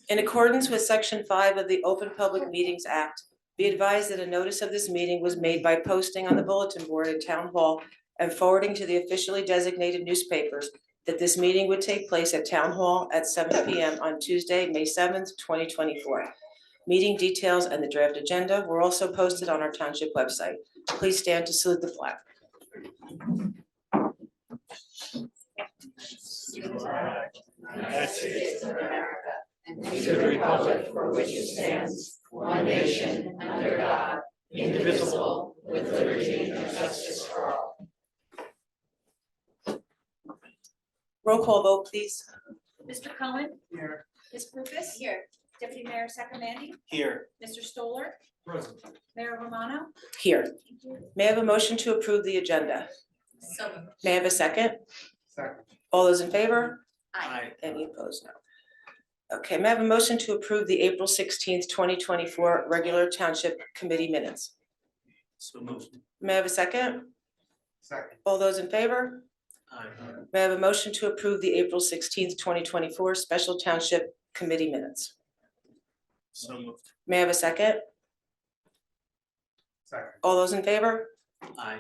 In accordance with Section 5 of the Open Public Meetings Act, be advised that a notice of this meeting was made by posting on the bulletin board at Town Hall and forwarding to the officially designated newspapers that this meeting would take place at Town Hall at 7 p.m. on Tuesday, May 7th, 2024. Meeting details and the draft agenda were also posted on our Township website. Please stand to salute the flag. United States of America, and to the republic for which it stands, one nation, under God, indivisible, with liberty and justice for all. Roll call vote, please. Mr. Cohen? Here. Ms. Rufus? Here. Deputy Mayor Sacramandi? Here. Mr. Stoller? Present. Mayor Romano? Here. Thank you. May I have a motion to approve the agenda? So moved. May I have a second? Second. All those in favor? Aye. Any opposed? No. Okay, may I have a motion to approve the April 16th, 2024 regular Township Committee minutes? So moved. May I have a second? Second. All those in favor? Aye. May I have a motion to approve the April 16th, 2024 special Township Committee minutes? So moved. May I have a second? Second. All those in favor? Aye.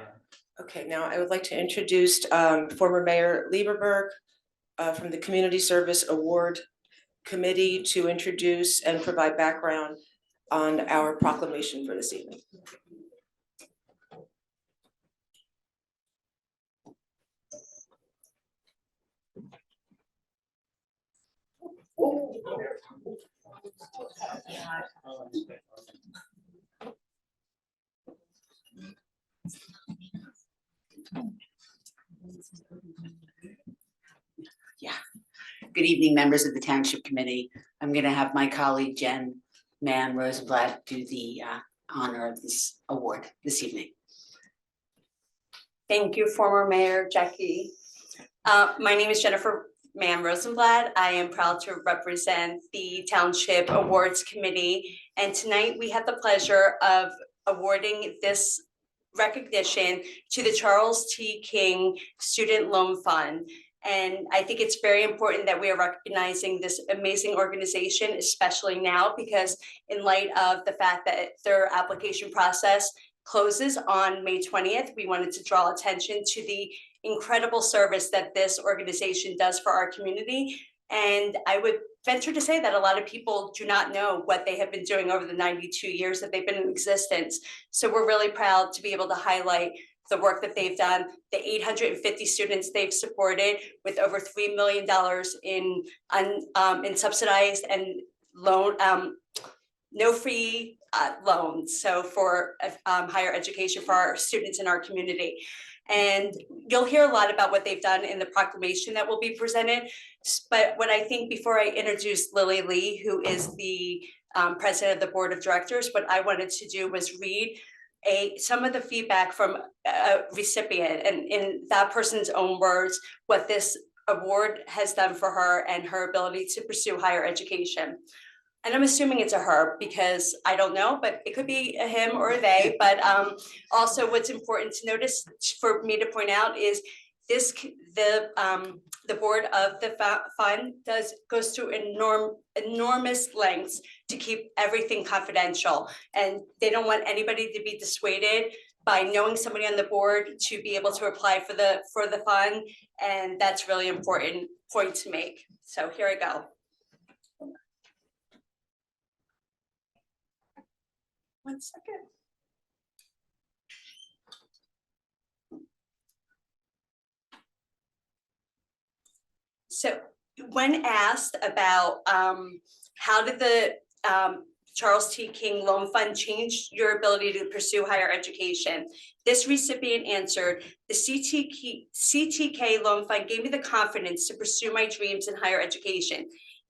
Okay, now I would like to introduce former Mayor Lieberberg from the Community Service Award Committee to introduce and provide background on our proclamation for this evening. Yeah. Good evening, members of the Township Committee. I'm going to have my colleague Jen Mann Rosenblatt do the honor of this award this evening. Thank you, former Mayor Jackie. My name is Jennifer Mann Rosenblatt. I am proud to represent the Township Awards Committee. And tonight we have the pleasure of awarding this recognition to the Charles T. King Student Loan Fund. And I think it's very important that we are recognizing this amazing organization, especially now, because in light of the fact that their application process closes on May 20th, we wanted to draw attention to the incredible service that this organization does for our community. And I would venture to say that a lot of people do not know what they have been doing over the 92 years that they've been in existence. So we're really proud to be able to highlight the work that they've done, the 850 students they've supported with over $3 million in subsidized and loan, no free loans. So for higher education for our students in our community. And you'll hear a lot about what they've done in the proclamation that will be presented. But what I think before I introduce Lily Lee, who is the president of the board of directors, what I wanted to do was read some of the feedback from a recipient and in that person's own words, what this award has done for her and her ability to pursue higher education. And I'm assuming it's a her because I don't know, but it could be a him or a they. But also what's important to notice for me to point out is this, the board of the fund goes to enormous lengths to keep everything confidential. And they don't want anybody to be dissuaded by knowing somebody on the board to be able to apply for the fund. And that's really important point to make. So here I go. One second. So when asked about how did the Charles T. King Loan Fund change your ability to pursue higher education, this recipient answered, the CTK Loan Fund gave me the confidence to pursue my dreams in higher education.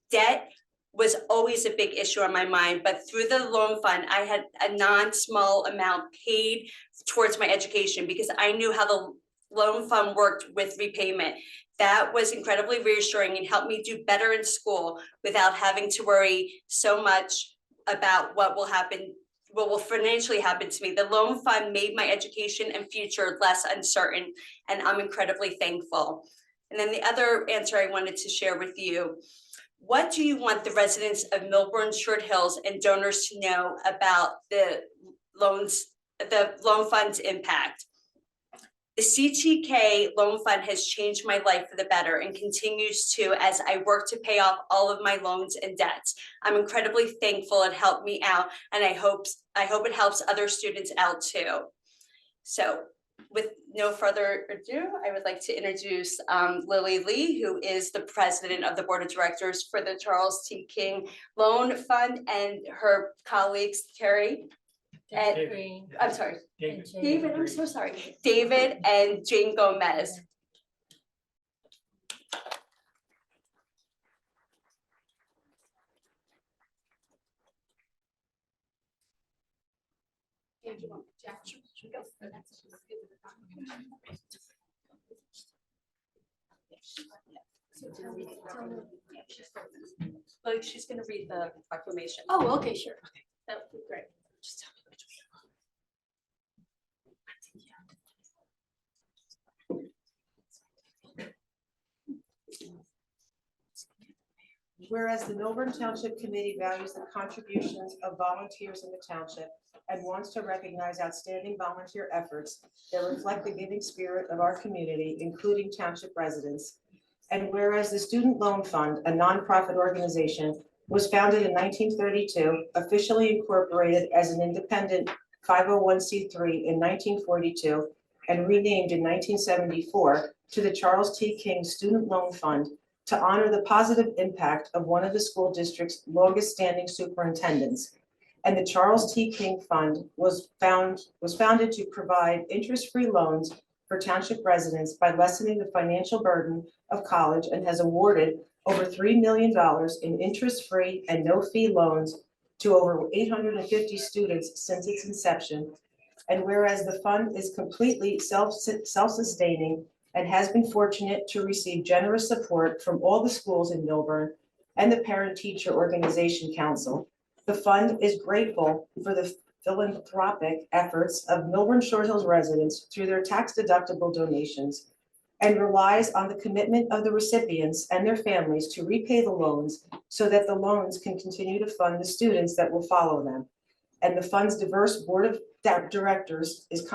Debt was always a big issue on my mind, but through the loan fund, I had a non-small amount paid towards my education because I knew how the loan fund worked with repayment. That was incredibly reassuring and helped me do better in school without having to worry so much about what will financially happen to me. The loan fund made my education and future less uncertain, and I'm incredibly thankful. And then the other answer I wanted to share with you, what do you want the residents of Millburn, Short Hills and donors to know about the loan fund's impact? The CTK loan fund has changed my life for the better and continues to as I work to pay off all of my loans and debts. I'm incredibly thankful it helped me out, and I hope it helps other students out too. So with no further ado, I would like to introduce Lily Lee, who is the president of the board of directors for the Charles T. King Loan Fund, and her colleagues, Terry. I'm sorry, David, I'm so sorry. David and Jane Gomez. Like she's gonna read the proclamation. Oh, okay, sure. That would be great. Just tell me which Whereas the Millburn Township Committee values the contributions of volunteers in the township and wants to recognize outstanding volunteer efforts that reflect the giving spirit of our community, including township residents. And whereas the Student Loan Fund, a nonprofit organization, was founded in 1932, officially incorporated as an independent 501c3 in 1942, and renamed in 1974 to the Charles T. King Student Loan Fund to honor the positive impact of one of the school district's longest standing superintendents. And the Charles T. King Fund was founded to provide interest-free loans for township residents by lessening the financial burden of college, and has awarded over $3 million in interest-free and no-fee loans to over 850 students since its inception. And whereas the fund is completely self-sustaining and has been fortunate to receive generous support from all the schools in Millburn and the Parent-Teacher Organization Council, the fund is grateful for the philanthropic efforts of Millburn Short Hills residents through their tax-deductible donations, and relies on the commitment of the recipients and their families to repay the loans so that the loans can continue to fund the students that will follow them. And the fund's diverse board of directors is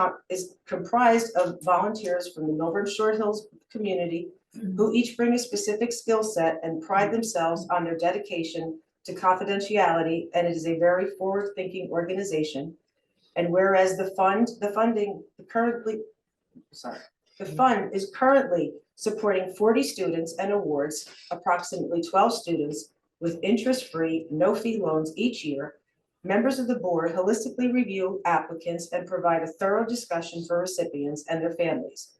comprised of volunteers from the Millburn Short Hills community, who each bring a specific skill set and pride themselves on their dedication to confidentiality, and it is a very forward-thinking organization. And whereas the fund is currently supporting 40 students and awards approximately 12 students with interest-free, no-fee loans each year, members of the board holistically review applicants and provide a thorough discussion for recipients and their families.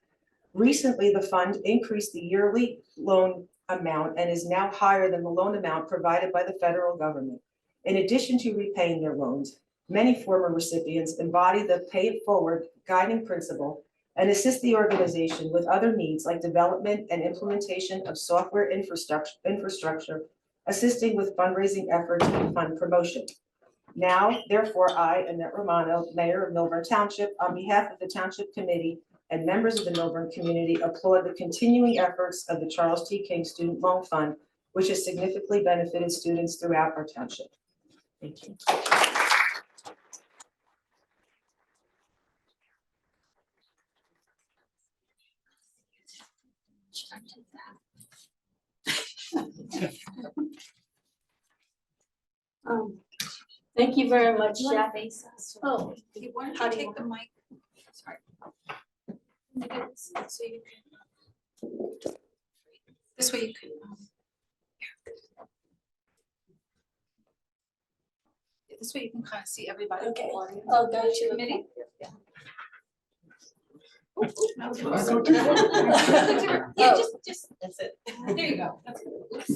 Recently, the fund increased the yearly loan amount and is now higher than the loan amount provided by the federal government. In addition to repaying their loans, many former recipients embody the pay it forward guiding principle and assist the organization with other needs like development and implementation of software infrastructure, assisting with fundraising efforts and fund promotion. Now, therefore, I, Annette Romano, Mayor of Millburn Township, on behalf of the Township Committee and members of the Millburn community, applaud the continuing efforts of the Charles T. King Student Loan Fund, which has significantly benefited students throughout our township. Thank you. Thank you very much, You wanna Jack. face us? Oh, Why don't how you do you take the mic? Sorry. So you can. This way you can. This way you can kind of see everybody. Okay. Audience. I'll go to the Committee. Oh. Yeah, just, that's it. There you go. That's it. Oops.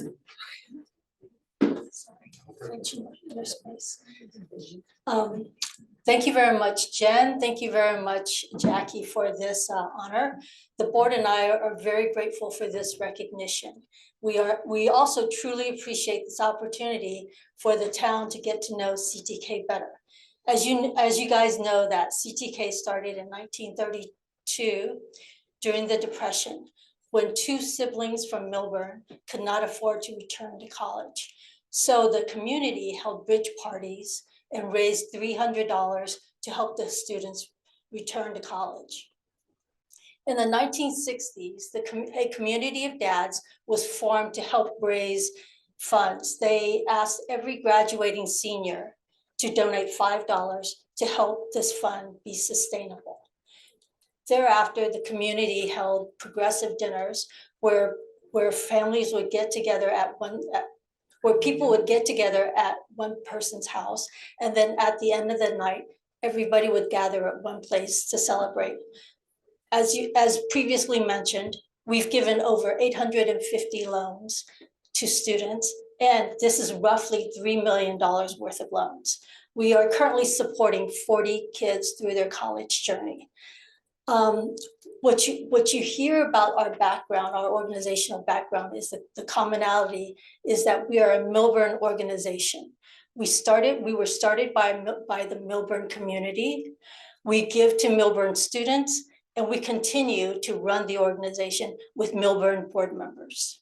Thank you very much, Jen. Thank you very much, Jackie, for this honor. The board and I are very grateful for this recognition. We also truly appreciate this opportunity for the town to get to know CTK better. As you guys know, that CTK started in 1932 during the Depression. when two siblings from Milburn could not afford to return to college. So the community held bridge parties and raised $300 to help the students return to college. In the 1960s, a community of dads was formed to help raise funds. They asked every graduating senior to donate $5 to help this fund be sustainable. Thereafter, the community held progressive dinners where families would get together where people would get together at one person's house, and then at the end of the night, everybody would gather at one place to celebrate. As previously mentioned, we've given over 850 loans to students, and this is roughly $3 million worth of loans. We are currently supporting 40 kids through their college journey. What you hear about our background, our organizational background, is that the commonality is that we are a Milburn organization. We were started by the Milburn community. We give to Milburn students, and we continue to run the organization with Milburn board members.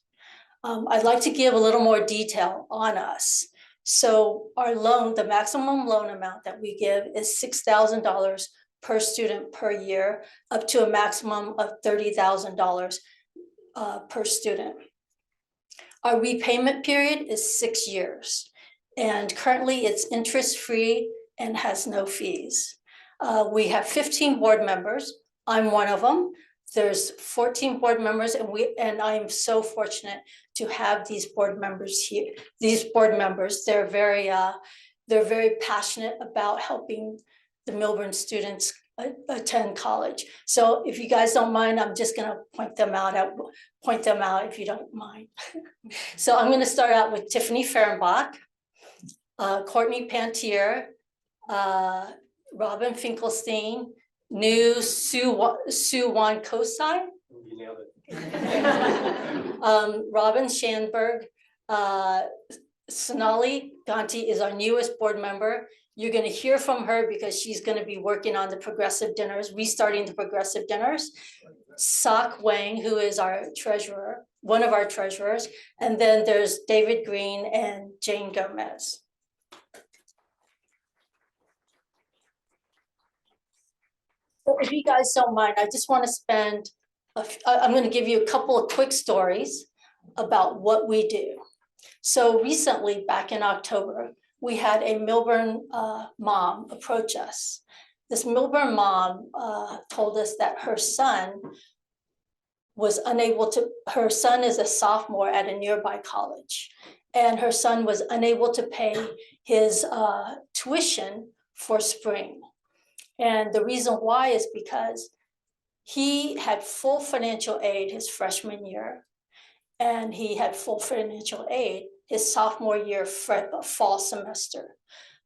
I'd like to give a little more detail on us. So our loan, the maximum loan amount that we give is $6,000 per student per year, up to a maximum of $30,000 per student. Our repayment period is 6 years, and currently it's interest-free and has no fees. We have 15 board members. I'm one of them. There's 14 board members, and I'm so fortunate to have these board members here. These board members, they're very passionate about helping the Milburn students attend college. So if you guys don't mind, I'm just gonna point them out if you don't mind. So I'm gonna start out with Tiffany Fehrenbach, Courtney Pantier, Robin Finkelstein, new Sue Wan Kosai, You nailed it. Robin Schanberg, Sonali Ganti is our newest board member. You're going to hear from her because she's going to be working on the progressive dinners, restarting the progressive dinners. Sok Wang, who is our treasurer, one of our treasurers, and then there's David Green and Jane Gomez. So if you guys don't mind, I just want to spend, I'm going to give you a couple of quick stories about what we do. So recently, back in October, we had a Milburn mom approach us. This Milburn mom told us that her son was unable to, her son is a sophomore at a nearby college, and her son was unable to pay his tuition for spring. And the reason why is because he had full financial aid his freshman year, and he had full financial aid his sophomore year fall semester.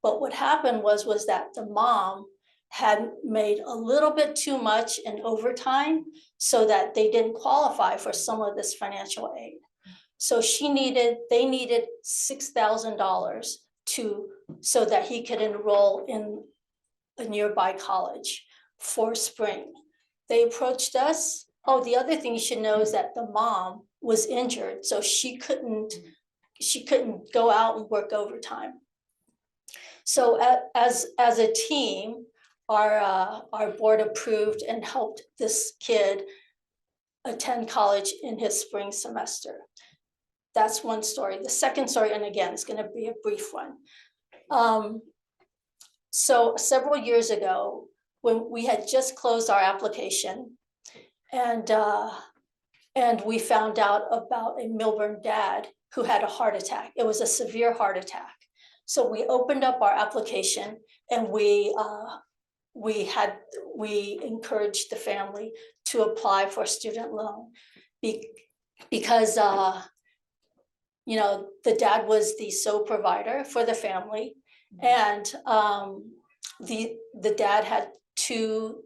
But what happened was that the mom had made a little bit too much in overtime so that they didn't qualify for some of this financial aid. So they needed $6,000 so that he could enroll in a nearby college for spring. They approached us. Oh, the other thing you should know is that the mom was injured, so she couldn't go out and work overtime. So as a team, our board approved and helped this kid attend college in his spring semester. That's one story. The second story, and again, it's going to be a brief one. So several years ago, when we had just closed our application, and we found out about a Milburn dad who had a heart attack. It was a severe heart attack. So we opened up our application, and we encouraged the family to apply for a student loan because you know, the dad was the sole provider for the family, and the dad had 2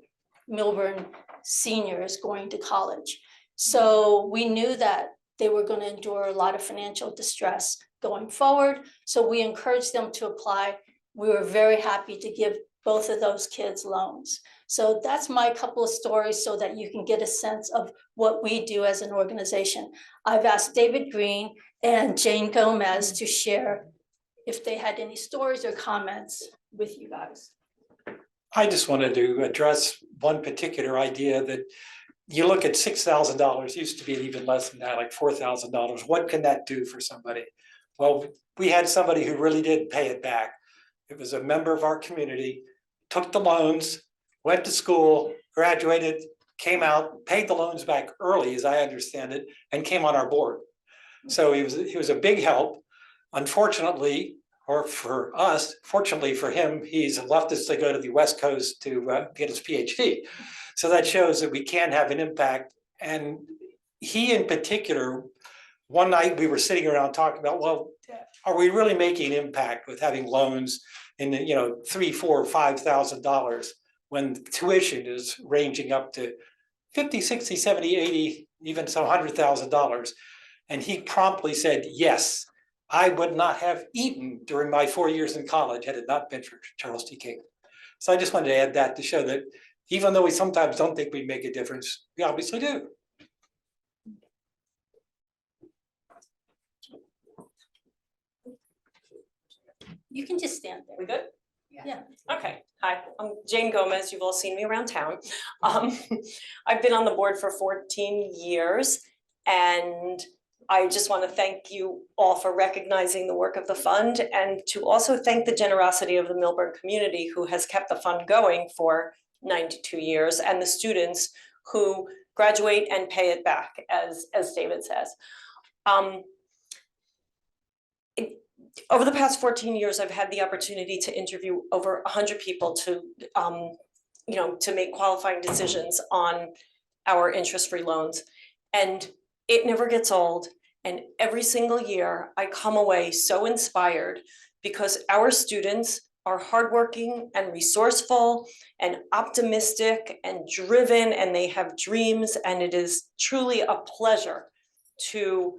Milburn seniors going to college. So we knew that they were going to endure a lot of financial distress going forward. So we encouraged them to apply. We were very happy to give both of those kids loans. So that's my couple of stories so that you can get a sense of what we do as an organization. I've asked David Green and Jane Gomez to share if they had any stories or comments with you guys. I just wanted to address one particular idea that you look at $6,000, used to be even less than that, like $4,000. What can that do for somebody? Well, we had somebody who really did pay it back. It was a member of our community, took the loans, went to school, graduated, came out, paid the loans back early, as I understand it, and came on our board. So he was a big help. Unfortunately, or for us, fortunately for him, he's left us to go to the West Coast to get his PhD. So that shows that we can have an impact. And he in particular, one night we were sitting around talking about, well, are we really making impact with having loans in the, $3,000, $4,000, $5,000 when tuition is ranging up to 50, 60, 70, 80, even some $100,000. And he promptly said, yes, I would not have eaten during my 4 years in college had it not been for Charles T. King. So I just wanted to add that to show that even though we sometimes don't think we make a difference, we obviously do. You can just stand there. We good? Yeah. Okay, hi, I'm Jane Gomez, you've all seen me around town. I've been on the board for 14 years, and I just want to thank you all for recognizing the work of the fund, and to also thank the generosity of the Millburn community who has kept the fund going for 92 years, and the students who graduate and pay it back, as David says. Over the past 14 years, I've had the opportunity to interview over 100 people to make qualifying decisions on our interest-free loans. And it never gets old. And every single year I come away so inspired because our students are hardworking and resourceful and optimistic and driven, and they have dreams. And it is truly a pleasure to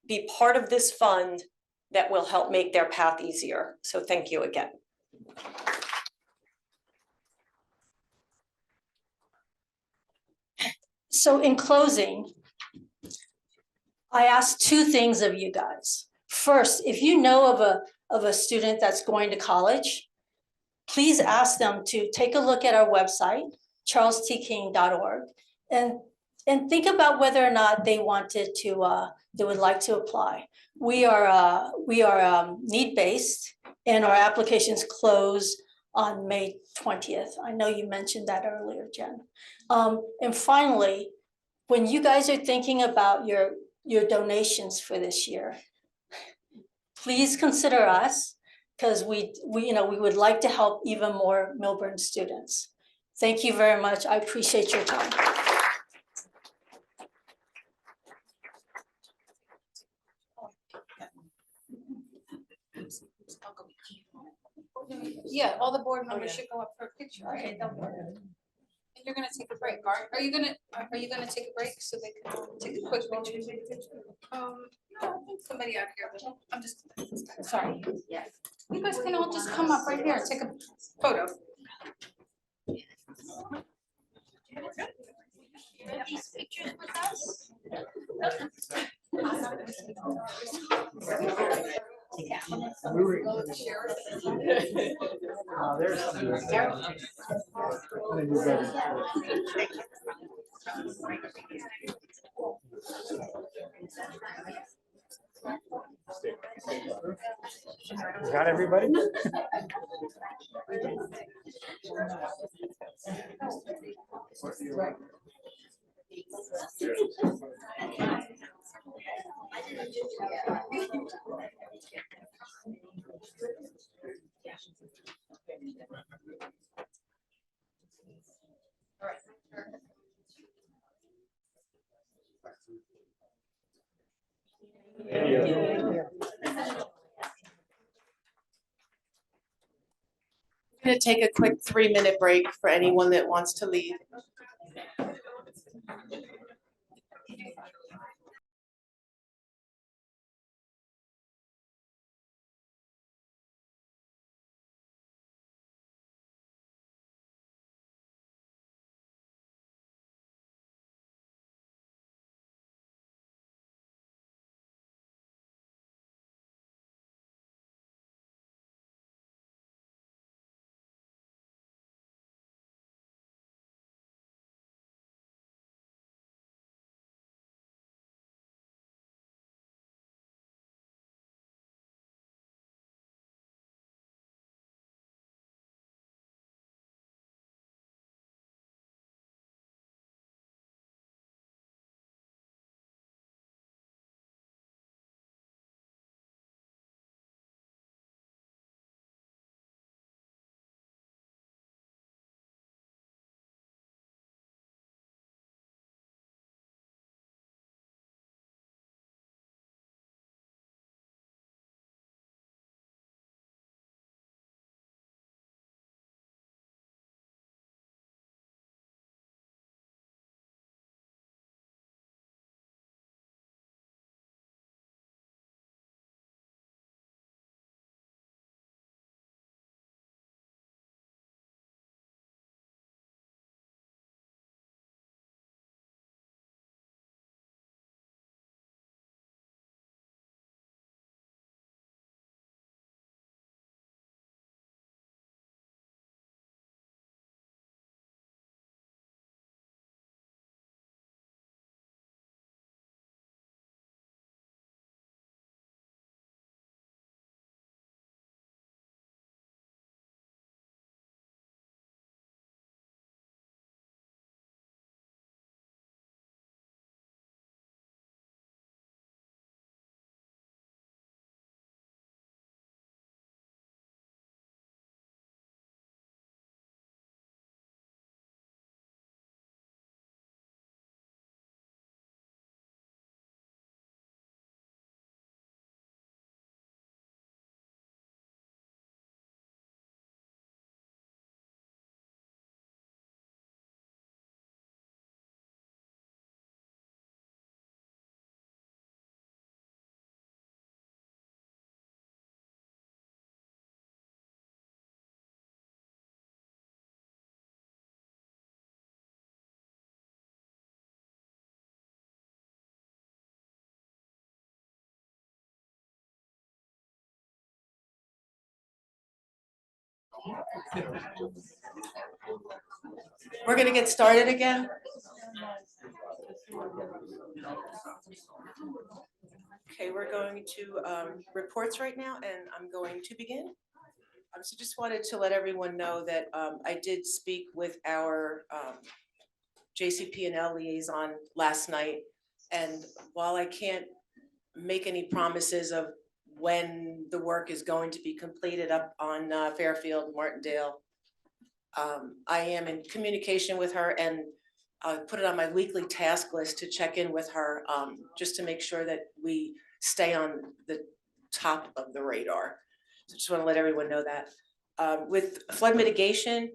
be part of this fund that will help make their path easier. So thank you again. So in closing, I ask two things of you guys. First, if you know of a student that's going to college, please ask them to take a look at our website, charlestking.org, and think about whether or not they wanted to, they would like to apply. We are need-based, and our applications close on May 20th. I know you mentioned that earlier, Jen. And finally, when you guys are thinking about your donations for this year, please consider us, because we would like to help even more Millburn students. Thank you very much. I appreciate your time. Yeah, all the board members should go up for a picture, right? And you're gonna take a break, are you gonna take a break so they can take a quick picture? No, I think somebody out here, but I'm just, sorry. Yes. You guys can all just come up right here, take a photo. These pictures with us? Got everybody? I'm gonna take a quick 3-minute break for anyone that wants to leave. We're gonna get started again. Okay, we're going to reports right now, and I'm going to begin. So just wanted to let everyone know that I did speak with our JCP&L liaison last night. And while I can't make any promises of when the work is going to be completed up on Fairfield, Martindale, I am in communication with her, and put it on my weekly task list to check in with her, just to make sure that we stay on the top of the radar. So just want to let everyone know that. With flood mitigation,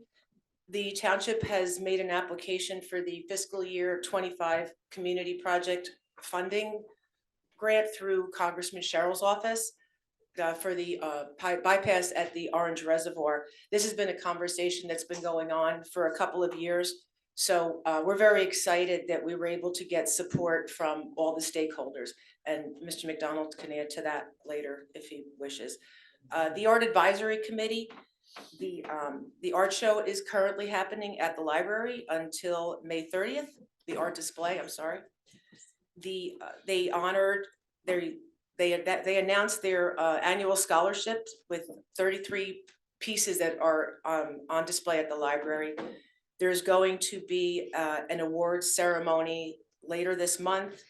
the township has made an application for the fiscal year 25 community project funding grant through Congressman Sherrill's office for the bypass at the Orange Reservoir. This has been a conversation that's been going on for a couple of years. So we're very excited that we were able to get support from all the stakeholders. And Mr. McDonald can add to that later if he wishes. The Art Advisory Committee, the art show is currently happening at the library until May 30th, the art display, I'm sorry. They honored they announced their annual scholarships with 33 pieces that are on display at the library. There's going to be an awards ceremony later this month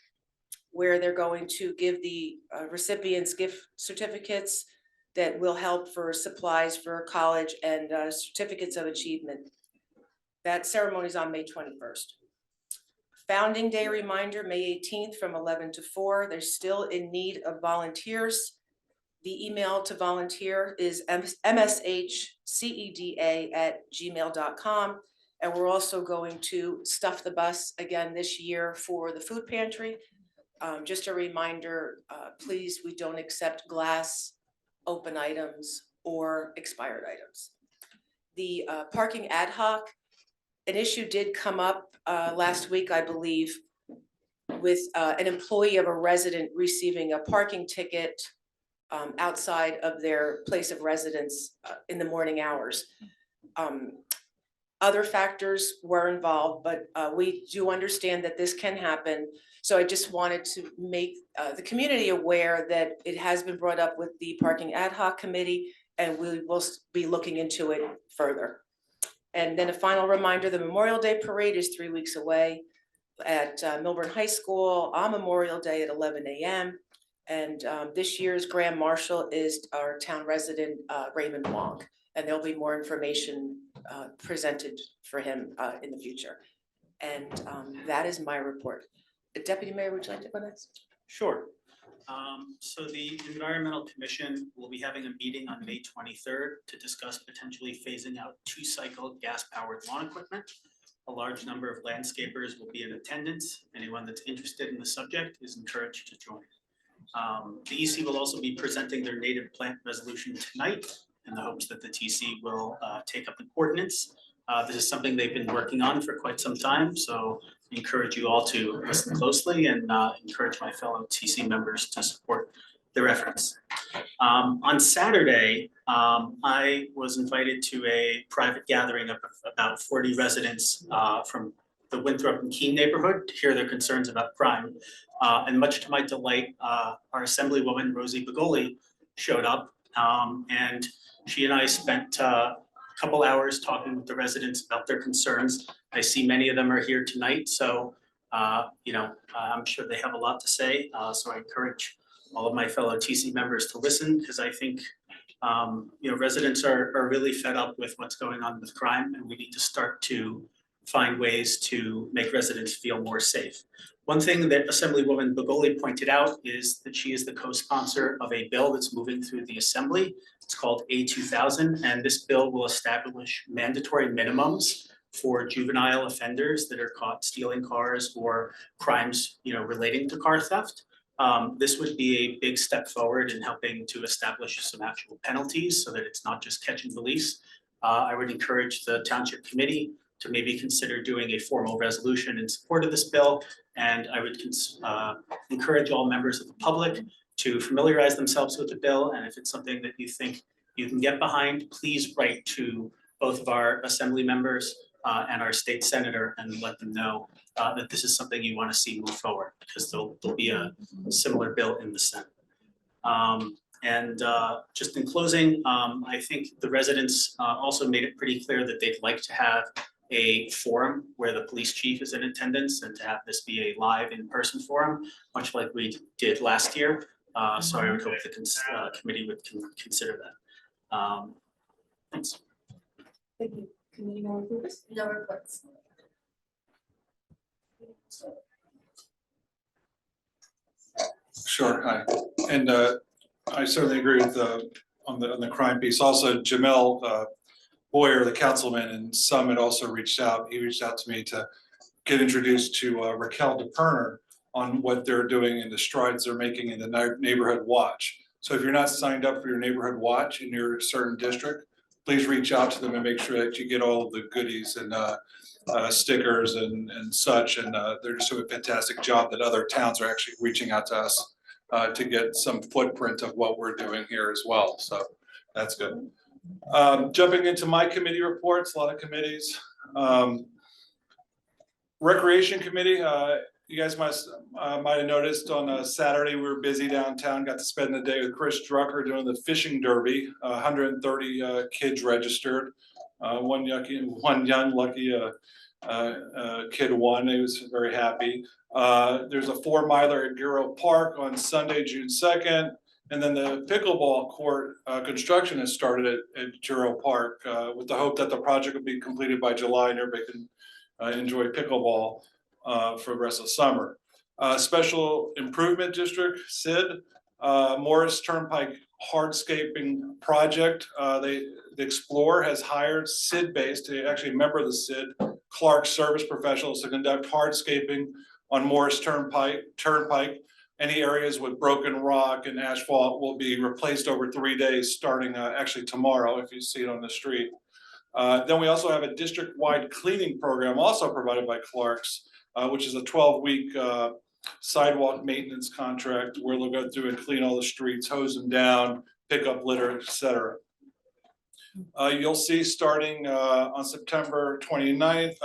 where they're going to give the recipients gift certificates that will help for supplies for college and certificates of achievement. That ceremony is on May 21st. Founding Day reminder, May 18th from 11 to 4. They're still in need of volunteers. The email to volunteer is mshceda@gmail.com. And we're also going to stuff the bus again this year for the food pantry. Just a reminder, please, we don't accept glass, open items, or expired items. The parking ad hoc, an issue did come up last week, I believe, with an employee of a resident receiving a parking ticket outside of their place of residence in the morning hours. Other factors were involved, but we do understand that this can happen. So I just wanted to make the community aware that it has been brought up with the parking ad hoc committee, and we will be looking into it further. And then a final reminder, the Memorial Day Parade is 3 weeks away at Milburn High School on Memorial Day at 11 a.m. And this year's Grand Marshal is our town resident, Raymond Wong. And there'll be more information presented for him in the future. And that is my report. Deputy Mayor, would you like to go next? Sure. So the Environmental Commission will be having a meeting on May 23rd to discuss potentially phasing out 2-cycle gas-powered lawn equipment. A large number of landscapers will be in attendance. Anyone that's interested in the subject is encouraged to join. The EC will also be presenting their native plant resolution tonight in the hopes that the TC will take up the ordinance. This is something they've been working on for quite some time, so I encourage you all to listen closely and encourage my fellow TC members to support their efforts. On Saturday, I was invited to a private gathering of about 40 residents from the Winthrop and Keene neighborhood to hear their concerns about crime. And much to my delight, our Assemblywoman Rosie Begoli showed up, and she and I spent a couple hours talking with the residents about their concerns. I see many of them are here tonight, so I'm sure they have a lot to say. So I encourage all of my fellow TC members to listen, because I think residents are really fed up with what's going on with crime, and we need to start to find ways to make residents feel more safe. One thing that Assemblywoman Begoli pointed out is that she is the co-sponsor of a bill that's moving through the Assembly. It's called A2000, and this bill will establish mandatory minimums for juvenile offenders that are caught stealing cars or crimes, relating to car theft. This would be a big step forward in helping to establish some actual penalties so that it's not just catch and release. I would encourage the Township Committee to maybe consider doing a formal resolution in support of this bill. And I would encourage all members of the public to familiarize themselves with the bill. And if it's something that you think you can get behind, please write to both of our assembly members and our state senator and let them know that this is something you want to see move forward, because there'll be a similar bill in the Senate. Just in closing, I think the residents also made it pretty clear that they'd like to have a forum where the police chief is in attendance and to have this be a live in-person forum, much like we did last year. So I would hope the committee would consider that. Thanks. Thank you. Committee member Lucas? No reports. Sure, hi. And I certainly agree with on the crime piece. Also, Jamel Boyer, the councilman in Summit, also reached out. He reached out to me to get introduced to Raquel DePerner on what they're doing and the strides they're making in the neighborhood watch. So if you're not signed up for your neighborhood watch in your certain district, please reach out to them and make sure that you get all of the goodies and stickers and such. And they're just doing a fantastic job that other towns are actually reaching out to us to get some footprint of what we're doing here as well. So that's good. Jumping into my committee reports, a lot of committees. Recreation Committee, you guys might have noticed on Saturday we were busy downtown. Got to spend the day with Chris Drucker doing the fishing derby. 130 kids registered. One young lucky kid won. He was very happy. There's a 4-miler at Giro Park on Sunday, June 2nd. And then the pickleball court construction has started at Giro Park with the hope that the project will be completed by July and everybody can enjoy pickleball for the rest of the summer. Special Improvement District, SID, Morris Turnpike Hardscaping Project. The Explorer has hired SID-based, actually a member of the SID, Clark Service Professionals to conduct hardscaping on Morris Turnpike. Any areas with broken rock and asphalt will be replaced over 3 days, starting actually tomorrow, if you see it on the street. Then we also have a district-wide cleaning program also provided by Clark's, which is a 12-week sidewalk maintenance contract where they'll go through and clean all the streets, hose them down, pick up litter, etc. You'll see starting on September 29th,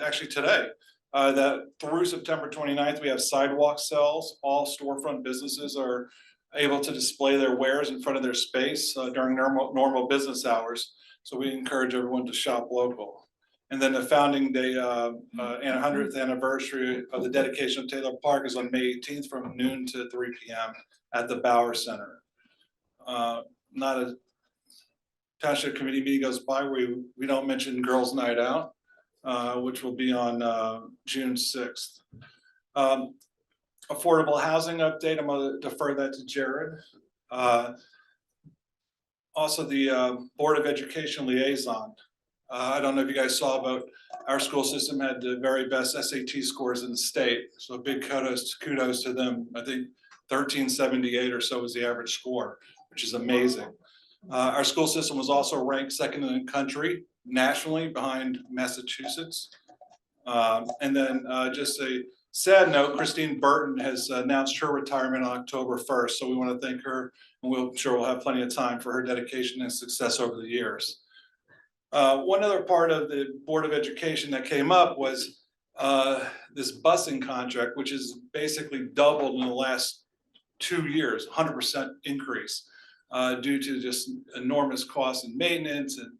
actually today, that through September 29th, we have sidewalk sales. All storefront businesses are able to display their wares in front of their space during normal business hours. So we encourage everyone to shop local. And then the founding day and 100th anniversary of the dedication of Taylor Park is on May 18th from noon to 3 p.m. at the Bauer Center. Not a Township Committee meeting goes by where we don't mention Girls Night Out, which will be on June 6th. Affordable housing update, I'm going to defer that to Jared. Also the Board of Education liaison. I don't know if you guys saw, but our school system had the very best SAT scores in the state. So big kudos to them. I think 1378 or so was the average score, which is amazing. Our school system was also ranked second in the country nationally behind Massachusetts. And then just a sad note, Christine Burton has announced her retirement on October 1st. So we want to thank her, and we'll have plenty of time for her dedication and success over the years. One other part of the Board of Education that came up was this busing contract, which is basically doubled in the last 2 years, 100% increase due to just enormous costs in maintenance and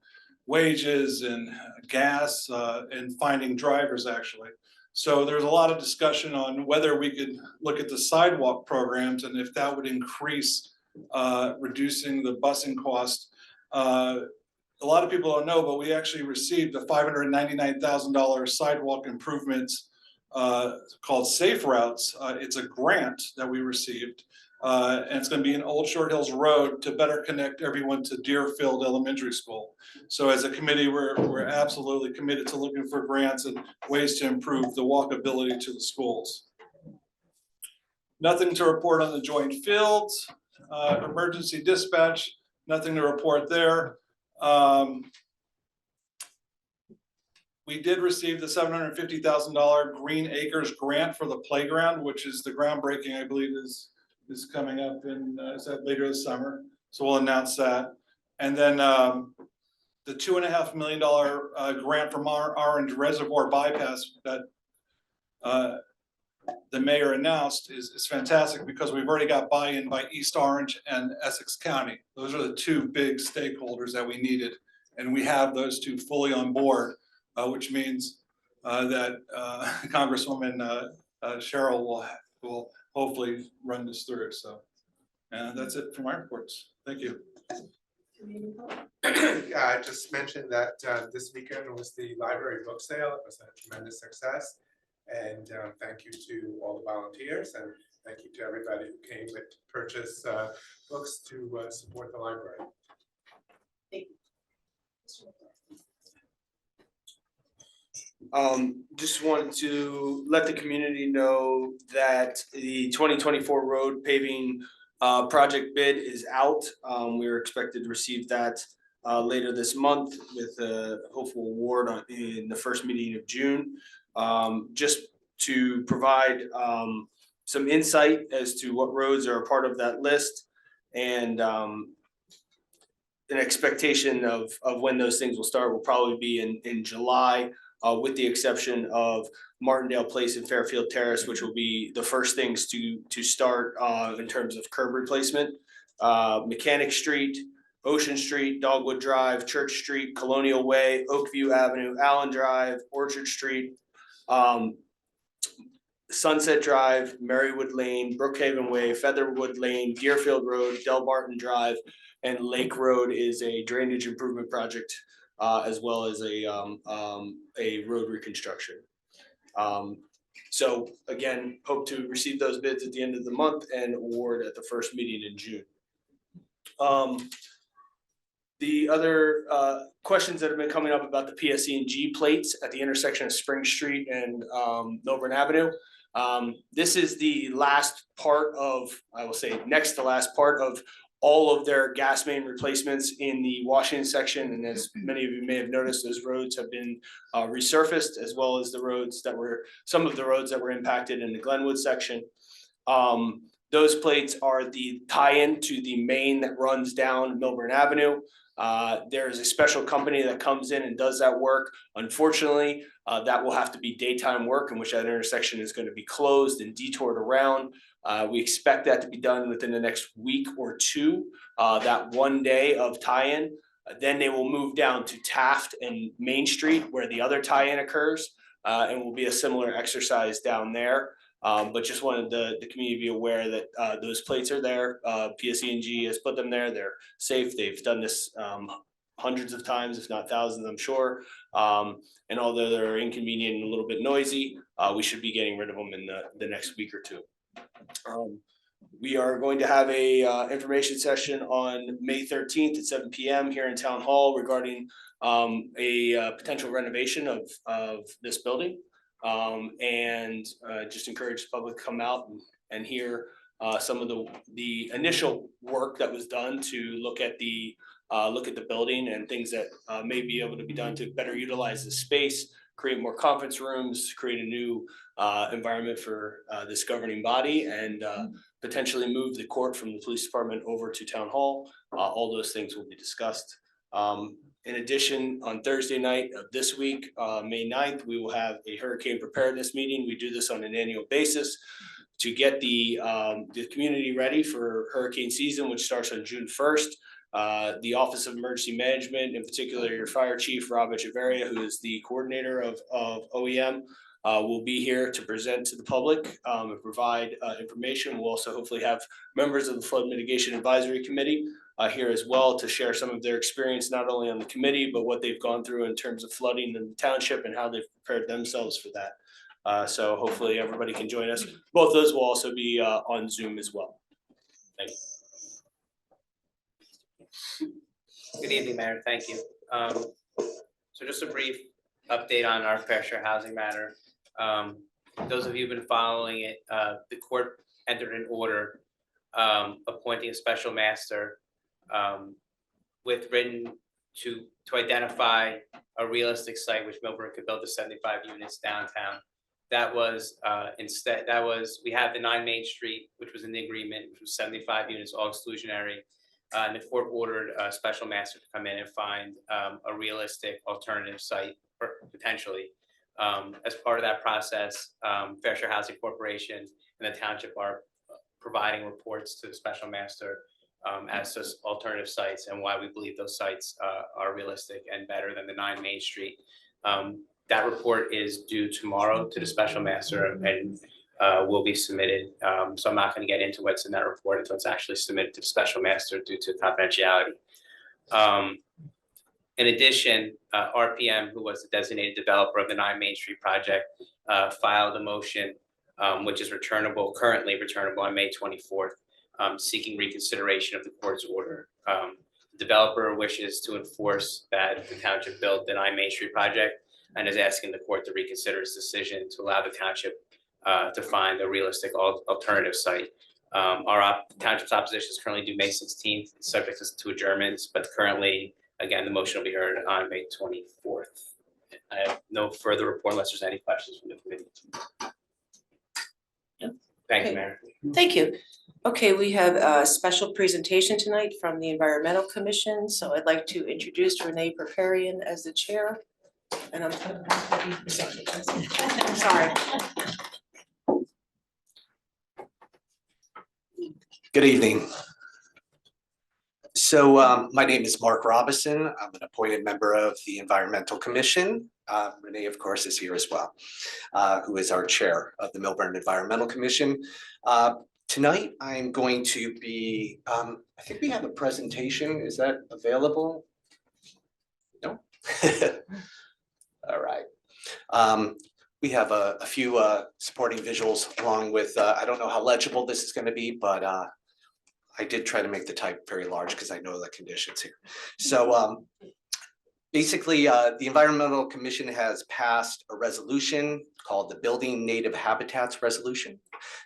wages and gas and finding drivers actually. So there's a lot of discussion on whether we could look at the sidewalk programs and if that would increase reducing the busing cost. A lot of people don't know, but we actually received a $599,000 sidewalk improvements called Safe Routes. It's a grant that we received, and it's going to be in Old Short Hills Road to better connect everyone to Deerfield Elementary School. So as a committee, we're absolutely committed to looking for grants and ways to improve the walkability to the schools. Nothing to report on the joint fields, emergency dispatch, nothing to report there. We did receive the $750,000 Green Acres grant for the playground, which is the groundbreaking, I believe, is coming up in is that later this summer. So we'll announce that. And then the $2.5 million grant from our Orange Reservoir bypass that the mayor announced is fantastic because we've already got buy-in by East Orange and Essex County. Those are the two big stakeholders that we needed. And we have those two fully on board, which means that Congresswoman Cheryl will hopefully run this through. So that's it for my reports. Thank you. I just mentioned that this weekend was the library book sale. It was a tremendous success. And thank you to all the volunteers, and thank you to everybody who came to purchase books to support the library. Just wanted to let the community know that the 2024 road paving project bid is out. We are expected to receive that later this month with a hopeful award in the first meeting of June. Just to provide some insight as to what roads are a part of that list and an expectation of when those things will start will probably be in July, with the exception of Martindale Place and Fairfield Terrace, which will be the first things to start in terms of curb replacement. Mechanic Street, Ocean Street, Dogwood Drive, Church Street, Colonial Way, Oakview Avenue, Allen Drive, Orchard Street, Sunset Drive, Marywood Lane, Brookhaven Way, Featherwood Lane, Deerfield Road, Delbarton Drive, and Lake Road is a drainage improvement project, as well as a road reconstruction. So again, hope to receive those bids at the end of the month and award at the first meeting in June. The other questions that have been coming up about the PSE&G plates at the intersection of Spring Street and Milburn Avenue. This is the last part of, I will say next to last part of all of their gas main replacements in the Washington section. And as many of you may have noticed, those roads have been resurfaced, as well as the roads that were, some of the roads that were impacted in the Glenwood section. Those plates are the tie-in to the main that runs down Milburn Avenue. There is a special company that comes in and does that work. Unfortunately, that will have to be daytime work in which that intersection is going to be closed and detoured around. We expect that to be done within the next week or two, that one day of tie-in. Then they will move down to Taft and Main Street where the other tie-in occurs, and will be a similar exercise down there. But just wanted the community to be aware that those plates are there. PSE&G has put them there. They're safe. They've done this hundreds of times, if not thousands, I'm sure. And although they're inconvenient and a little bit noisy, we should be getting rid of them in the next week or two. We are going to have a information session on May 13th at 7 p.m. here in Town Hall regarding a potential renovation of this building. And just encourage the public to come out and hear some of the initial work that was done to look at the building and things that may be able to be done to better utilize the space, create more conference rooms, create a new environment for this governing body, and potentially move the court from the police department over to Town Hall. All those things will be discussed. In addition, on Thursday night of this week, May 9th, we will have a hurricane preparedness meeting. We do this on an annual basis to get the community ready for hurricane season, which starts on June 1st. The Office of Emergency Management, in particular your Fire Chief, Rob Echeverria, who is the coordinator of OEM, will be here to present to the public and provide information. We'll also hopefully have members of the Flood Mitigation Advisory Committee here as well to share some of their experience, not only on the committee, but what they've gone through in terms of flooding in the township and how they've prepared themselves for that. So hopefully everybody can join us. Both those will also be on Zoom as well. Thank you. Good evening, Mayor. Thank you. So just a brief update on our fair share housing matter. Those of you who've been following it, the court entered an order appointing a special master with written to identify a realistic site which Milburn could build the 75 units downtown. That was we have the 9 Main Street, which was in the agreement, which was 75 units, all exclusionary. And the court ordered a special master to come in and find a realistic alternative site, or potentially. As part of that process, Fair Share Housing Corporation and the township are providing reports to the special master as to alternative sites and why we believe those sites are realistic and better than the 9 Main Street. That report is due tomorrow to the special master and will be submitted. So I'm not going to get into what's in that report until it's actually submitted to the special master due to confidentiality. In addition, RPM, who was the designated developer of the 9 Main Street project, filed a motion which is currently returnable on May 24th, seeking reconsideration of the court's order. The developer wishes to enforce that the township built the 9 Main Street project and is asking the court to reconsider its decision to allow the township to find a realistic alternative site. Our township's opposition is currently due May 16th, subject to adjournments, but currently, again, the motion will be heard on May 24th. I have no further report unless there's any questions from the committee. Thank you, Okay. Mayor. Thank you. Okay, we have a special presentation tonight from the Environmental Commission, so I'd like to introduce Renee Perperian as the chair. And I'm sorry. Good evening. So my name is Mark Robison. I'm an appointed member of the Environmental Commission. Renee, of course, is here as well, who is our chair of the Millburn Environmental Commission. Tonight, I'm going to be, I think we have a presentation. Is that available? No? All right. We have a few supporting visuals along with, I don't know how legible this is going to be, but I did try to make the type very large because I know the conditions here. So basically, the Environmental Commission has passed a resolution called the Building Native Habitats Resolution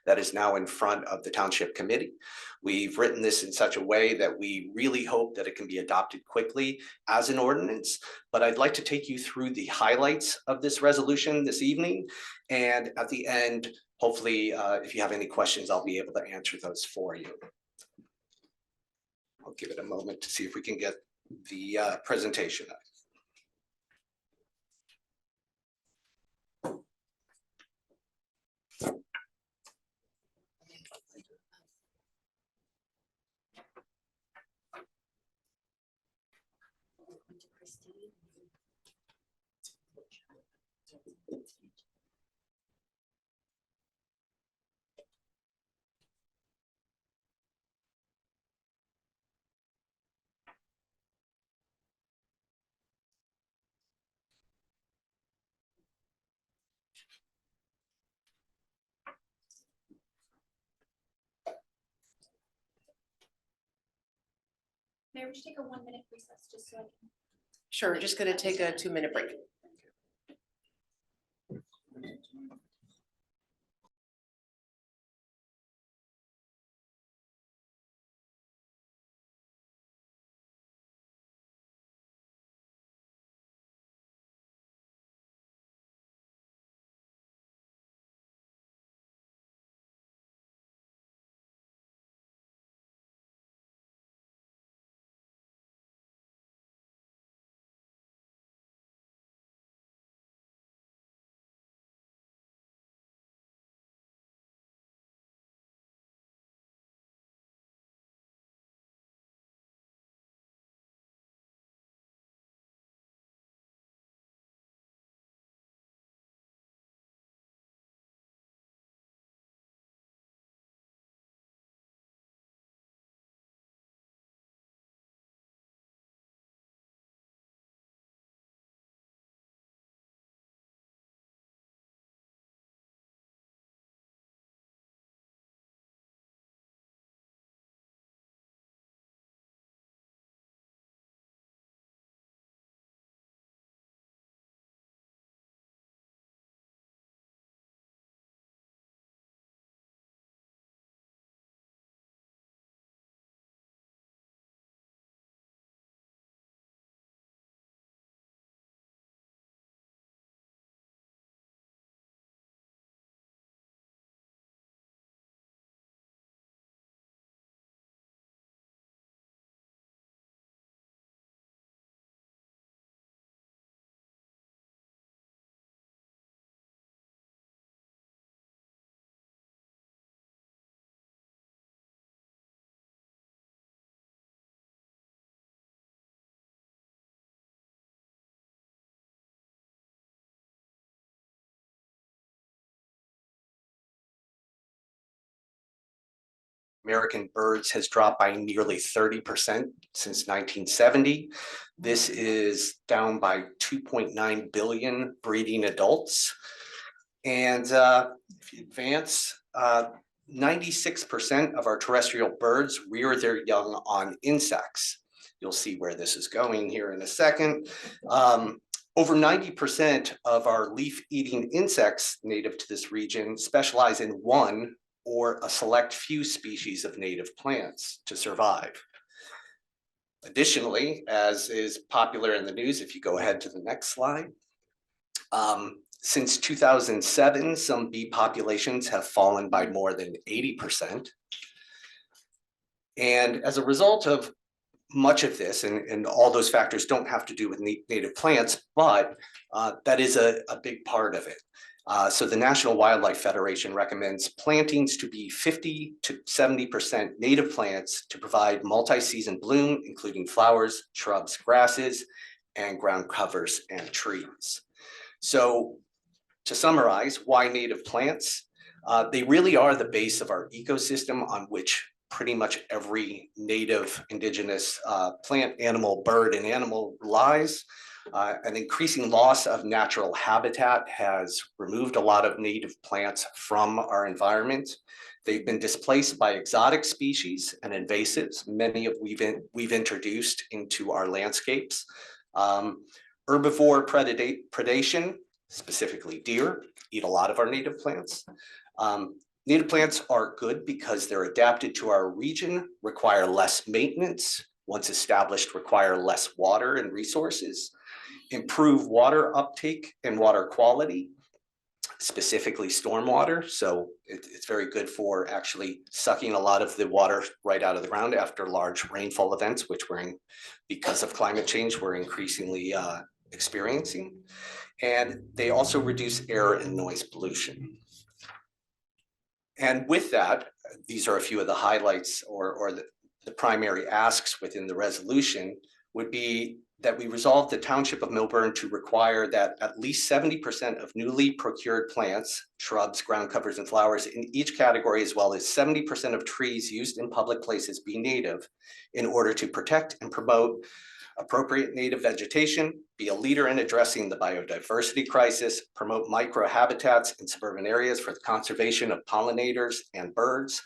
that is now in front of the Township Committee. We've written this in such a way that we really hope that it can be adopted quickly as an ordinance, but I'd like to take you through the highlights of this resolution this evening. And at the end, hopefully, if you have any questions, I'll be able to answer those for you. I'll give it a moment to see if we can get the presentation up. May we just take a 1-minute recess just so I can. Sure, just gonna take a 2-minute break. American birds has dropped by nearly 30% since 1970. This is down by 2.9 billion breeding adults. And if you advance, 96% of our terrestrial birds rear their young on insects. You'll see where this is going here in a second. Over 90% of our leaf-eating insects native to this region specialize in one or a select few species of native plants to survive. Additionally, as is popular in the news, if you go ahead to the next slide, since 2007, some bee populations have fallen by more than 80%. And as a result of much of this, and all those factors don't have to do with native plants, but that is a big part of it. So the National Wildlife Federation recommends plantings to be 50 to 70% native plants to provide multi-season bloom, including flowers, shrubs, grasses, and ground covers and trees. So to summarize, why native plants? They really are the base of our ecosystem on which pretty much every native indigenous plant, animal, bird, and animal relies. An increasing loss of natural habitat has removed a lot of native plants from our environment. They've been displaced by exotic species and invasives, many of we've introduced into our landscapes. Herbivore predation, specifically deer, eat a lot of our native plants. Native plants are good because they're adapted to our region, require less maintenance, once established, require less water and resources, improve water uptake and water quality, specifically stormwater. So it's very good for actually sucking a lot of the water right out of the ground after large rainfall events, which because of climate change, we're increasingly experiencing. And they also reduce air and noise pollution. And with that, these are a few of the highlights or the primary asks within the resolution would be that we resolve the Township of Millburn to require that at least 70% of newly procured plants, shrubs, ground covers, and flowers in each category, as well as 70% of trees used in public places be native in order to protect and promote appropriate native vegetation, be a leader in addressing the biodiversity crisis, promote microhabitats in suburban areas for the conservation of pollinators and birds,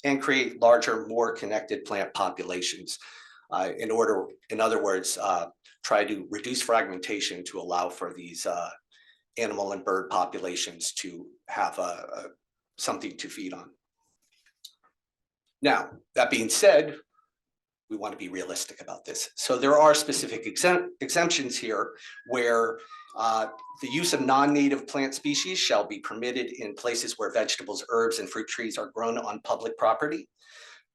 and create larger, more connected plant populations. In other words, try to reduce fragmentation to allow for these animal and bird populations to have something to feed on. Now, that being said, we want to be realistic about this. So there are specific exemptions here where the use of non-native plant species shall be permitted in places where vegetables, herbs, and fruit trees are grown on public property,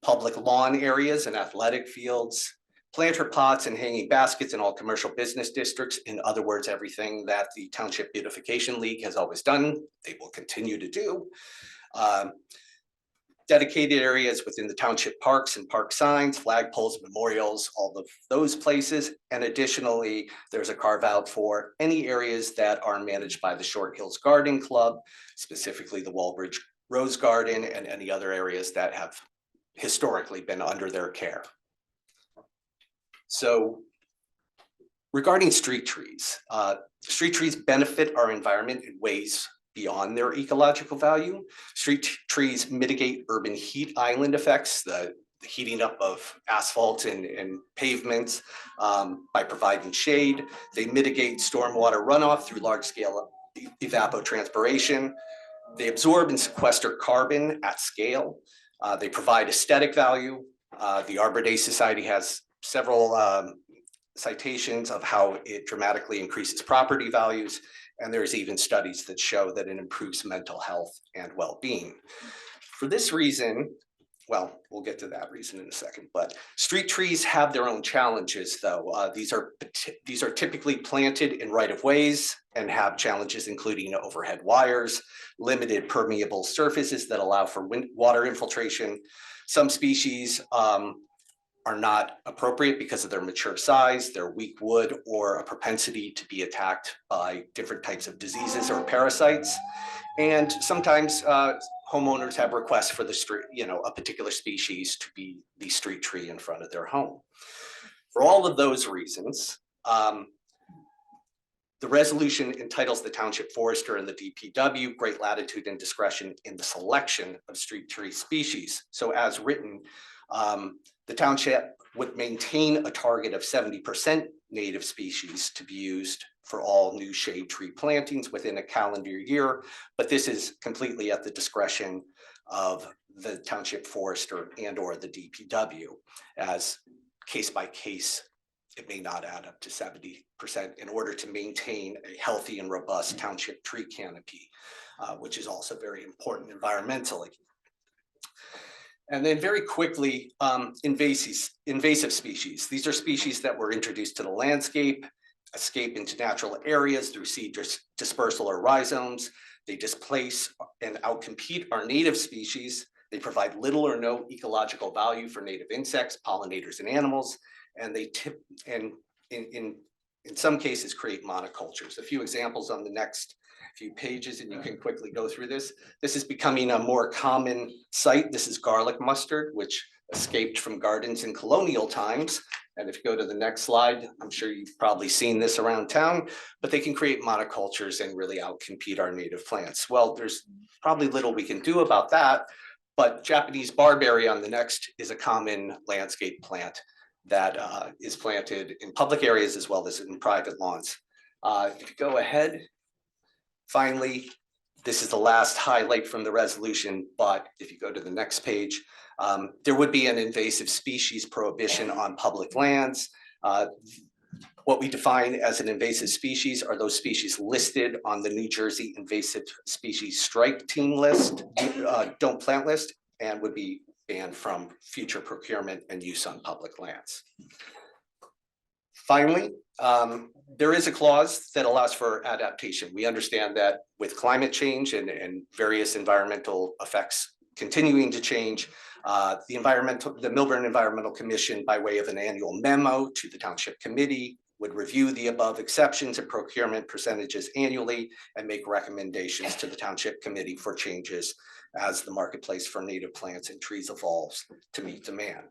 public lawn areas and athletic fields, planter pots and hanging baskets in all commercial business districts. In other words, everything that the Township Beautification League has always done, they will continue to do. Dedicated areas within the township parks and park signs, flagpoles, memorials, all of those places. And additionally, there's a carve out for any areas that are managed by the Short Hills Garden Club, specifically the Walbridge Rose Garden and any other areas that have historically been under their care. So regarding street trees benefit our environment in ways beyond their ecological value. Street trees mitigate urban heat island effects, the heating up of asphalt and pavements by providing shade. They mitigate stormwater runoff through large-scale evapotranspiration. They absorb and sequester carbon at scale. They provide aesthetic value. The Arbor Day Society has several citations of how it dramatically increases property values. And there's even studies that show that it improves mental health and well-being. For this reason, well, we'll get to that reason in a second, but street trees have their own challenges though. These are typically planted in right-of-ways and have challenges including overhead wires, limited permeable surfaces that allow for water infiltration. Some species are not appropriate because of their mature size, their weak wood, or a propensity to be attacked by different types of diseases or parasites. And sometimes homeowners have requests for the street, a particular species to be the street tree in front of their home. For all of those reasons, the resolution entitles the township forester and the DPW great latitude and discretion in the selection of street tree species. So as written, the township would maintain a target of 70% native species to be used for all new shade tree plantings within a calendar year, but this is completely at the discretion of the township forester and or the DPW, as case by case, it may not add up to 70% in order to maintain a healthy and robust township tree canopy, which is also very important environmentally. And then very quickly, invasive species. These are species that were introduced to the landscape, escape into natural areas through seed dispersal or rhizomes. They displace and outcompete our native species. They provide little or no ecological value for native insects, pollinators, and animals. And they in some cases create monocultures. A few examples on the next few pages, and you can quickly go through this. This is becoming a more common sight. This is garlic mustard, which escaped from gardens in colonial times. And if you go to the next slide, I'm sure you've probably seen this around town, but they can create monocultures and really outcompete our native plants. Well, there's probably little we can do about that, but Japanese barberry on the next is a common landscape plant that is planted in public areas as well as in private lawns. If you go ahead, finally, this is the last highlight from the resolution, but if you go to the next page, there would be an invasive species prohibition on public lands. What we define as an invasive species are those species listed on the New Jersey Invasive Species Strike Team list, don't plant list, and would be banned from future procurement and use on public lands. Finally, there is a clause that allows for adaptation. We understand that with climate change and various environmental effects continuing to change, the Milburn Environmental Commission, by way of an annual memo to the Township Committee, would review the above exceptions and procurement percentages annually and make recommendations to the Township Committee for changes as the marketplace for native plants and trees evolves to meet demand.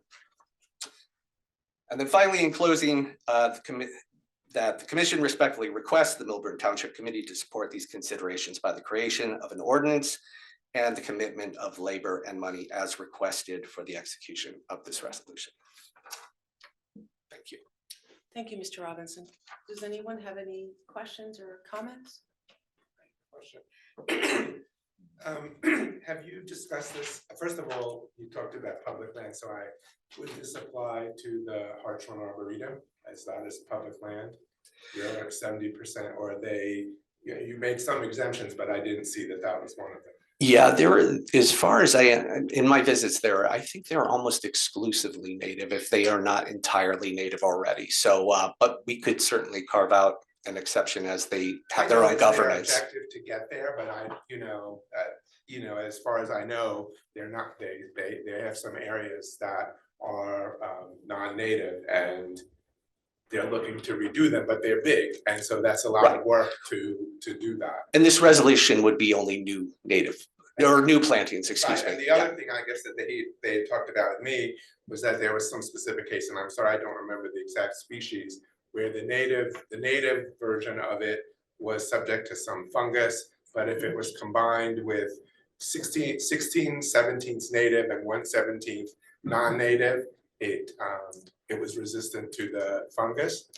And then finally, in closing, that the commission respectfully requests the Milburn Township Committee to support these considerations by the creation of an ordinance and the commitment of labor and money as requested for the execution of this resolution. Thank you. Thank you, Mr. Robinson. Does anyone have any questions or comments? Have you discussed this? First of all, you talked about public land, so would this apply to the Hartshorn Arboretum as that is public land? You're like 70%, or you made some exemptions, but I didn't see that was one of them. Yeah, as far as in my visits there, I think they're almost exclusively native if they are not entirely native already. So, but we could certainly carve out an exception as they have their own governance. Their objective to get there, but as far as I know, they're not. They have some areas that are non-native, and they're looking to redo them, but they're big, and so that's a lot of work to do that. And this resolution would be only new native or new plantings, excuse me. And the other thing I guess that they talked about with me was that there was some specific case, and I'm sorry I don't remember the exact species, where the native version of it was subject to some fungus, but if it was combined with 16 17ths native and 1/17 non-native, it was resistant to the fungus.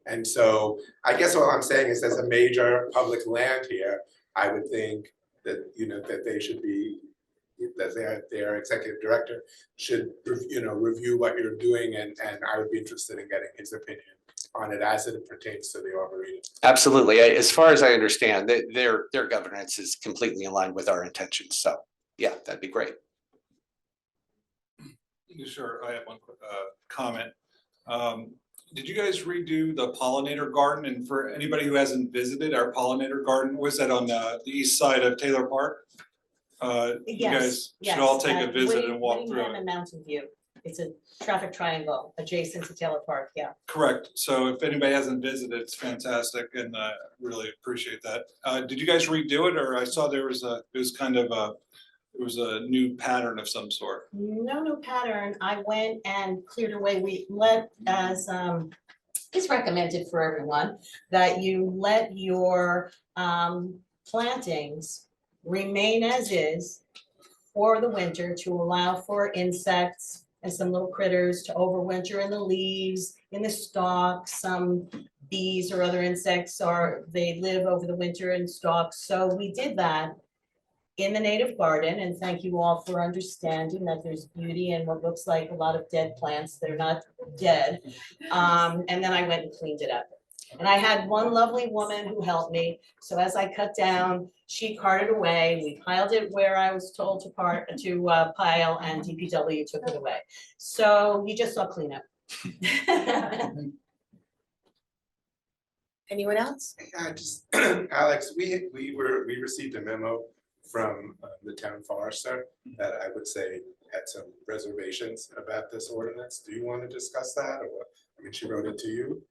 And so I guess all I'm saying is, as a major public land here, I would think that that they should be, that their executive director should review what you're doing, and I would be interested in getting his opinion on it as it pertains to the Arboretum. Absolutely. As far as I understand, their governance is completely in line with our intentions. So yeah, that'd be great. Sure, I have one quick comment. Did you guys redo the pollinator garden? And for anybody who hasn't visited our pollinator garden, was that on the east side of Taylor Park? You guys should all take a visit and walk through it. And Mountain View. It's a traffic triangle adjacent to Taylor Park, yeah. Correct. So if anybody hasn't visited, it's fantastic, and I really appreciate that. Did you guys redo it, or I saw there was it was kind of it was a new pattern of some sort? No new pattern. I went and cleared away. We let as it's recommended for everyone that you let your plantings remain as is for the winter to allow for insects and some little critters to overwinter in the leaves, in the stalks. Some bees or other insects they live over the winter in stalks. So we did that in the native garden, and thank you all for understanding that there's beauty in what looks like a lot of dead plants. They're not dead. And then I went and cleaned it up. And I had one lovely woman who helped me. So as I cut down, she carted away. We piled it where I was told to pile, and DPW took it away. So you just saw cleanup. Anyone else? Just, Alex, we received a memo from the town forester that I would say had some reservations about this ordinance. Do you want to discuss that, or what? I mean, she wrote it to you.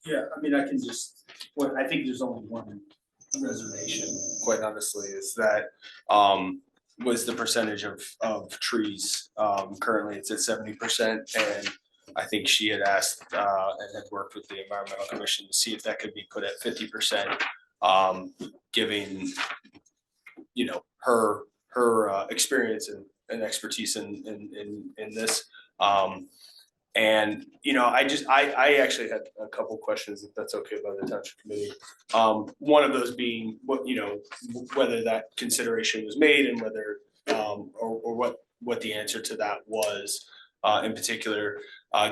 Yeah, I mean, I can just, well, I think there's only one reservation, quite honestly, is that was the percentage of trees. Currently it's at 70%, and I think she had asked and had worked with the Environmental Commission to see if that could be put at 50%, giving, you know, her experience and expertise in this. And, you know, I actually had a couple questions, if that's okay by the Township Committee. One of those being what, you know, whether that consideration was made and whether, or what the answer to that was, in particular,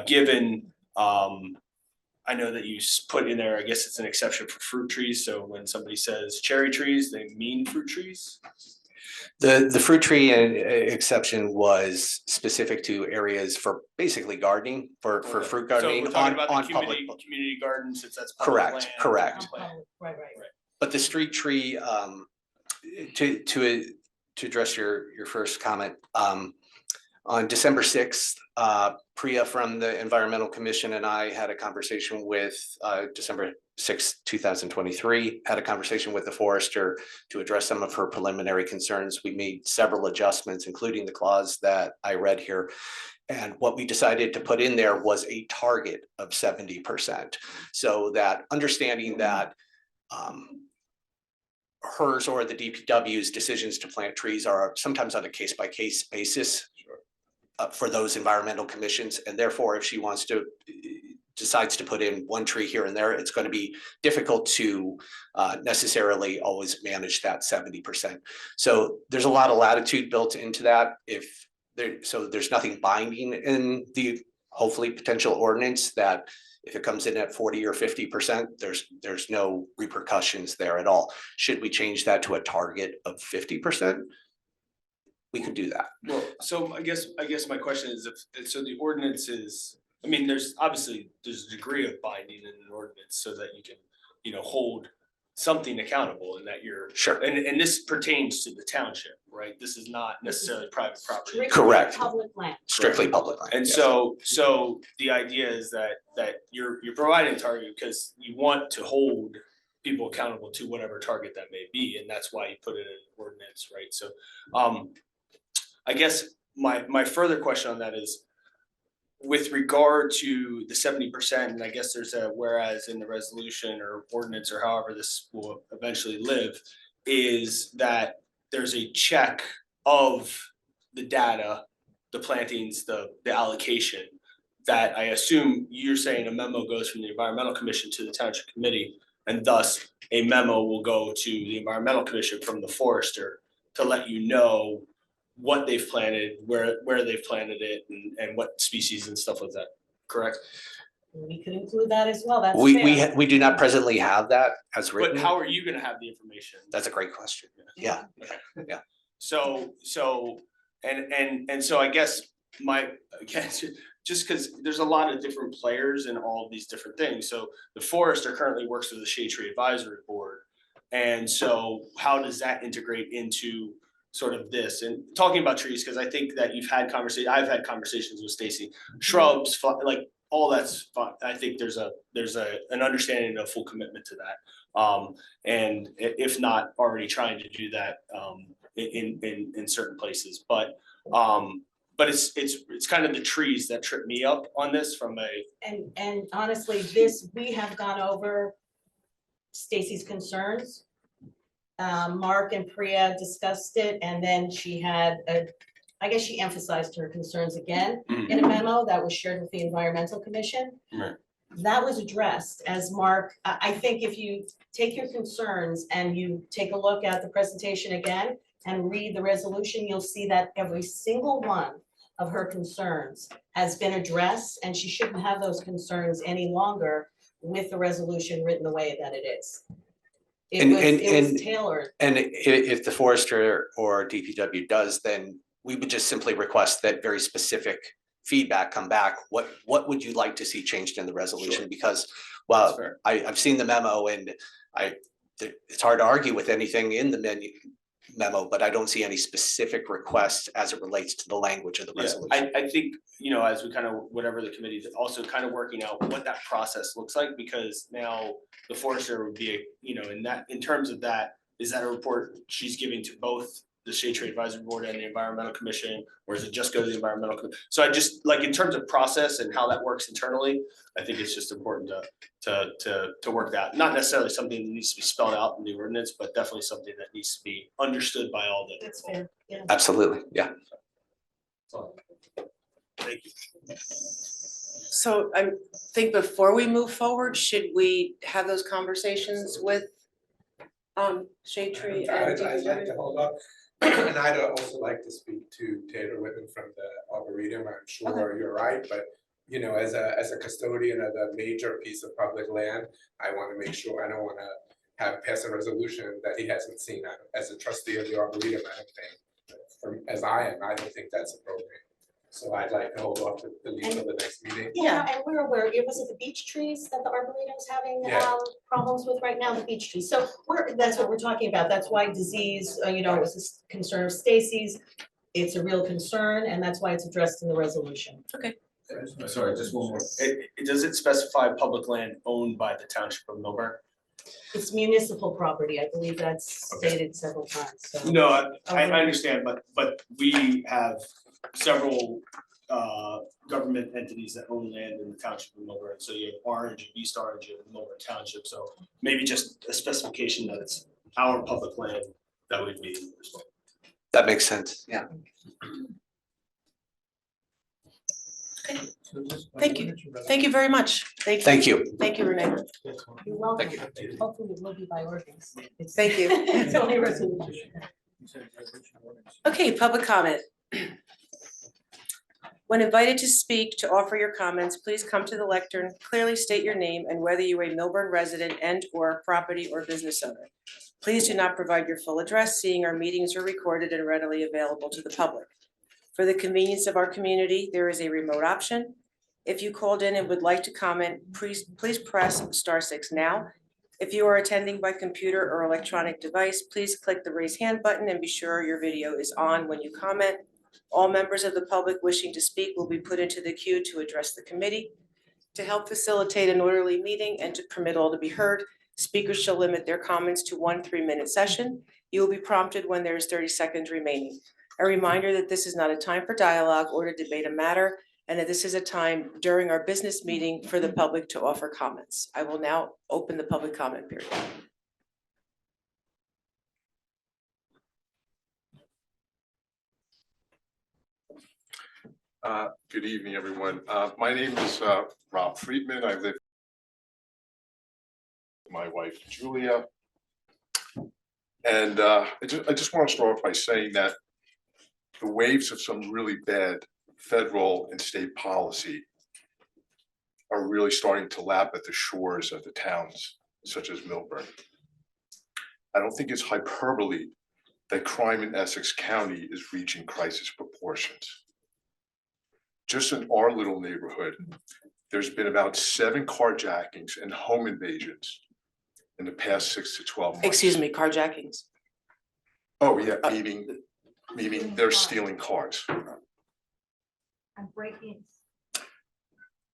given, I know that you put in there, I guess it's an exception for fruit trees. So when somebody says cherry trees, they mean fruit trees? The fruit tree exception was specific to areas for basically gardening, for fruit gardening So we're talking on about the public. community gardens, since that's public land. Correct. Right. But the street tree, to address your first comment, on December 6th, Priya from the Environmental Commission and I had a conversation with, December 6th, 2023, had a conversation with the forester to address some of her preliminary concerns. We made several adjustments, including the clause that I read here. And what we decided to put in there was a target of 70%. So that understanding that hers or the DPW's decisions to plant trees are sometimes on a case-by-case basis for those environmental commissions. And therefore, if she wants to, decides to put in one tree here and there, it's going to be difficult to necessarily always manage that 70%. So there's a lot of latitude built into that. So there's nothing binding in the hopefully potential ordinance that if it comes in at 40 or 50%, there's no repercussions there at all. Should we change that to a target of 50%? We could do that. Well, so I guess my question is, so the ordinance is, I mean, there's a degree of binding in an ordinance so that you can, you know, hold something accountable and that you're. Sure. And this pertains to the township, right? This is not necessarily private property. Strictly Correct. Public land. Strictly public land. And yes. so the idea is that you're providing a target because you want to hold people accountable to whatever target that may be, and that's why you put it in an ordinance, right? So I guess my further question on that is, with regard to the 70%, and I guess there's a whereas in the resolution or ordinance or however this will eventually live, is that there's a check of the data, the plantings, the allocation, that I assume you're saying a memo goes from the Environmental Commission to the Township Committee, and thus a memo will go to the Environmental Commission from the forester to let you know what they've planted, where they've planted it, and what species and stuff like that, correct? We could include that as well. That's fair. We do not presently have that as written. But how are you gonna have the information? That's a great question. Yeah. Okay. Yeah. So I guess just because there's a lot of different players in all of these different things. So the forester currently works with the Shade Tree Advisory Board. And so how does that integrate into sort of this? And talking about trees, because I think that I've had conversations with Stacy, shrubs, like all that's fine. I think there's an understanding of full commitment to that. And if not already trying to do that, in certain places, but it's kind of the trees that trip me up on this from a. And honestly, we have gone over Stacy's concerns. Mark and Priya discussed it, and then I guess she emphasized her concerns again in a memo that was shared with the Environmental Commission. Right. That was addressed as Mark, I think if you take your concerns and you take a look at the presentation again and read the resolution, you'll see that every single one of her concerns has been addressed, and she shouldn't have those concerns any longer with the resolution written the way that it is. It was tailored. And if the forester or DPW does, then we would just simply request that very specific feedback come back. What would you like to see changed in the resolution? Because, well, I've seen the memo, and it's hard to argue with anything in the memo, but I don't see any specific requests as it relates to the language of the resolution. I think, as we kind of, whatever the committee is also kind of working out what that process looks like, because now the forester would be, in terms of that, is that a report she's giving to both the Shade Tree Advisory Board and the Environmental Commission, or does it just go to the Environmental Commission? So I just, like, in terms of process and how that works internally, I think it's just important to work that. Not necessarily something that needs to be spelled out in the ordinance, but definitely something that needs to be understood by all the. That's fair, yeah. Absolutely, yeah. Thank you. So I think before we move forward, should we have those conversations with Shade Tree and I'd like to hold up, and I'd also like to speak to Taylor Whitman from the Arboretum. I'm sure you're right, but as a custodian of a major piece of public land, I want to make sure, I don't want to pass a resolution that he hasn't seen. As a trustee of the Arboretum, I don't think, as I don't think that's appropriate. So I'd like to hold off at least till the next meeting. Yeah, and we're aware, was it the beech trees that the Arboretum's having problems with right now, the beech trees? So that's what we're talking about. That's why disease, it was a concern of Stacy's. It's a real concern, and that's why it's addressed in the resolution. Okay. Sorry, just one more. Does it specify public land owned by the Township of Millburn? It's municipal property. I believe that's stated several times, so. No, I understand, but we have several government entities that own land in the Township of Millburn. So you have Orange, East Orange, and Millburn Township. So maybe just a specification that it's our public land that would be. That makes sense, yeah. Okay. Thank you. Thank you very much. Thank you. Thank you, Renee. You're welcome. Hopefully it will be by ordinance. Thank you. It's only a resolution. Okay, public comment. When invited to speak, to offer your comments, please come to the lectern, clearly state your name and whether you are a Millburn resident and/or property or business owner. Please do not provide your full address, seeing our meetings are recorded and readily available to the public. For the convenience of our community, there is a remote option. If you called in and would like to comment, please press *6 now. If you are attending by computer or electronic device, please click the raise hand button and be sure your video is on when you comment. All members of the public wishing to speak will be put into the queue to address the committee. To help facilitate an orderly meeting and to permit all to be heard, speakers shall limit their comments to 1 3-minute session. You will be prompted when there is 30 seconds remaining. A reminder that this is not a time for dialogue or to debate a matter, and that this is a time during our business meeting for the public to offer comments. I will now open the public comment period. Good evening, everyone. My name is Rob Friedman. I live with my wife Julia. And I just want to start off by saying that the waves of some really bad federal and state policy are really starting to lap at the shores of the towns such as Millburn. I don't think it's hyperbole that crime in Essex County is reaching crisis proportions. Just in our little neighborhood, there's been about 7 carjackings and home invasions in the past 6 to 12 months. Excuse me, carjackings. Oh, yeah, meaning they're stealing cars. I'm breaking.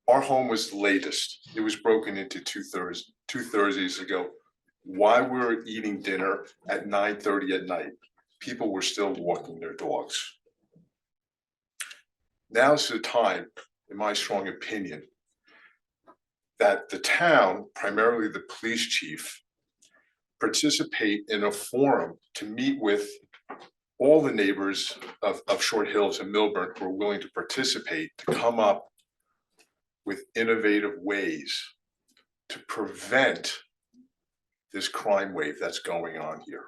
Our home was the latest. It was broken into two Thursdays ago while we were eating dinner at 9:30 at night. people were still walking their dogs. Now's the time, in my strong opinion, that the town, primarily the police chief, participate in a forum to meet with all the neighbors of Short Hills and Milburn who are willing to participate, to come up with innovative ways to prevent this crime wave that's going on here.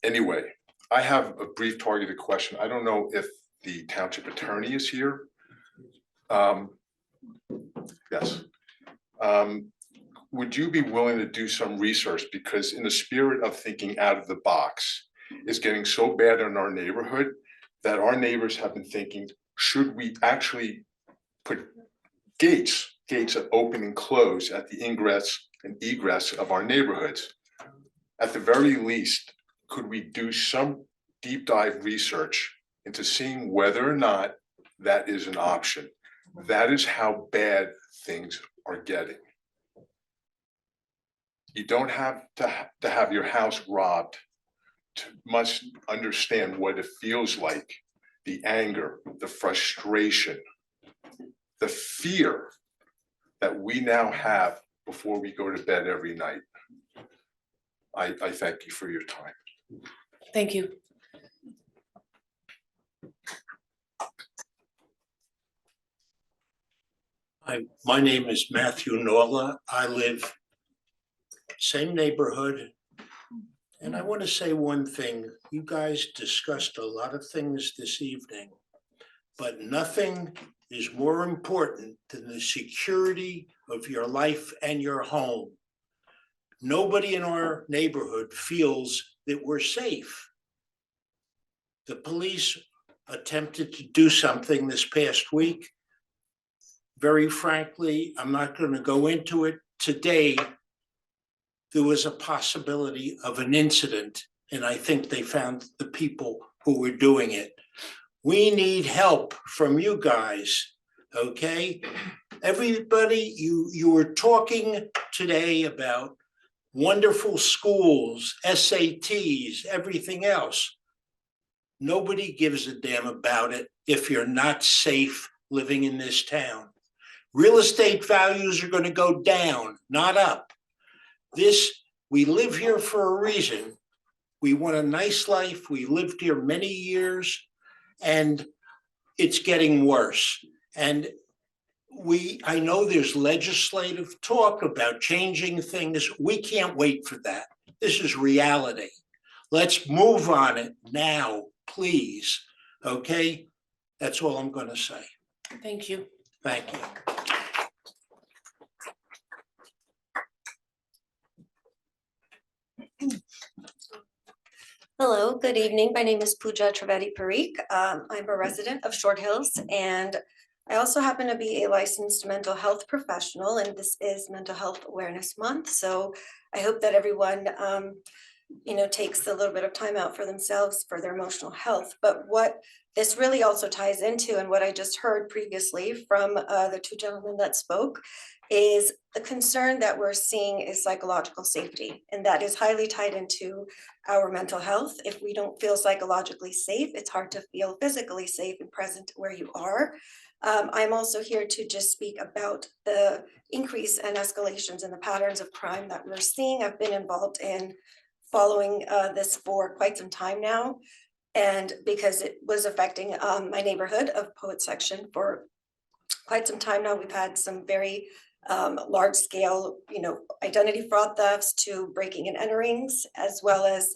Anyway, I have a brief targeted question. I don't know if the township attorney is here. Yes. Would you be willing to do some research? Because in the spirit of thinking out of the box, it's getting so bad in our neighborhood that our neighbors have been thinking, should we actually put gates that open and close at the ingress and egress of our neighborhoods? At the very least, could we do some deep dive research into seeing whether or not that is an option? That is how bad things are getting. You don't have to have your house robbed to must understand what it feels like, the anger, the frustration, the fear that we now have before we go to bed every night. I thank you for your time. Thank you. My name is Matthew Norla. I live same neighborhood. And I want to say one thing. You guys discussed a lot of things this evening, but nothing is more important than the security of your life and your home. Nobody in our neighborhood feels that we're safe. The police attempted to do something this past week. Very frankly, I'm not going to go into it today. There was a possibility of an incident, and I think they found the people who were doing it. We need help from you guys, okay? Everybody, you were talking today about wonderful schools, SATs, everything else. Nobody gives a damn about it if you're not safe living in this town. Real estate values are going to go down, not up. We live here for a reason. We want a nice life. We lived here many years, and it's getting worse. And I know there's legislative talk about changing things. We can't wait for that. This is reality. Let's move on it now, please. Okay? That's all I'm going to say. Thank you. Thank you. Hello, good evening. My name is Pooja Trivedi Parikh. I'm a resident of Short Hills, and I also happen to be a licensed mental health professional, and this is Mental Health Awareness Month. So I hope that everyone, takes a little bit of time out for themselves for their emotional health. But what this really also ties into, and what I just heard previously from the two gentlemen that spoke, is the concern that we're seeing is psychological safety, and that is highly tied into our mental health. If we don't feel psychologically safe, it's hard to feel physically safe and present where you are. I'm also here to just speak about the increase and escalations in the patterns of crime that we're seeing. I've been involved in following this for quite some time now, and because it was affecting my neighborhood of Poet Section for quite some time now. We've had some very large scale, identity fraud thefts to breaking and enterings, as well as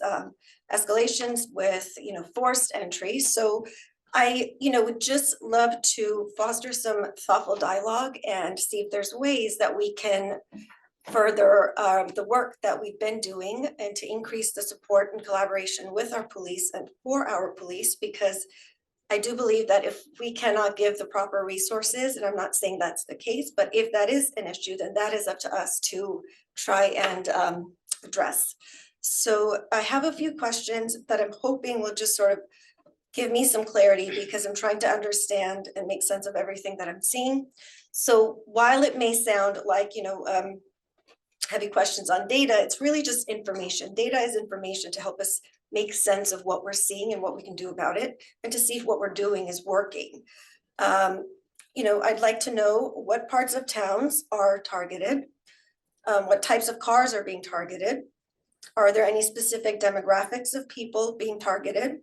escalations with, forced entry. So I, would just love to foster some thoughtful dialogue and see if there's ways that we can further the work that we've been doing and to increase the support and collaboration with our police and for our police, because I do believe that if we cannot give the proper resources, and I'm not saying that's the case, but if that is an issue, then that is up to us to try and address. So I have a few questions that I'm hoping will just sort of give me some clarity, because I'm trying to understand and make sense of everything that I'm seeing. So while it may sound like, heavy questions on data. It's really just information. Data is information to help us make sense of what we're seeing and what we can do about it, and to see if what we're doing is working. You know, I'd like to know what parts of towns are targeted, what types of cars are being targeted. Are there any specific demographics of people being targeted?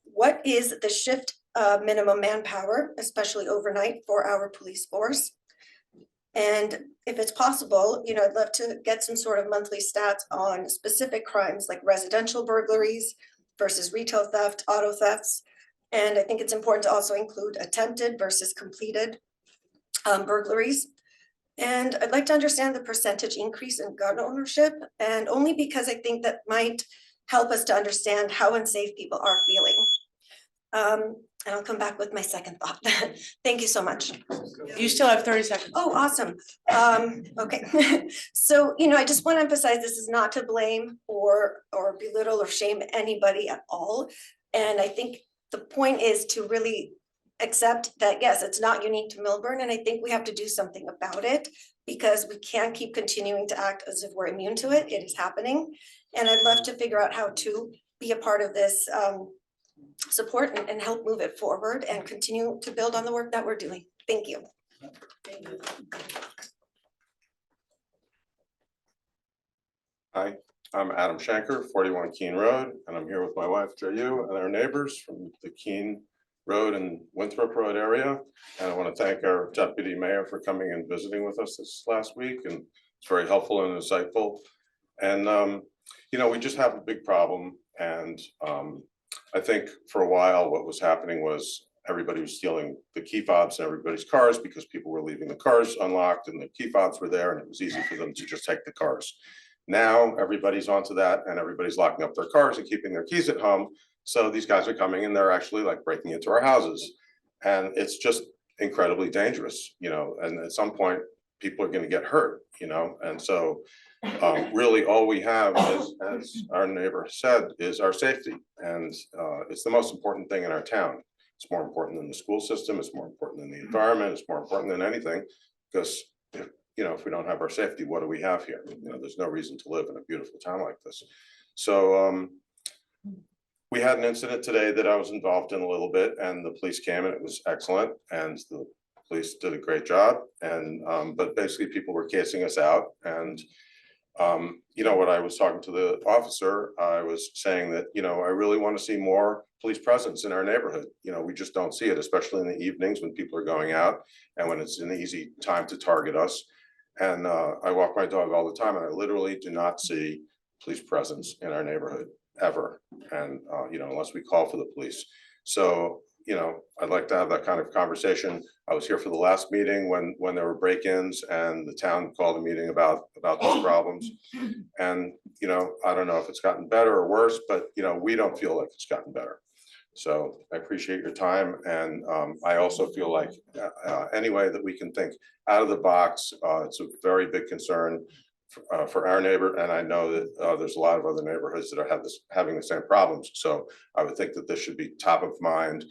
What is the shift minimum manpower, especially overnight, for our police force? And if it's possible, you know, I'd love to get some sort of monthly stats on specific crimes like residential burglaries versus retail theft, auto thefts. And I think it's important to also include attempted versus completed burglaries. And I'd like to understand the percentage increase in gun ownership, and only because I think that might help us to understand how unsafe people are feeling. And I'll come back with my second thought. Thank you so much. You still have 30 seconds. Oh, awesome. Okay. So, you know, I just want to emphasize this is not to blame or belittle or shame anybody at all. And I think the point is to really accept that, yes, it's not unique to Millburn, and I think we have to do something about it, because we can't keep continuing to act as if we're immune to it. It is happening. And I'd love to figure out how to be a part of this support and help move it forward and continue to build on the work that we're doing. Thank you. Hi, I'm Adam Shanker, 41 Keene Road, and I'm here with my wife, Yu, and our neighbors from the Keene Road and Winthrop Road area. And I want to thank our deputy mayor for coming and visiting with us this last week, and it's very helpful and insightful. And, you know, we just have a big problem, and I think for a while what was happening was everybody was stealing the key fobs in everybody's cars because people were leaving the cars unlocked and the key fobs were there, and it was easy for them to just take the cars. Now everybody's onto that, and everybody's locking up their cars and keeping their keys at home. So these guys are coming and they're actually like breaking into our houses, and it's just incredibly dangerous, you know, and at some point people are going to get hurt, you know. And so really all we have is, as our neighbor said, is our safety, and it's the most important thing in our town. It's more important than the school system, it's more important than the environment, it's more important than anything, because you know, if we don't have our safety, what do we have here? You know, there's no reason to live in a beautiful town like this. So we had an incident today that I was involved in a little bit, and the police came and it was excellent, and the police did a great job. And but basically people were casing us out, and you know, when I was talking to the officer, I was saying that, you know, I really want to see more police presence in our neighborhood. You know, we just don't see it, especially in the evenings when people are going out and when it's an easy time to target us. And I walk my dog all the time, and I literally do not see police presence in our neighborhood ever. And, you know, unless we call for the police. So, you know, I'd like to have that kind of conversation. I was here for the last meeting when there were break-ins, and the town called a meeting about those problems. And, you know, I don't know if it's gotten better or worse, but, you know, we don't feel like it's gotten better. So I appreciate your time. And I also feel like any way that we can think out of the box, it's a very big concern for our neighbor. And I know that there's a lot of other neighborhoods that are having the same problems. So I would think that this should be top of mind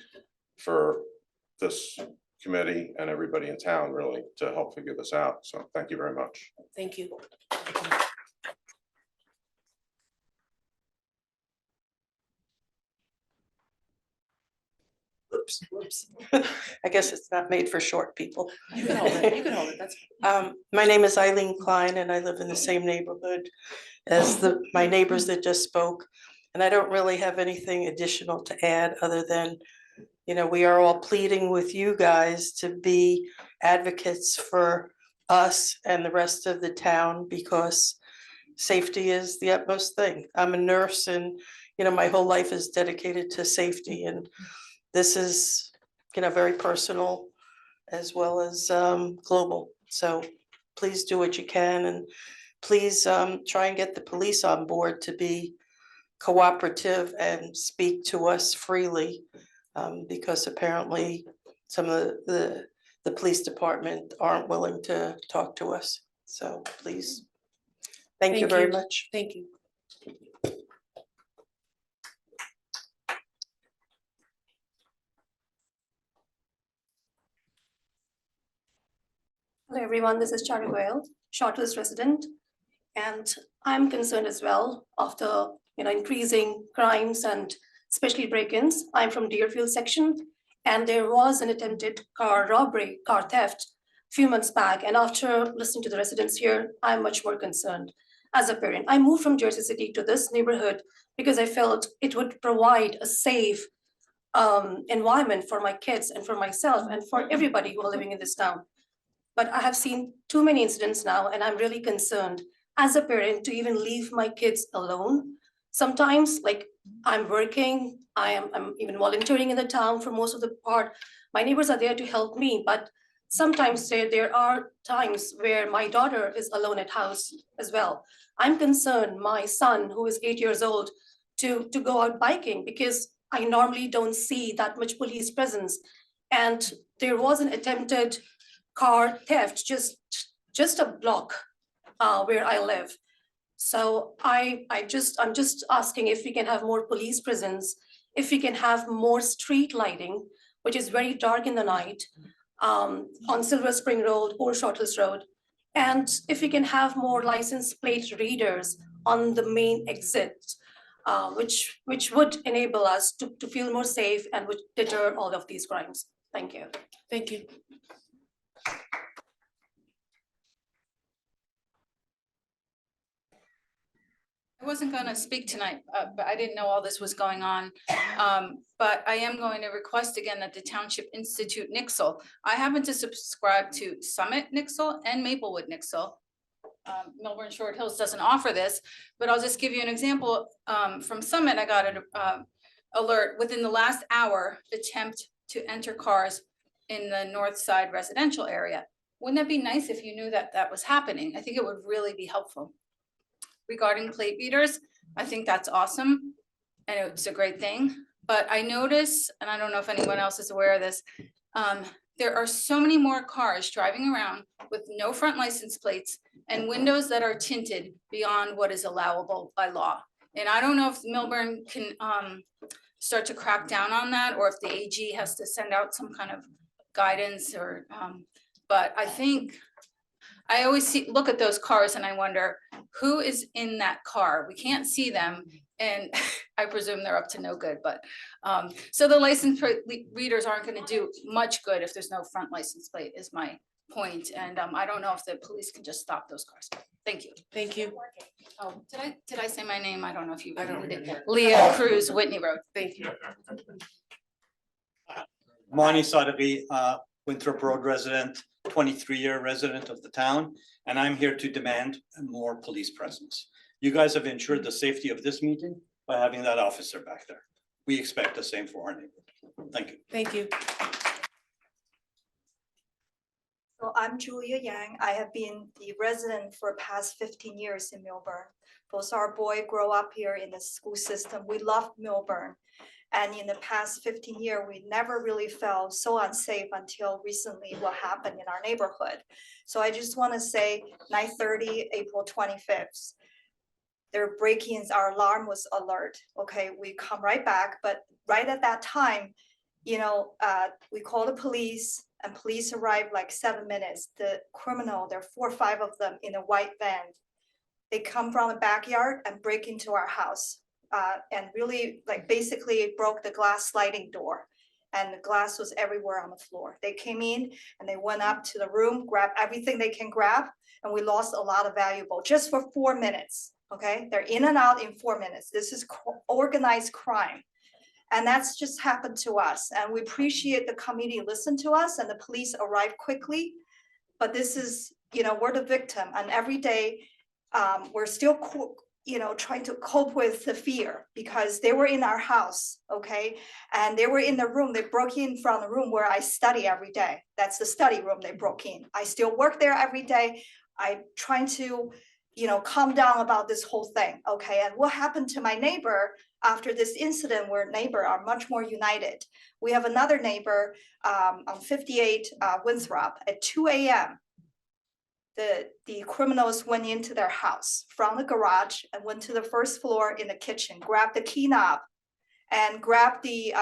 for this committee and everybody in town, really, to help figure this out. So thank you very much. Thank you. Oops. I guess it's not made for short people. You can hold it, you can hold it, that's. My name is Eileen Klein, and I live in the same neighborhood as my neighbors that just spoke. And I don't really have anything additional to add, other than, you know, we are all pleading with you guys to be advocates for us and the rest of the town, because safety is the utmost thing. I'm a nurse, and, you know, my whole life is dedicated to safety, and this is, you know, very personal as well as global. So please do what you can, and please try and get the police on board to be cooperative and speak to us freely, because apparently some of the police department aren't willing to talk to us. So please, thank you very much. Thank you. Hello everyone, this is Charu Goyal, Shortlist resident. And I'm concerned as well of the, increasing crimes and especially break-ins. I'm from Deerfield section, and there was an attempted car robbery, car theft few months back. And after listening to the residents here, I'm much more concerned as a parent. I moved from Jersey City to this neighborhood because I felt it would provide a safe environment for my kids and for myself and for everybody who are living in this town. But I have seen too many incidents now, and I'm really concerned as a parent to even leave my kids alone. Sometimes, like, I'm working, I'm even volunteering in the town for most of the part. My neighbors are there to help me, but sometimes there are times where my daughter is alone at house as well. I'm concerned my son, who is 8 years old, to go out biking because I normally don't see that much police presence. And there was an attempted car theft just a block where I live. So I'm just asking if we can have more police presence, if we can have more street lighting, which is very dark in the night, on Silver Spring Road or Short Hills Road. And if we can have more license plate readers on the main exit, which would enable us to feel more safe and would deter all of these crimes. Thank you. Thank you. I wasn't gonna speak tonight, but I didn't know all this was going on. But I am going to request again that the Township Institute Nixle. I happen to subscribe to Summit Nixle and Maplewood Nixle. Milburn Short Hills doesn't offer this, but I'll just give you an example. From Summit, I got an alert within the last hour, attempt to enter cars in the north side residential area. Wouldn't that be nice if you knew that that was happening? I think it would really be helpful. Regarding plate readers, I think that's awesome and it's a great thing. But I notice, and I don't know if anyone else is aware of this, there are so many more cars driving around with no front license plates and windows that are tinted beyond what is allowable by law. And I don't know if Milburn can start to crack down on that, or if the AG has to send out some kind of guidance or, but I think I always look at those cars and I wonder who is in that car. We can't see them, and I presume they're up to no good. But so the license readers aren't going to do much good if there's no front license plate. Is my point. And I don't know if the police can just stop those cars. Thank you. Thank you. Oh, did I say my name? I don't know if you. Leah Cruz, Whitney Road. Thank you. Mani Sadeghi, Winthrop Road resident, 23-year resident of the town, and I'm here to demand more police presence. You guys have ensured the safety of this meeting by having that officer back there. We expect the same for our neighborhood. Thank you. Thank you. So I'm Julia Yang. I have been the resident for past 15 years in Milburn. Both our boy grow up here in the school system. We love Milburn. And in the past 15 years, we never really felt so unsafe until recently what happened in our neighborhood. So I just want to say 9:30, April 25th, their break-ins, our alarm was alert. Okay, we come right back, but right at that time, we call the police and police arrived like 7 minutes. The criminal, there are 4 or 5 of them in a white van. They come from the backyard and break into our house. And really basically broke the glass sliding door, and the glass was everywhere on the floor. They came in and they went up to the room, grabbed everything they can grab, and we lost a lot of valuable just for 4 minutes. Okay, they're in and out in 4 minutes. This is organized crime. And that's just happened to us. And we appreciate the committee listened to us and the police arrived quickly. But this is, we're the victim, and every day we're still trying to cope with the fear because they were in our house, okay? And they were in the room, they broke in from the room where I study every day. That's the study room they broke in. I still work there every day. I'm trying to, calm down about this whole thing, okay? And what happened to my neighbor after this incident where neighbors are much more united? We have another neighbor on 58 Winthrop at 2 a.m. The criminals went into their house from the garage and went to the first floor in the kitchen, grabbed the key knob and grabbed the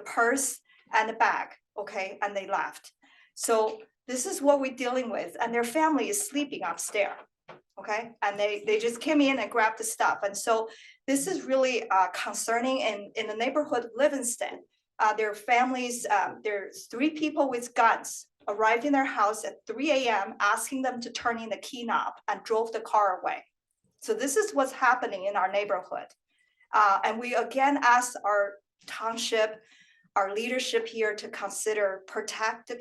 purse and the bag, okay, and they left. So this is what we're dealing with, and their family is sleeping upstairs, Okay, and they just came in and grabbed the stuff. And so this is really concerning in the neighborhood of Livingston. Their families, there's 3 people with guns arrived in their house at 3 a.m. asking them to turn in the key knob and drove the car away. So this is what's happening in our neighborhood. And we again ask our township, our leadership here to consider protect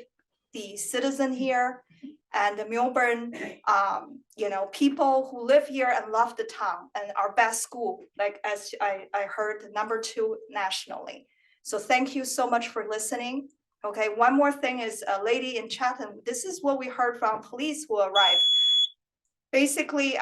the citizen here and the Milburn, people who live here and love the town and our best school, like as I heard, #2 nationally. So thank you so much for listening. Okay, one more thing is a lady in Chatham. This is what we heard from police who arrived. Basically,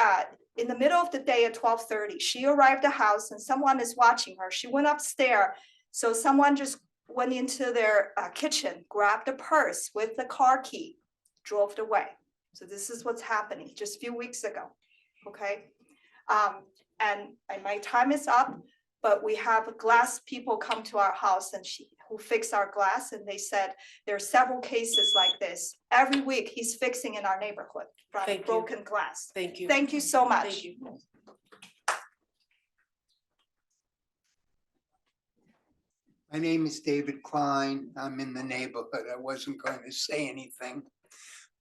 in the middle of the day at 12:30, she arrived at the house and someone is watching her. She went upstairs. So someone just went into their kitchen, grabbed a purse with the car key, drove away. So this is what's happening just a few weeks ago. Okay. And my time is up, but we have glass people come to our house and who fix our glass, and they said there are several cases like this. Every week he's fixing in our neighborhood from Thank you. broken glass. Thank you. Thank you so much. Thank you. My name is David Klein. I'm in the neighborhood. I wasn't going to say anything,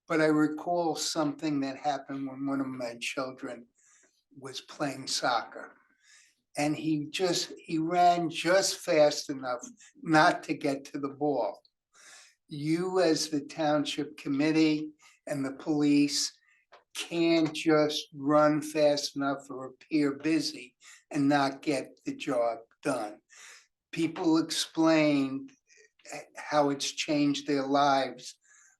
but I recall something that happened when one of my children was playing soccer. And he ran just fast enough not to get to the ball. You, as the township committee and the police, can't just run fast enough or appear busy and not get the job done. People explained how it's changed their lives.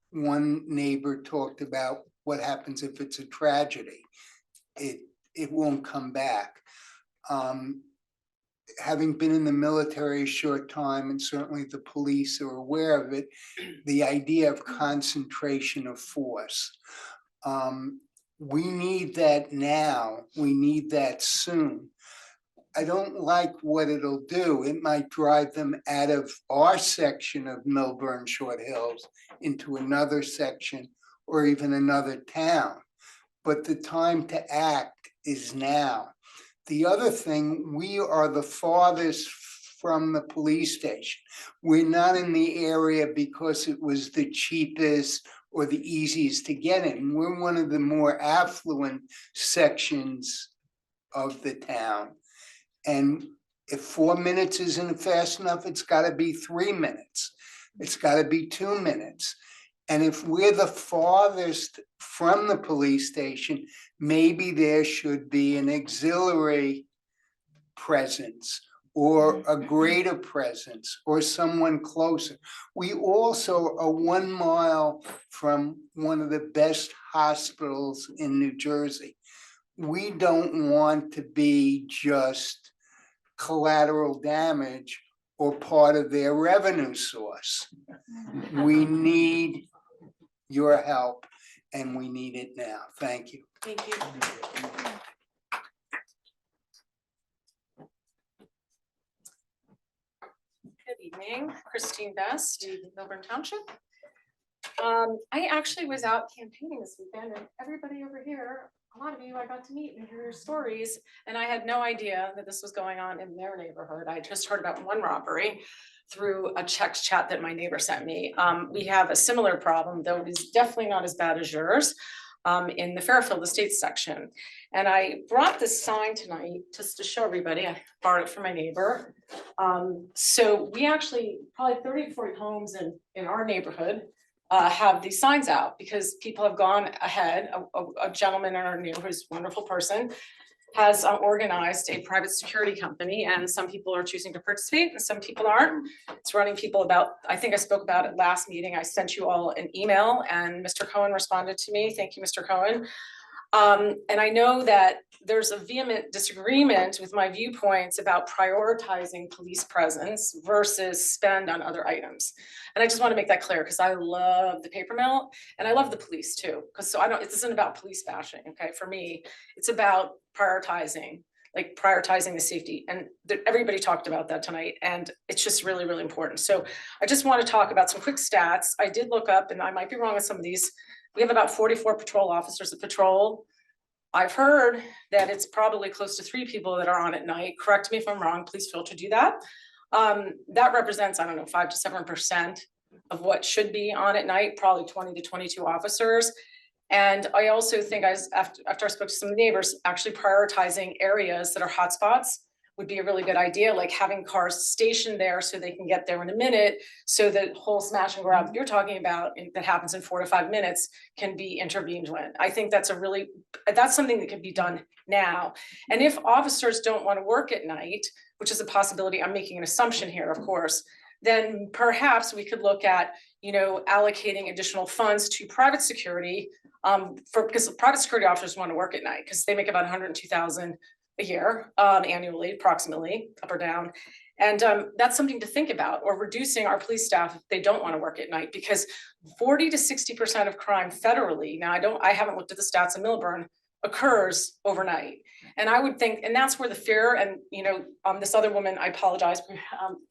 One neighbor talked about what happens if it's a tragedy. It won't come back. Having been in the military a short time, and certainly the police are aware of it, the idea of concentration of force. We need that now. We need that soon. I don't like what it'll do. It might drive them out of our section of Milburn Short Hills into another section or even another town. But the time to act is now. The other thing, we are the farthest from the police station. We're not in the area because it was the cheapest or the easiest to get in. We're one of the more affluent sections of the town. And if 4 minutes isn't fast enough, it's gotta be 3 minutes. It's gotta be 2 minutes. And if we're the farthest from the police station, maybe there should be an auxiliary presence or a greater presence or someone closer. We also are 1 mile from one of the best hospitals in New Jersey. We don't want to be just collateral damage or part of their revenue source. We need your help and we need it now. Thank you. Thank you. Good evening, Christine Best, Milburn Township. I actually was out campaigning this weekend and everybody over here, a lot of you I got to meet and hear your stories, and I had no idea that this was going on in their neighborhood. I just heard about one robbery through a text chat that my neighbor sent me. We have a similar problem, though it is definitely not as bad as yours, in the Fairfield Estates section. And I brought this sign tonight just to show everybody. I borrowed it from my neighbor. So we actually, probably 30 to 40 homes in our neighborhood have these signs out because people have gone ahead. A gentleman in our neighborhood, who's a wonderful person, has organized a private security company, and some people are choosing to participate and some people aren't. It's running people about, I think I spoke about it last meeting. I sent you all an email and Mr. Cohen responded to me. Thank you, Mr. Cohen. And I know that there's a vehement disagreement with my viewpoints about prioritizing police presence versus spend on other items. And I just want to make that clear because I love the paper mill and I love the police too. Because so it isn't about police bashing, okay? For me, it's about prioritizing the safety. And everybody talked about that tonight. And it's just really, really important. So I just want to talk about some quick stats. I did look up, and I might be wrong with some of these. We have about 44 patrol officers that patrol. I've heard that it's probably close to 3 people that are on at night. Correct me if I'm wrong, please feel to do that. That represents, I don't know, 5 to 7% of what should be on at night, probably 20 to 22 officers. And I also think after I spoke to some neighbors, actually prioritizing areas that are hotspots would be a really good idea, like having cars stationed there so they can get there in a minute. So the whole smash and grab you're talking about that happens in 4 to 5 minutes can be intervened with. I think that's something that could be done now. And if officers don't want to work at night, which is a possibility, I'm making an assumption here, of course, then perhaps we could look at, allocating additional funds to private security, because private security officers want to work at night because they make about 102,000 a year, annually, approximately, up or down. And that's something to think about, or reducing our police staff if they don't want to work at night, because 40 to 60% of crime federally, now I haven't looked at the stats in Milburn, occurs overnight. And I would think, and that's where the fear and, this other woman, I apologize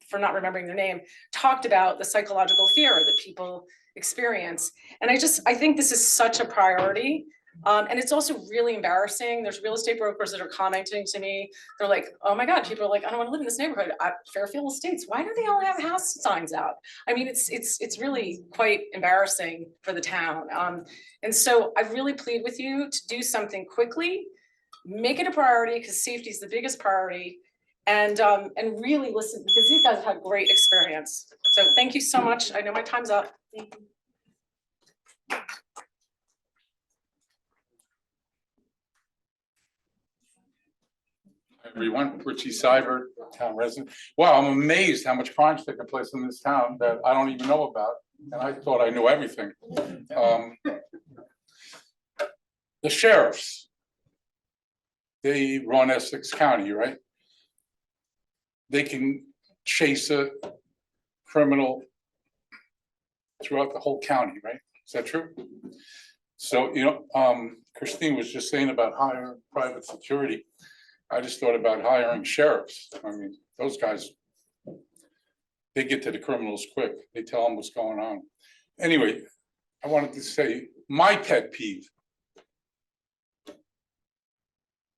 for not remembering their name, talked about the psychological fear that people experience. And I think this is such a priority. And it's also really embarrassing. There's real estate brokers that are commenting to me. They're like, oh my God, people are like, I don't want to live in this neighborhood. Fairfield Estates, why do they all have house signs out? I mean, it's really quite embarrassing for the town. And so I really plead with you to do something quickly, make it a priority, because safety is the biggest priority, and really listen, because these guys have had great experience. So thank you so much. I know my time's up. Thank you. Everyone, Richie Seibert, town resident. Wow, I'm amazed how much crime's taking place in this town that I don't even know about, and I thought I knew everything. The sheriffs, they run Essex County, right? They can chase a criminal throughout the whole county, right? Is that true? So, Christine was just saying about hiring private security. I just thought about hiring sheriffs. I mean, those guys, they get to the criminals quick. They tell them what's going on. Anyway, I wanted to say my pet peeve.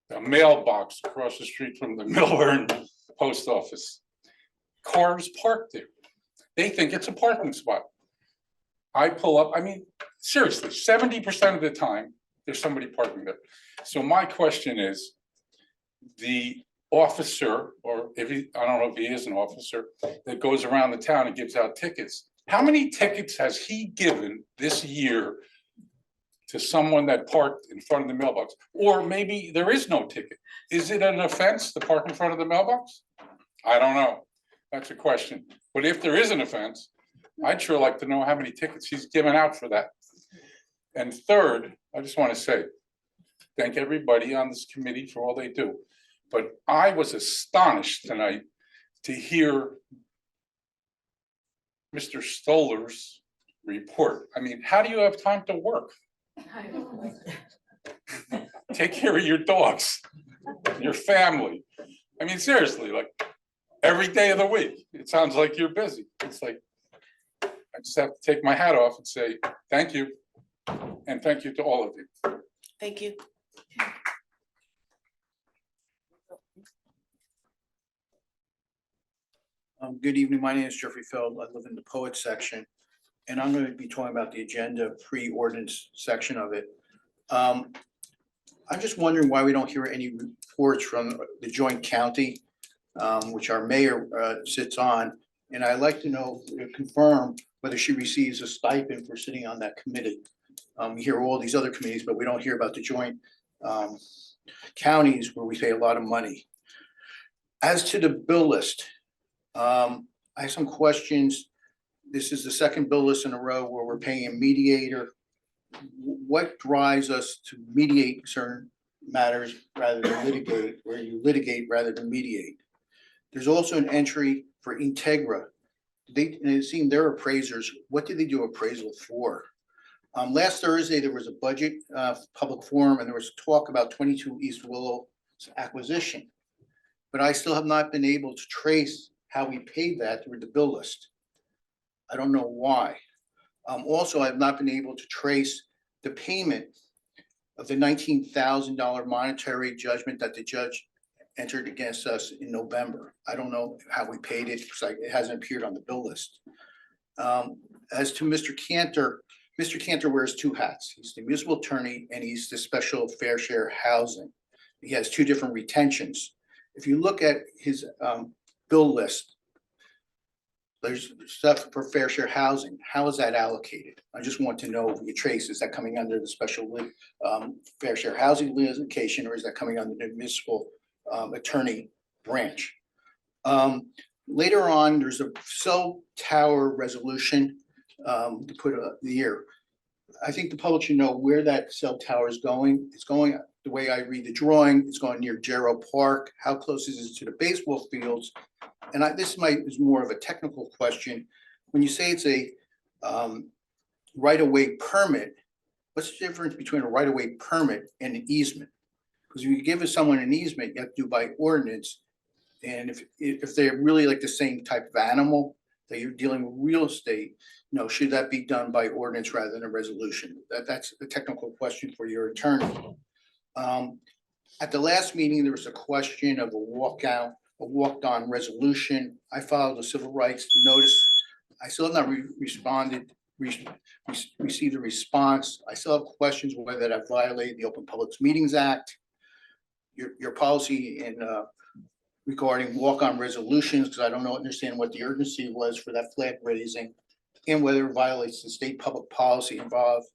The mailbox across the street from the Milburn post office. Cars parked there. They think it's a parking spot. I pull up, I mean, seriously, 70% of the time, there's somebody parking there. So my question is, the officer, or I don't know if he is an officer, that goes around the town and gives out tickets. How many tickets has he given this year to someone that parked in front of the mailbox? Or maybe there is no ticket. Is it an offense to park in front of the mailbox? I don't know. That's a question. But if there is an offense, I'd sure like to know how many tickets he's given out for that. And third, I just want to say, thank everybody on this committee for all they do. But I was astonished tonight to hear Mr. Stoller's report. I mean, how do you have time to work? Take care of your dogs, your family. I mean, seriously, like every day of the week, it sounds like you're busy. It's like, I just have to take my hat off and say, thank you. And thank you to all of you. Thank you. Good evening, my name is Jeffrey Feld, I live in the poet section, and I'm gonna be talking about the agenda pre-ordinance section of it. I'm just wondering why we don't hear any reports from the joint county, which our mayor sits on, and I'd like to know, confirm whether she receives a stipend for sitting on that committee. We hear all these other committees, but we don't hear about the joint counties where we pay a lot of money. As to the bill list, I have some questions. This is the second bill list in a row where we're paying a mediator. What drives us to mediate certain matters rather than litigate, where you litigate rather than mediate? There's also an entry for Integra. It seemed they're appraisers. What did they do appraisal for? Last Thursday, there was a budget public forum, and there was talk about 22 East Willow's acquisition. But I still have not been able to trace how we paid that through the bill list. I don't know why. Also, I've not been able to trace the payment of the $19,000 monetary judgment that the judge entered against us in November. I don't know how we paid it, because it hasn't appeared on the bill list. As to Mr. Cantor wears two hats. He's the municipal attorney and he's the special fair share housing. He has two different retentions. If you look at his bill list, there's stuff for fair share housing. How is that allocated? I just want to know, your trace, is that coming under the special fair share housing litigation, or is that coming under the municipal attorney branch? Later on, there's a cell tower resolution to put the year. I think the public should know where that cell tower is going. It's going, the way I read the drawing, it's going near Jarrow Park. How close is it to the baseball fields? And this is more of a technical question. When you say it's a right-of-way permit, what's the difference between a right-of-way permit and an easement? Because if you give someone an easement, you have to do by ordinance. And if they're really like the same type of animal, that you're dealing with real estate, should that be done by ordinance rather than a resolution? That's a technical question for your attorney. At the last meeting, there was a question of a walked-on resolution. I filed a civil rights notice. I still have not received a response. I still have questions whether that violated the Open Public Meetings Act, your policy in regarding walk-on resolutions, because I don't understand what the urgency was for that flag raising, and whether it violates the state public policy involved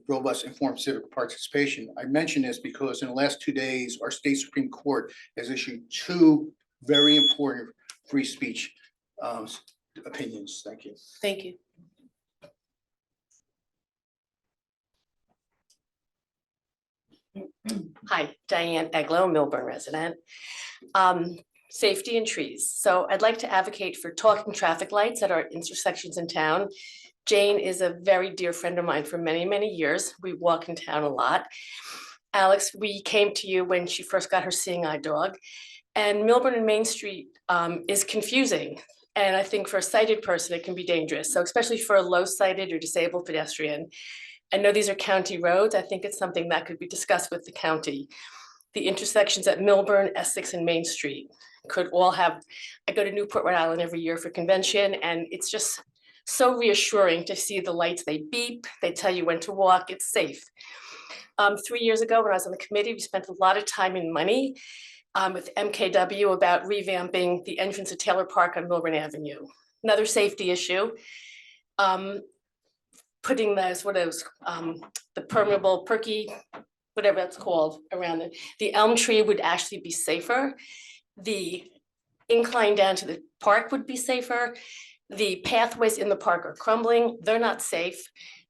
robust informed civic participation. I mention this because in the last 2 days, our state Supreme Court has issued two very important free speech opinions. Thank you. Thank you. Hi, Diane Eglow, Milburn resident. Safety and trees. So I'd like to advocate for talking traffic lights at our intersections in town. Jane is a very dear friend of mine for many, many years. We walk in town a lot. Alex, we came to you when she first got her seeing eye dog. And Milburn and Main Street is confusing. And I think for a sighted person, it can be dangerous. So especially for a low sighted or disabled pedestrian. I know these are county roads. I think it's something that could be discussed with the county. The intersections at Milburn, Essex, and Main Street could all have, I go to Newport, Rhode Island every year for convention, and it's just so reassuring to see the lights. They beep, they tell you when to walk, it's safe. 3 years ago, when I was on the committee, we spent a lot of time and money with MKW about revamping the entrance to Taylor Park on Milburn Avenue. Another safety issue. Putting those, the permeable, perky, whatever that's called, around it. The elm tree would actually be safer. The incline down to the park would be safer. The pathways in the park are crumbling. They're not safe.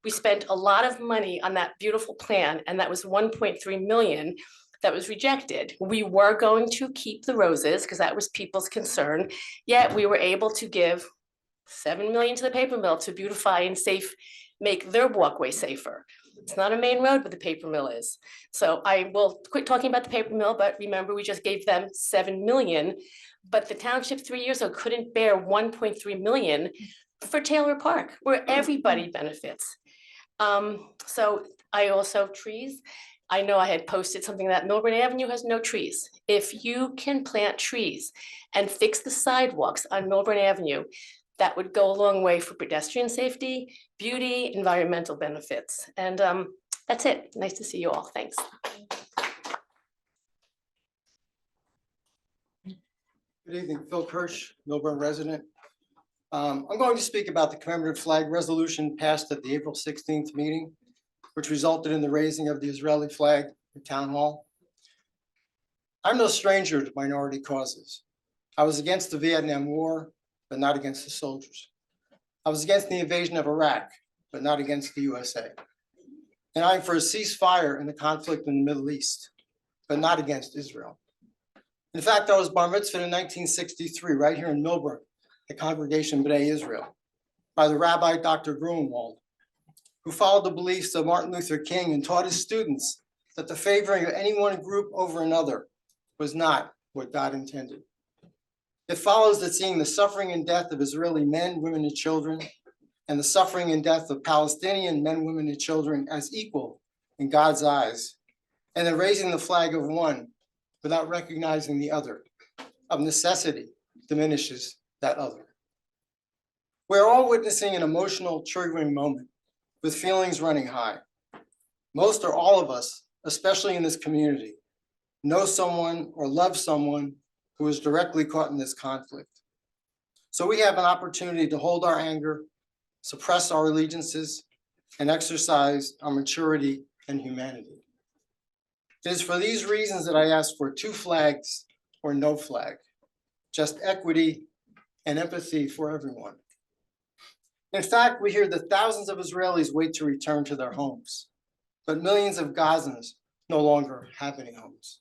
We spent a lot of money on that beautiful plan, and that was 1.3 million that was rejected. We were going to keep the roses because that was people's concern, yet we were able to give 7 million to the paper mill to beautify and make their walkway safer. It's not a main road, but the paper mill is. So I will quit talking about the paper mill, but remember, we just gave them 7 million, but the township 3 years ago couldn't bear 1.3 million for Taylor Park, where everybody benefits. So I also, trees. I know I had posted something that Milburn Avenue has no trees. If you can plant trees and fix the sidewalks on Milburn Avenue, that would go a long way for pedestrian safety, beauty, environmental benefits. And that's it. Nice to see you all. Thanks. Good evening, Phil Kirsch, Milburn resident. I'm going to speak about the commemorative flag resolution passed at the April 16th meeting, which resulted in the raising of the Israeli flag at Town Hall. I'm no stranger to minority causes. I was against the Vietnam War, but not against the soldiers. I was against the invasion of Iraq, but not against the USA. And I'm for a ceasefire in the conflict in the Middle East, but not against Israel. In fact, I was bar mitzvahed in 1963, right here in Milburn, at Congregation B'nai Israel, by the Rabbi Dr. Gruenwald, who followed the beliefs of Martin Luther King and taught his students that the favoring of any one group over another was not what God intended. It follows that seeing the suffering and death of Israeli men, women, and children, and the suffering and death of Palestinian men, women, and children as equal in God's eyes and then raising the flag of one without recognizing the other, of necessity, diminishes that other. We're all witnessing an emotional triggering moment with feelings running high. Most or all of us, especially in this community, know someone or love someone who is directly caught in this conflict. So we have an opportunity to hold our anger, suppress our allegiances, and exercise our maturity and humanity. It is for these reasons that I ask for 2 flags or no flag, just equity and empathy for everyone. In fact, we hear that thousands of Israelis wait to return to their homes, but millions of Gazans no longer have any homes.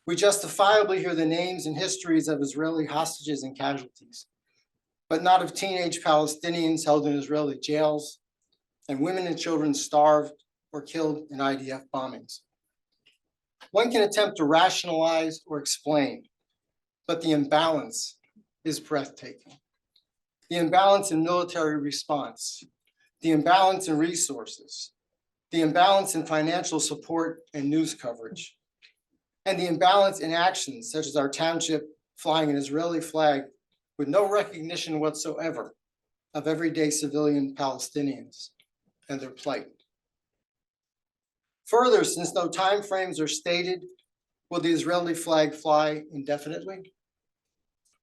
We justifiably hear the names and histories of Israeli hostages and casualties, but not of teenage Palestinians held in Israeli jails and women and children starved or killed in IDF bombings. One can attempt to rationalize or explain, but the imbalance is breathtaking. The imbalance in military response, the imbalance in resources, the imbalance in financial support and news coverage, and the imbalance in actions such as our township flying an Israeli flag with no recognition whatsoever of everyday civilian Palestinians and their plight. Further, since no timeframes are stated, will the Israeli flag fly indefinitely?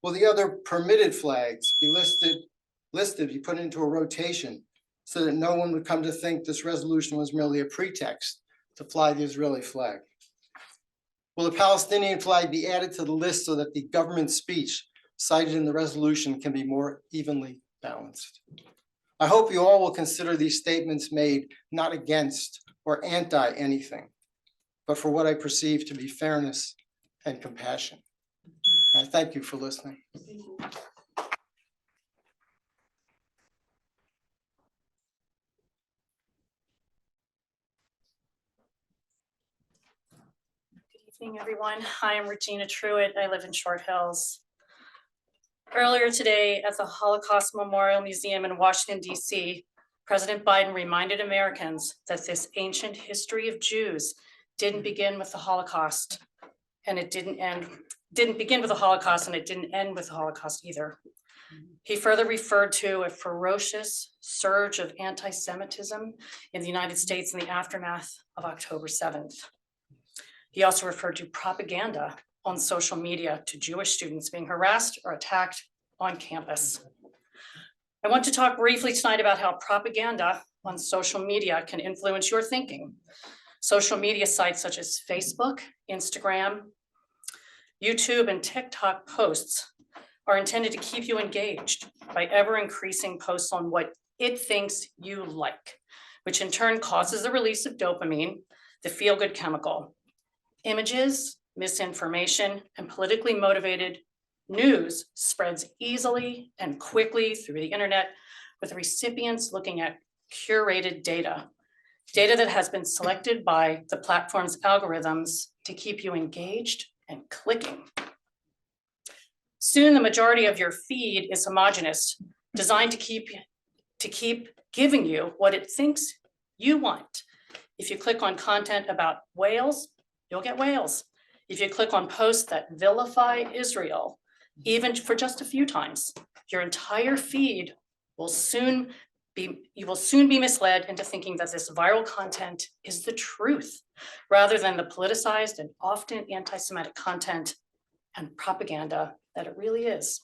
Will the other permitted flags be put into a rotation so that no one would come to think this resolution was merely a pretext to fly the Israeli flag? Will the Palestinian flag be added to the list so that the government speech cited in the resolution can be more evenly balanced? I hope you all will consider these statements made not against or anti anything, but for what I perceive to be fairness and compassion. I thank you for listening. Good evening, everyone. Hi, I'm Regina Truitt. I live in Short Hills. Earlier today at the Holocaust Memorial Museum in Washington, D.C., President Biden reminded Americans that this ancient history of Jews didn't begin with the Holocaust, and it didn't begin with the Holocaust, and it didn't end with the Holocaust either. He further referred to a ferocious surge of anti-Semitism in the United States in the aftermath of October 7th. He also referred to propaganda on social media to Jewish students being harassed or attacked on campus. I want to talk briefly tonight about how propaganda on social media can influence your thinking. Social media sites such as Facebook, Instagram, YouTube, and TikTok posts are intended to keep you engaged by ever increasing posts on what it thinks you like, which in turn causes the release of dopamine, the feel-good chemical. Images, misinformation, and politically motivated news spreads easily and quickly through the internet, with recipients looking at curated data that has been selected by the platform's algorithms to keep you engaged and clicking. Soon, the majority of your feed is homogeneous, designed to keep giving you what it thinks you want. If you click on content about whales, you'll get whales. If you click on posts that vilify Israel, even for just a few times, your entire feed will soon be misled into thinking that this viral content is the truth, rather than the politicized and often anti-Semitic content and propaganda that it really is.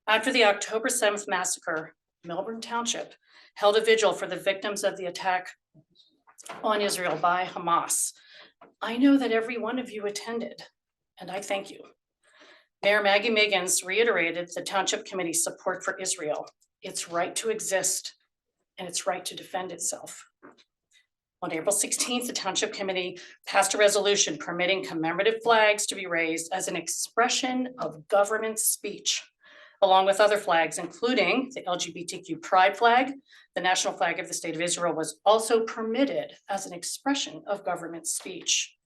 After the October 7th massacre, Melbourne Township held a vigil for the victims of the attack on Israel by Hamas. I know that every one of you attended, and I thank you. Mayor Maggie Miggins reiterated the Township Committee's support for Israel, its right to exist, and its right to defend itself. On April 16th, the Township Committee passed a resolution permitting commemorative flags to be raised as an expression of government speech, along with other flags, including the LGBTQ pride flag. The national flag of the State of Israel was also permitted as an expression of government speech.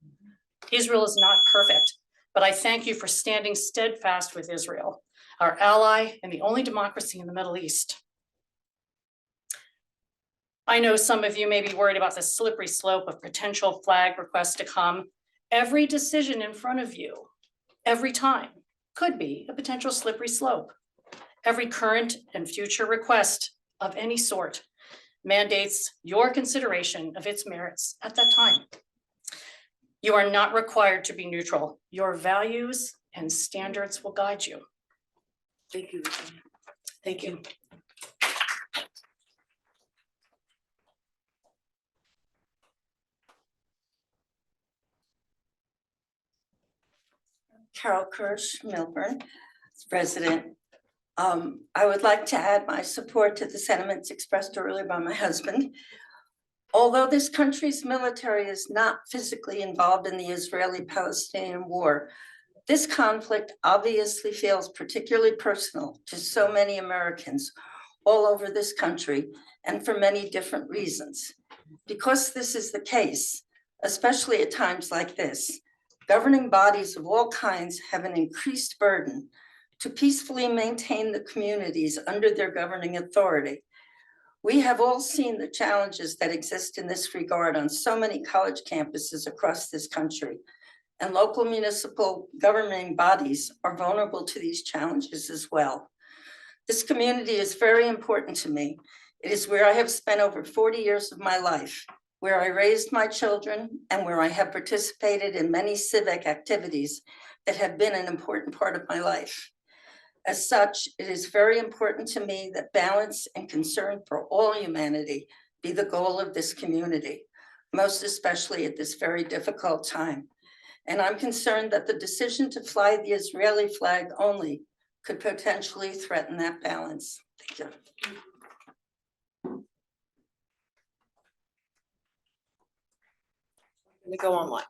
Israel is not perfect, but I thank you for standing steadfast with Israel, our ally and the only democracy in the Middle East. I know some of you may be worried about the slippery slope of potential flag requests to come. Every decision in front of you, every time, could be a potential slippery slope. Every current and future request of any sort mandates your consideration of its merits at that time. You are not required to be neutral. Your values and standards will guide you. Thank you, Virginia. Thank you. Carol Kirsch, Milburn, resident. I would like to add my support to the sentiments expressed earlier by my husband. Although this country's military is not physically involved in the Israeli-Palestinian war, this conflict obviously feels particularly personal to so many Americans all over this country and for many different reasons. Because this is the case, especially at times like this, governing bodies of all kinds have an increased burden to peacefully maintain the communities under their governing authority. We have all seen the challenges that exist in this regard on so many college campuses across this country, and local municipal governing bodies are vulnerable to these challenges as well. This community is very important to me. It is where I have spent over 40 years of my life, where I raised my children, and where I have participated in many civic activities that have been an important part of my life. As such, it is very important to me that balance and concern for all humanity be the goal of this community, most especially at this very difficult time. And I'm concerned that the decision to fly the Israeli flag only could potentially threaten that balance. Thank you. Let me go online.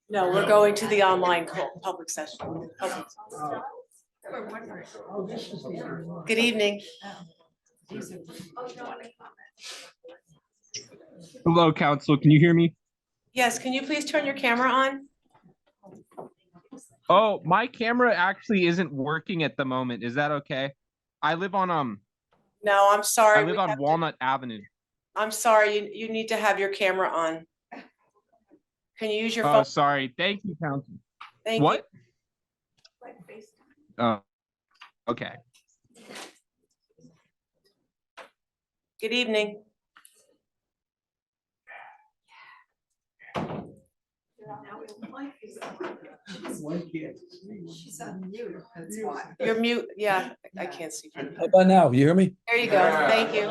No, we're going to the online public session. Good evening. Hello, council. Can you hear me? Yes, can you please turn your camera on? Oh, my camera actually isn't working at the moment. Is that okay? I live on No, I'm sorry. I live we on have to- Walnut Avenue. I'm sorry, you need to have your camera on. Can you use your Oh, phone? sorry. Thank you, council. Thank What? you. Oh, okay. Good evening. She's on mute, that's why. You're mute. Yeah, I can't see. How about now? You hear me? There you go. Thank you.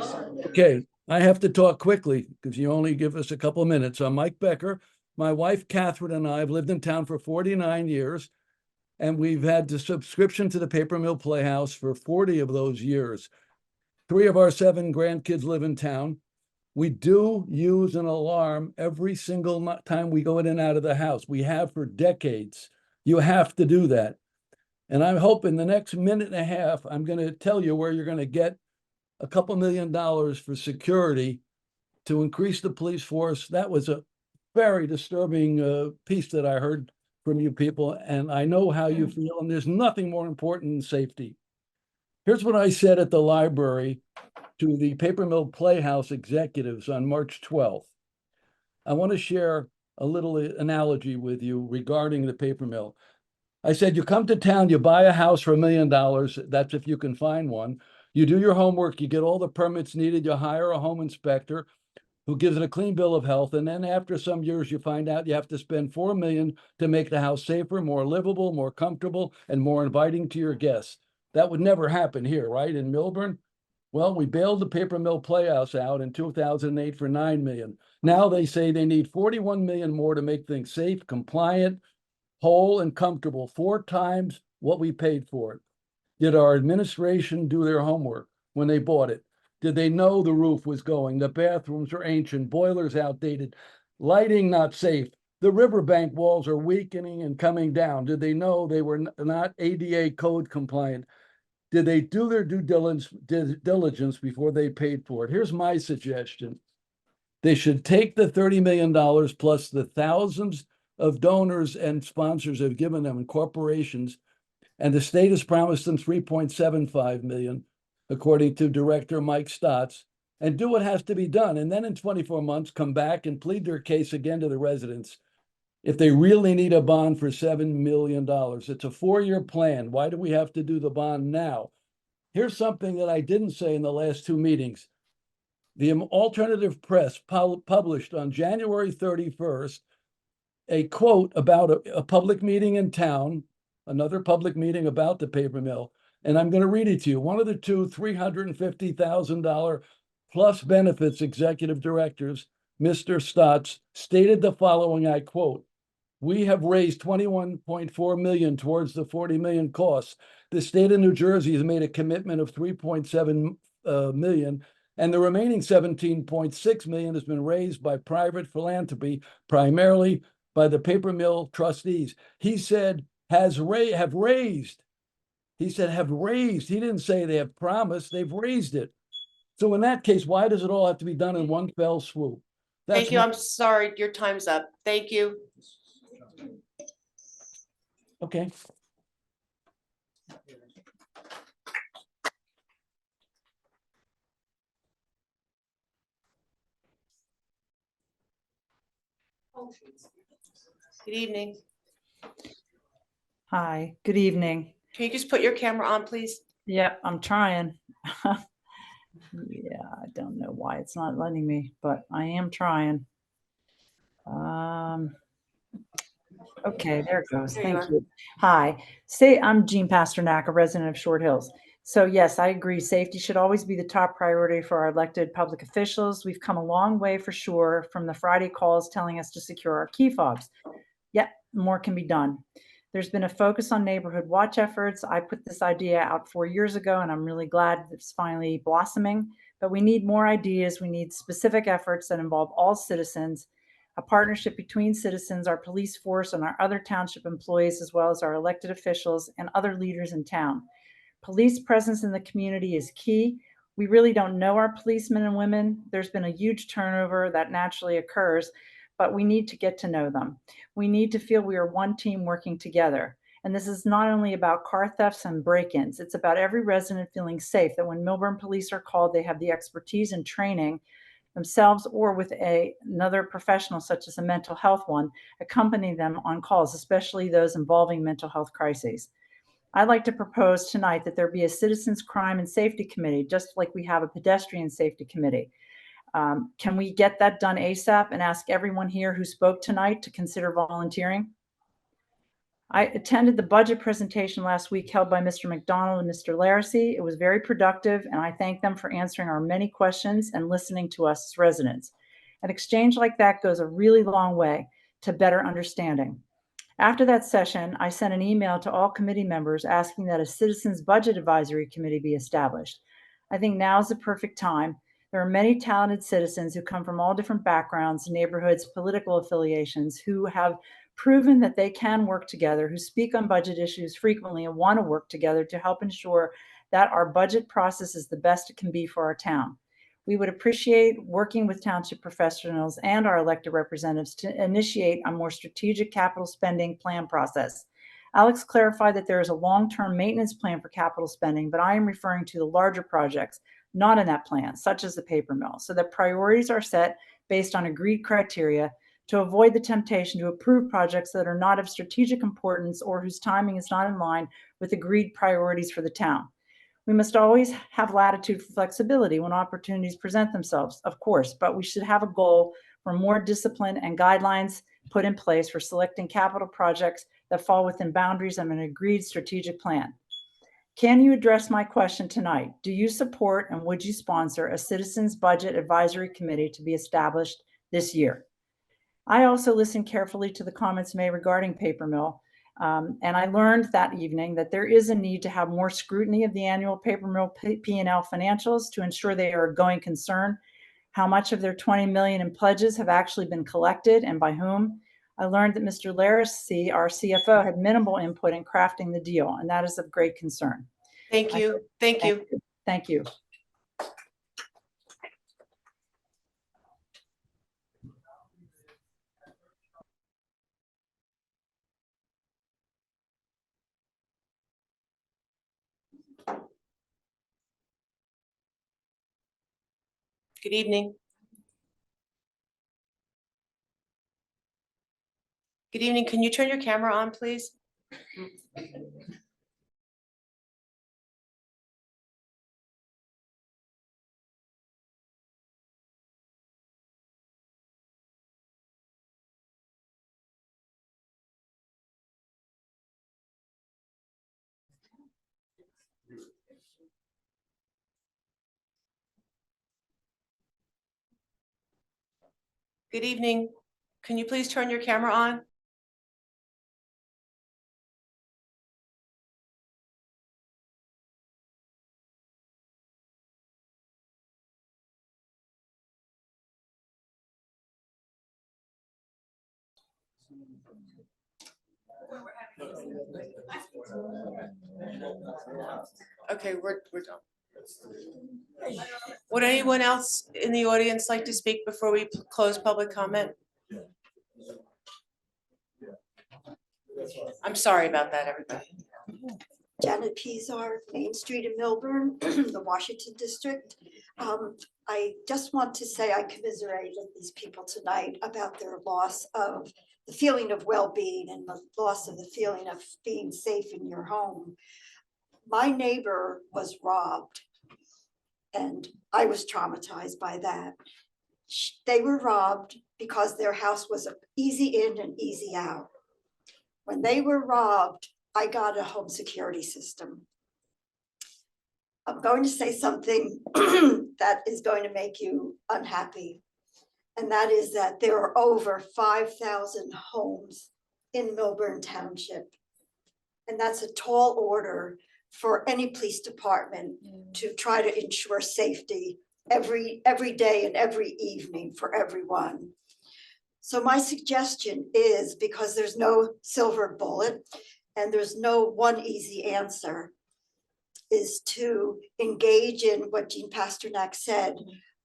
Okay, I have to talk quickly because you only give us a couple of minutes. I'm Mike Becker. My wife Catherine and I have lived in town for 49 years, and we've had the subscription to the Paper Mill Playhouse for 40 of those years. 3 of our 7 grandkids live in town. We do use an alarm every single time we go in and out of the house. We have for decades. You have to do that. And I hope in the next minute and a half, I'm going to tell you where you're going to get a couple $1 million for security to increase the police force. That was a very disturbing piece that I heard from you people, and I know how you feel, and there's nothing more important than safety. Here's what I said at the library to the Paper Mill Playhouse executives on March 12th. I want to share a little analogy with you regarding the paper mill. I said, you come to town, you buy a house for $1 million. That's if you can find one. You do your homework, you get all the permits needed, you hire a home inspector who gives it a clean bill of health. And then after some years, you find out you have to spend $4 million to make the house safer, more livable, more comfortable, and more inviting to your guests. That would never happen here, right? In Milburn. Well, we bailed the paper mill playhouse out in 2008 for 9 million. Now they say they need 41 million more to make things safe, compliant, whole and comfortable, 4 times what we paid for it. Did our administration do their homework when they bought it? Did they know the roof was going? The bathrooms are ancient, boilers outdated, lighting not safe. The riverbank walls are weakening and coming down. Did they know they were not ADA code compliant? Did they do their due diligence before they paid for it? Here's my suggestion. They should take the $30 million plus the thousands of donors and sponsors have given them and corporations, and the state has promised them 3.75 million, according to Director Mike Stotts, and do what has to be done. And then in 24 months, come back and plead their case again to the residents. If they really need a bond for $7 million, it's a 4-year plan. Why do we have to do the bond now? Here's something that I didn't say in the last 2 meetings. The alternative press published on January 31st, a quote about a public meeting in town, another public meeting about the paper mill. And I'm going to read it to you. One of the 2 $350,000 plus benefits executive directors, Mr. Stotts, stated the following, I quote, "We have raised 21.4 million towards the 40 million costs. The state of New Jersey has made a commitment of 3.7 million, and the remaining 17.6 million has been raised by private philanthropy, primarily by the paper mill trustees." He said have raised. He said have raised. He didn't say they have promised, they've raised it. So in that case, why does it all have to be done in one fell swoop? Thank you. I'm sorry, your time's up. Thank you. Okay. Good evening. Hi, good evening. Can you just put your camera on, please? Yeah, I'm trying. Yeah, I don't know why it's not letting me, but I am trying. Okay, there it goes. There you Thank are. you. Hi, I'm Jean Pasternak, a resident of Short Hills. So yes, I agree. Safety should always be the top priority for our elected public officials. We've come a long way for sure from the Friday calls telling us to secure our key fobs. Yet more can be done. There's been a focus on neighborhood watch efforts. I put this idea out 4 years ago, and I'm really glad it's finally blossoming. But we need more ideas. We need specific efforts that involve all citizens, a partnership between citizens, our police force, and our other township employees, as well as our elected officials and other leaders in town. Police presence in the community is key. We really don't know our policemen and women. There's been a huge turnover that naturally occurs, but we need to get to know them. We need to feel we are one team working together. And this is not only about car thefts and break-ins, it's about every resident feeling safe that when Millburn police are called, they have the expertise and training themselves or with another professional, such as a mental health one, accompanying them on calls, especially those involving mental health crises. I'd like to propose tonight that there be a citizens crime and safety committee, just like we have a pedestrian safety committee. Can we get that done ASAP and ask everyone here who spoke tonight to consider volunteering? I attended the budget presentation last week held by Mr. McDonald and Mr. Laracy. It was very productive, and I thank them for answering our many questions and listening to us as residents. An exchange like that goes a really long way to better understanding. After that session, I sent an email to all committee members asking that a Citizens Budget Advisory Committee be established. I think now is the perfect time. There are many talented citizens who come from all different backgrounds, neighborhoods, political affiliations, who have proven that they can work together, who speak on budget issues frequently and want to work together to help ensure that our budget process is the best it can be for our town. We would appreciate working with township professionals and our elected representatives to initiate a more strategic capital spending plan process. Alex clarified that there is a long-term maintenance plan for capital spending, but I am referring to the larger projects not in that plan, such as the paper mill, so that priorities are set based on agreed criteria to avoid the temptation to approve projects that are not of strategic importance or whose timing is not in line with agreed priorities for the town. We must always have latitude for flexibility when opportunities present themselves, of course, but we should have a goal for more discipline and guidelines put in place for selecting capital projects that fall within boundaries of an agreed strategic plan. Can you address my question tonight? Do you support and would you sponsor a Citizens Budget Advisory Committee to be established this year? I also listened carefully to the comments made regarding paper mill. And I learned that evening that there is a need to have more scrutiny of the annual paper mill P&L financials to ensure they are a going concern. How much of their 20 million in pledges have actually been collected and by whom? I learned that Mr. Larissy, our CFO, had minimal input in crafting the deal, and that is of great concern. Thank you. Thank you. Thank you. Good evening. Good evening. Can you turn your camera on, please? Good evening. Can you please turn your camera on? Okay, we're done. Would anyone else in the audience like to speak before we close public comment? I'm sorry about that, everybody. Janet Pizar, Main Street in Milburn, the Washington District. I just want to say I commiserate with these people tonight about their loss of the feeling of well-being and the loss of the feeling of being safe in your home. My neighbor was robbed and I was traumatized by that. They were robbed because their house was an easy in and easy out. When they were robbed, I got a home security system. I'm going to say something that is going to make you unhappy. And that is that there are over 5,000 homes in Milburn Township. And that's a tall order for any police department to try to ensure safety every day and every evening for everyone. So my suggestion is, because there's no silver bullet and there's no one easy answer, is to engage in what Jean Pasternak said,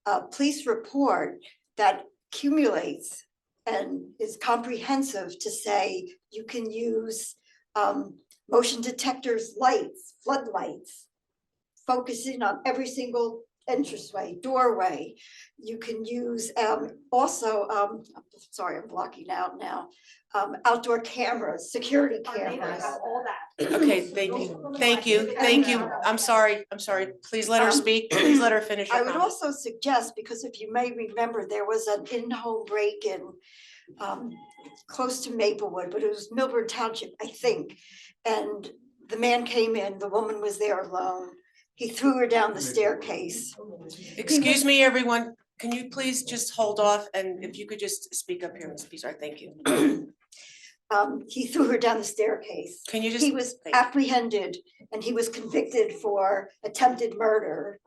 a police report that accumulates and is comprehensive to say you can use motion detectors, lights, floodlights, focusing on every single entranceway, doorway. You can use also, sorry, I'm blocking out now, outdoor cameras, security cameras. All that. Okay, thank you. Thank you. Thank you. I'm sorry. Please let her speak. Please let her finish her I would comment. also suggest, because if you may remember, there was an in-home break-in close to Maplewood, but it was Milburn Township, I think. And the man came in, the woman was there alone. He threw her down the staircase. Excuse me, everyone. Can you please just hold off? And if you could just speak up here, Ms. Pizar, thank you. He threw her down the staircase. Can you just? He was apprehended and he was convicted for attempted murder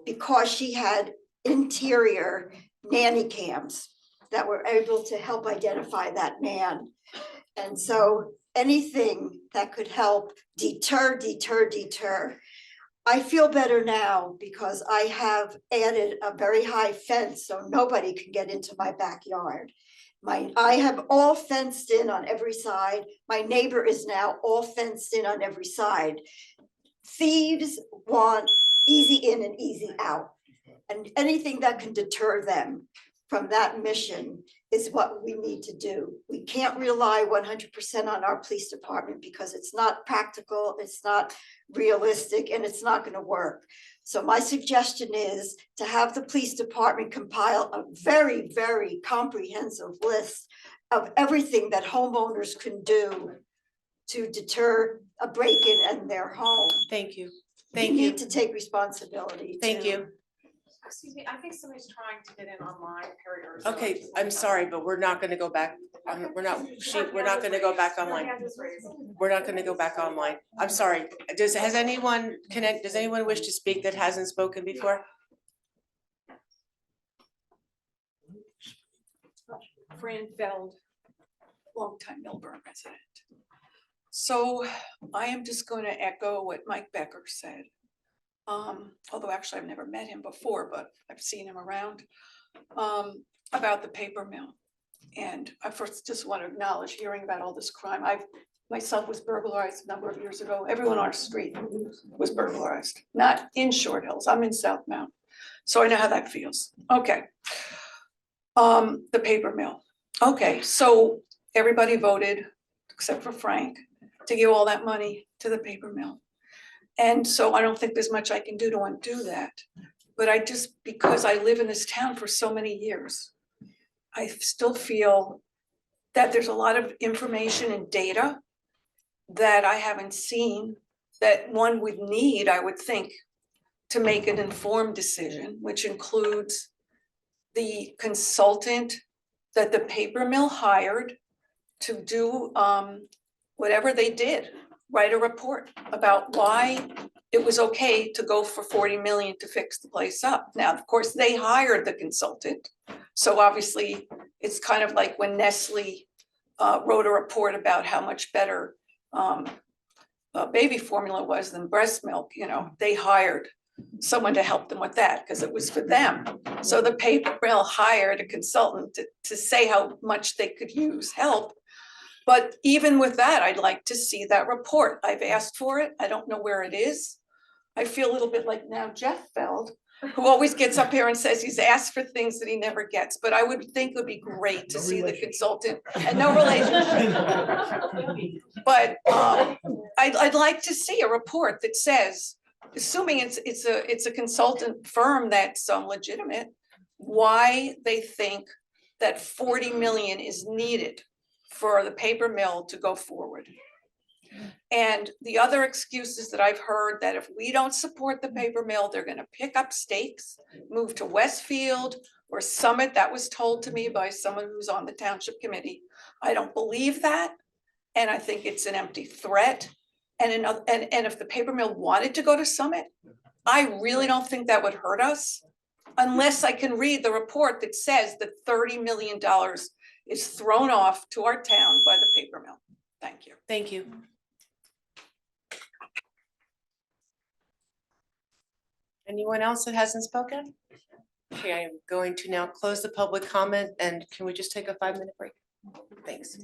because she had interior nanny cams that were able to help identify that man. And so anything that could help deter. I feel better now because I have added a very high fence so nobody can get into my backyard. I have all fenced in on every side. My neighbor is now all fenced in on every side. Thieves want easy in and easy out. And anything that can deter them from that mission is what we need to do. We can't rely 100% on our police department because it's not practical, it's not realistic, and it's not going to work. So my suggestion is to have the police department compile a very, very comprehensive list of everything that homeowners can do to deter a break-in in their home. Thank you. You Thank you. need to take responsibility. Thank too. you. Excuse me, I think somebody's trying to get in online, Perry or. Okay, I'm sorry, but we're not gonna go back. We're not gonna go back online. We're not gonna go back online. I'm sorry. Does anyone wish to speak that hasn't spoken before? Fran Feld, longtime Millburn resident. So I am just going to echo what Mike Becker said. Although actually I've never met him before, but I've seen him around, about the paper mill. And I first just want to acknowledge hearing about all this crime. Myself was burglarized a number of years ago. Everyone on our street was burglarized, not in Short Hills. I'm in South Mount. So I know how that feels. Okay. The paper mill. Okay, so everybody voted, except for Frank, to give all that money to the paper mill. And so I don't think there's much I can do to undo that. But because I live in this town for so many years, I still feel that there's a lot of information and data that I haven't seen that one would need, I would think, to make an informed decision, which includes the consultant that the paper mill hired to do whatever they did, write a report about why it was okay to go for 40 million to fix the place up. Now, of course, they hired the consultant. So obviously it's kind of like when Nestle wrote a report about how much better baby formula was than breast milk, they hired someone to help them with that because it was for them. So the paper mill hired a consultant to say how much they could use help. But even with that, I'd like to see that report. I've asked for it. I don't know where it is. I feel a little bit like now Jeff Feld, who always gets up here and says he's asked for things that he never gets. But I would think it would be great to see the consultant and no relationship. But I'd like to see a report that says, assuming it's a consultant firm that's legitimate, why they think that 40 million is needed for the paper mill to go forward. And the other excuses that I've heard that if we don't support the paper mill, they're gonna pick up stakes, move to Westfield or Summit. That was told to me by someone who's on the township committee. I don't believe that. And I think it's an empty threat. And if the paper mill wanted to go to Summit, I really don't think that would hurt us unless I can read the report that says that $30 million is thrown off to our town by the paper mill. Thank you. Thank you. Anyone else that hasn't spoken? Okay, I am going to now close the public comment, and can we just take a 5-minute break? Thanks.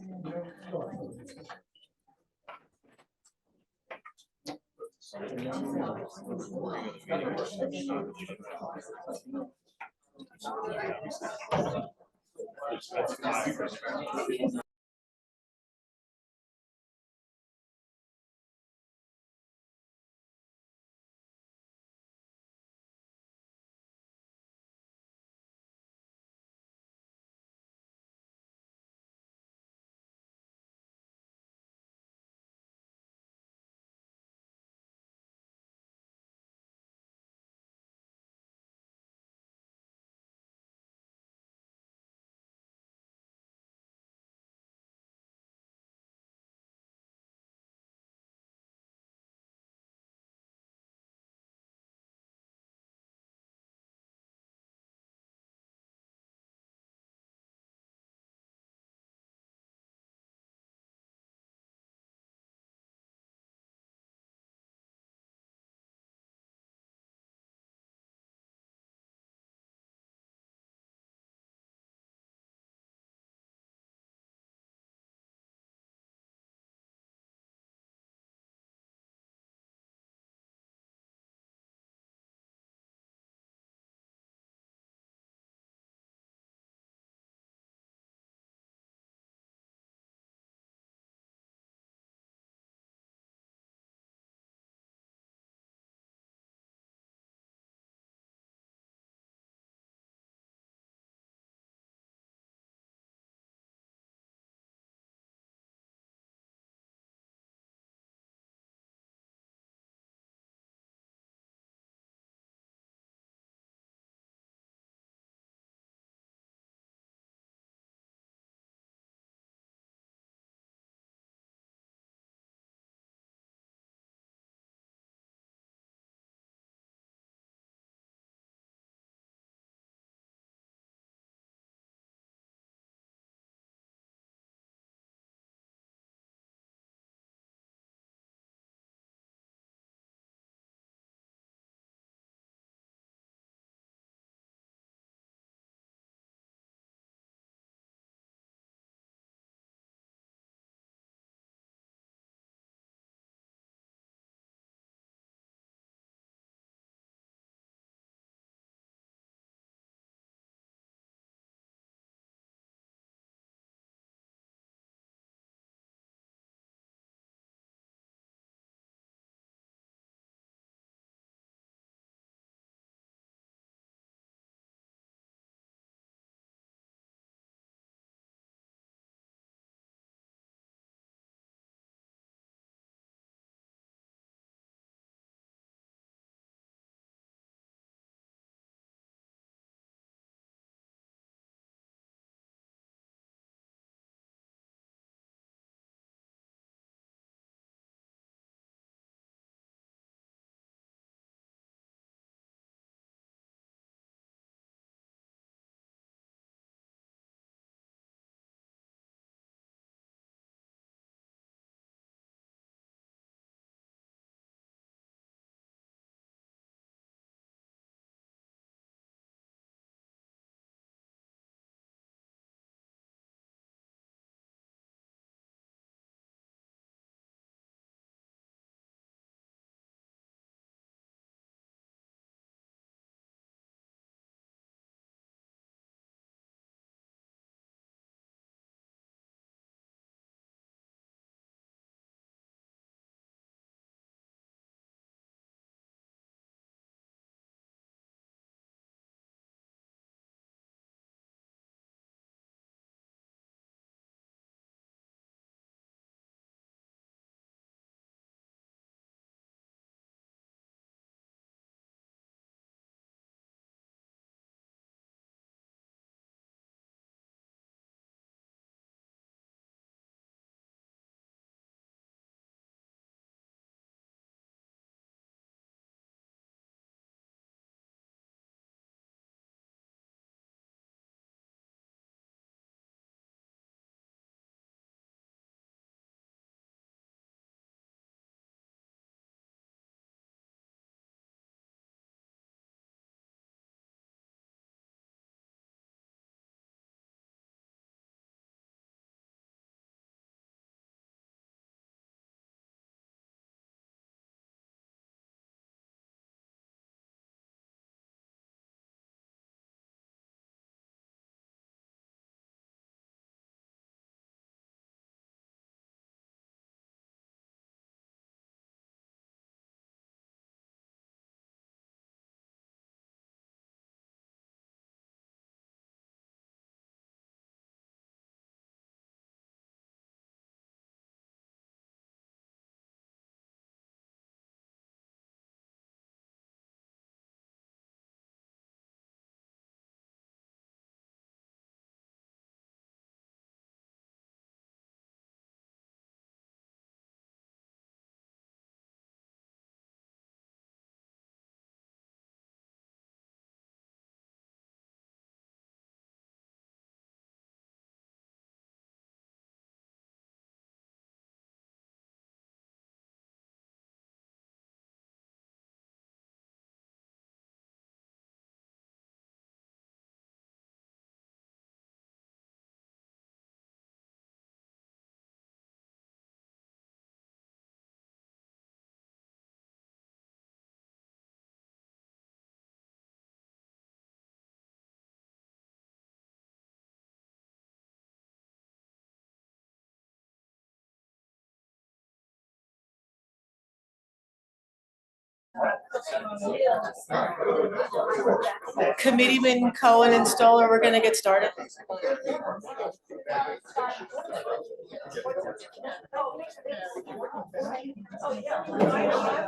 Committeeman Cohen and Stoller, we're gonna get started.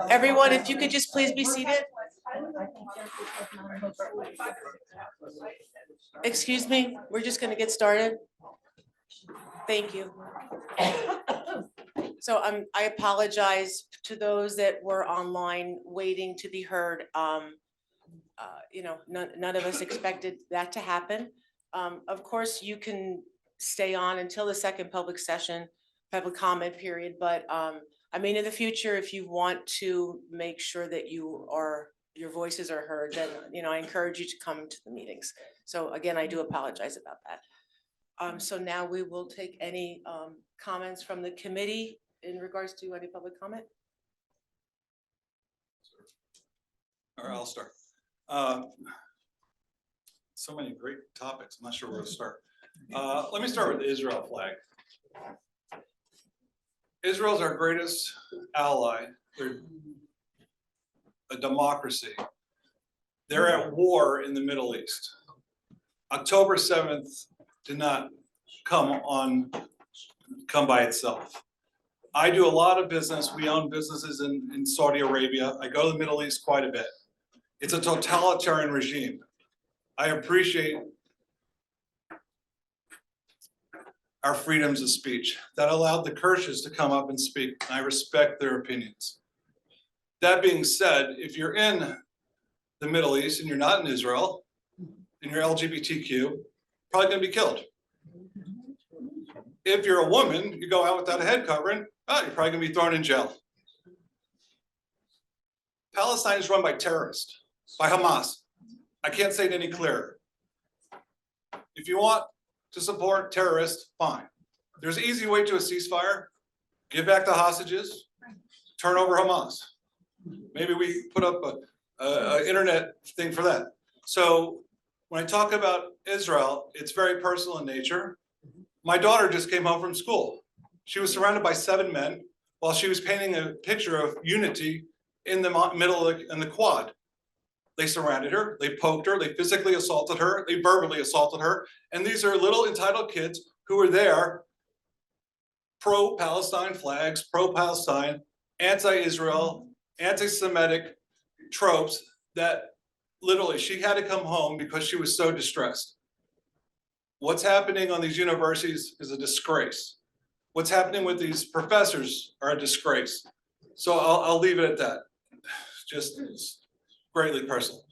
Everyone, if you could just please be seated. Excuse me, we're just gonna get started. Thank you. So I apologize to those that were online waiting to be heard. You know, none of us expected that to happen. Of course, you can stay on until the second public session, public comment period, but I mean, in the future, if you want to make sure that your voices are heard, then, you know, I encourage you to come to the meetings. So again, I do apologize about that. So now we will take any comments from the committee in regards to any public comment. All right, I'll start. So many great topics. I'm not sure where to start. Let me start with the Israel flag. Israel's our greatest ally. They're a democracy. They're at war in the Middle East. October 7th did not come by itself. I do a lot of business. We own businesses in Saudi Arabia. I go to the Middle East quite a bit. It's a totalitarian regime. I appreciate our freedoms of speech that allowed the Kirsches to come up and speak. And I respect their opinions. That being said, if you're in the Middle East and you're not in Israel and you're LGBTQ, probably gonna be killed. If you're a woman, you go out without a head covering, you're probably gonna be thrown in jail. Palestine is run by terrorists, by Hamas. I can't say it any clearer. If you want to support terrorists, fine. There's an easy way to a ceasefire. Give back the hostages, turn over Hamas. Maybe we put up a internet thing for that. So when I talk about Israel, it's very personal in nature. My daughter just came home from school. She was surrounded by 7 men while she was painting a picture of unity in the middle of in the quad. They surrounded her, they poked her, they physically assaulted her, they verbally assaulted her. And these are little entitled kids who were there, pro-Palestine flags, pro-Palestine, anti-Israel, anti-Semitic tropes that literally she had to come home because she was so distressed. What's happening on these universities is a disgrace. What's happening with these professors are a disgrace. So I'll leave it at that. Just greatly personal.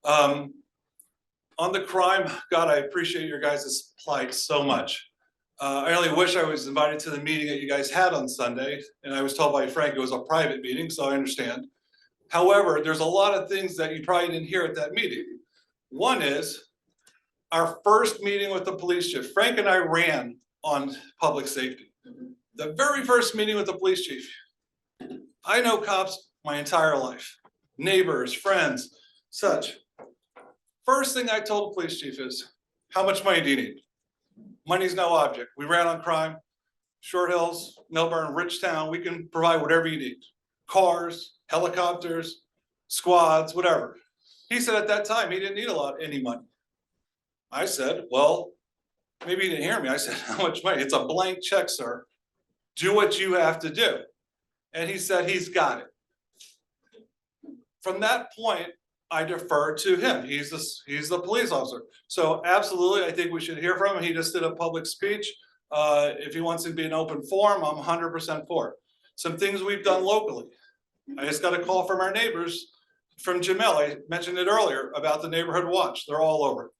On the crime, God, I appreciate your guys' plight so much. I only wish I was invited to the meeting that you guys had on Sunday, and I was told by Frank it was a private meeting, so I understand. However, there's a lot of things that you probably didn't hear at that meeting. One is our first meeting with the police chief. Frank and I ran on public safety. The very first meeting with the police chief. I know cops my entire life, neighbors, friends, such. First thing I told the police chief is, how much money do you need? Money's no object. We ran on crime, Short Hills, Millburn, Richtown, we can provide whatever you need. Cars, helicopters, squads, whatever. He said at that time, he didn't need any money. I said, well, maybe he didn't hear me. I said, how much money? It's a blank check, sir. Do what you have to do. And he said, he's got it. From that point, I defer to him. He's the police officer. So absolutely, I think we should hear from him. He just did a public speech. If he wants to be an open forum, I'm 100% for it. Some things we've done locally. I just got a call from our neighbors from Jamel. I mentioned it earlier about the neighborhood watch. They're all over.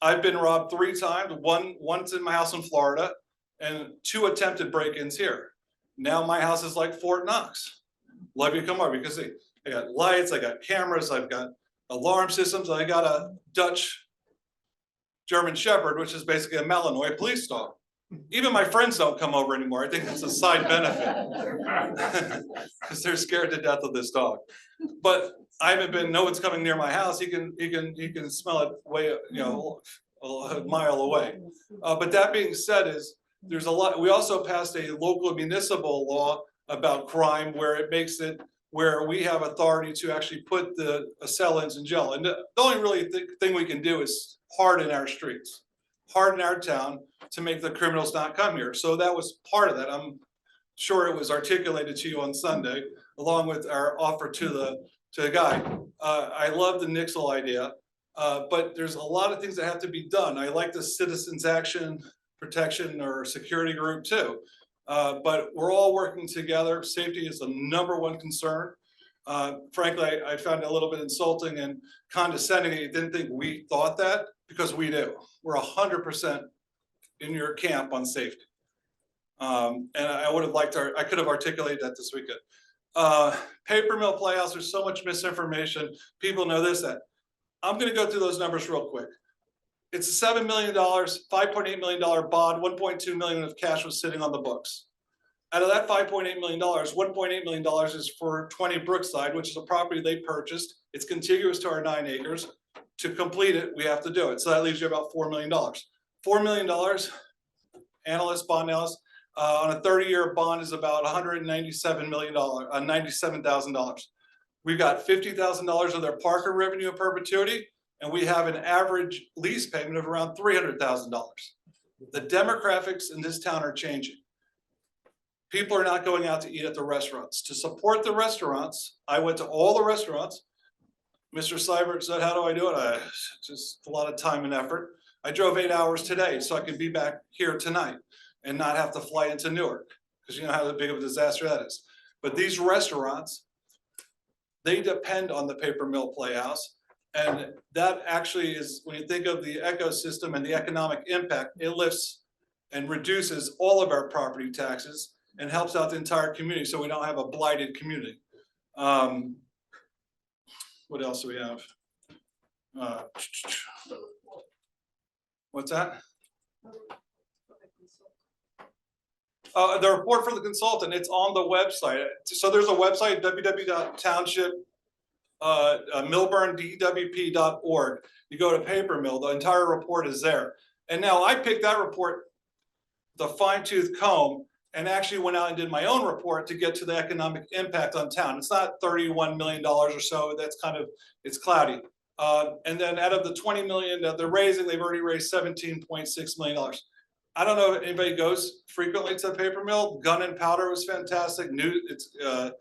I've been robbed 3 times. Once in my house in Florida and 2 attempted break-ins here. Now my house is like Fort Knox. Love you come over because I got lights, I got cameras, I've got alarm systems, I got a Dutch German Shepherd, which is basically a Malinois police dog. Even my friends don't come over anymore. I think that's a side benefit because they're scared to death of this dog. But I haven't no one's coming near my house. He can smell it way, a mile away. But that being said, there's a lot. We also passed a local municipal law about crime where it makes it where we have authority to actually put the assailants in jail. And the only really thing we can do is harden our streets, harden our town to make the criminals not come here. So that was part of that. I'm sure it was articulated to you on Sunday, along with our offer to the guy. I love the Nixle idea, but there's a lot of things that have to be done. I like the Citizens Action Protection or Security Group too. But we're all working together. Safety is the #1 concern. Frankly, I found it a little bit insulting and condescending. You didn't think we thought that, because we do. We're 100% in your camp on safety. And I would have liked I could have articulated that this weekend. Paper mill playhouse, there's so much misinformation. People know this, that. I'm gonna go through those numbers real quick. It's $7 million, $5.8 million bond, 1.2 million of cash was sitting on the books. Out of that $5.8 million, $1.8 million is for 20 Brookside, which is a property they purchased. It's contiguous to our 9 acres. To complete it, we have to do it. So that leaves you about $4 million. $4 million, bond analyst, on a 30-year bond is about $97,000. We've got $50,000 of their Parker revenue in perpetuity, and we have an average lease payment of around $300,000. The demographics in this town are changing. People are not going out to eat at the restaurants. To support the restaurants, I went to all the restaurants. Mr. Seibert said, how do I do it? Just a lot of time and effort. I drove 8 hours today so I could be back here tonight and not have to fly into Newark, because you know how big of a disaster that is. But these restaurants, they depend on the paper mill playhouse. And that actually is, when you think of the ecosystem and the economic impact, it lifts and reduces all of our property taxes and helps out the entire community, so we don't have a blighted community. What else do we have? What's that? The report for the consultant, it's on the website. So there's a website, www.township millburndwp.org. You go to paper mill, the entire report is there. And now I picked that report, the fine tooth comb, and actually went out and did my own report to get to the economic impact on town. It's not $31 million or so, that's kind of, it's cloudy. And then out of the 20 million that they're raising, they've already raised $17.6 million. I don't know if anybody goes frequently to the paper mill. Gun and Powder was fantastic. A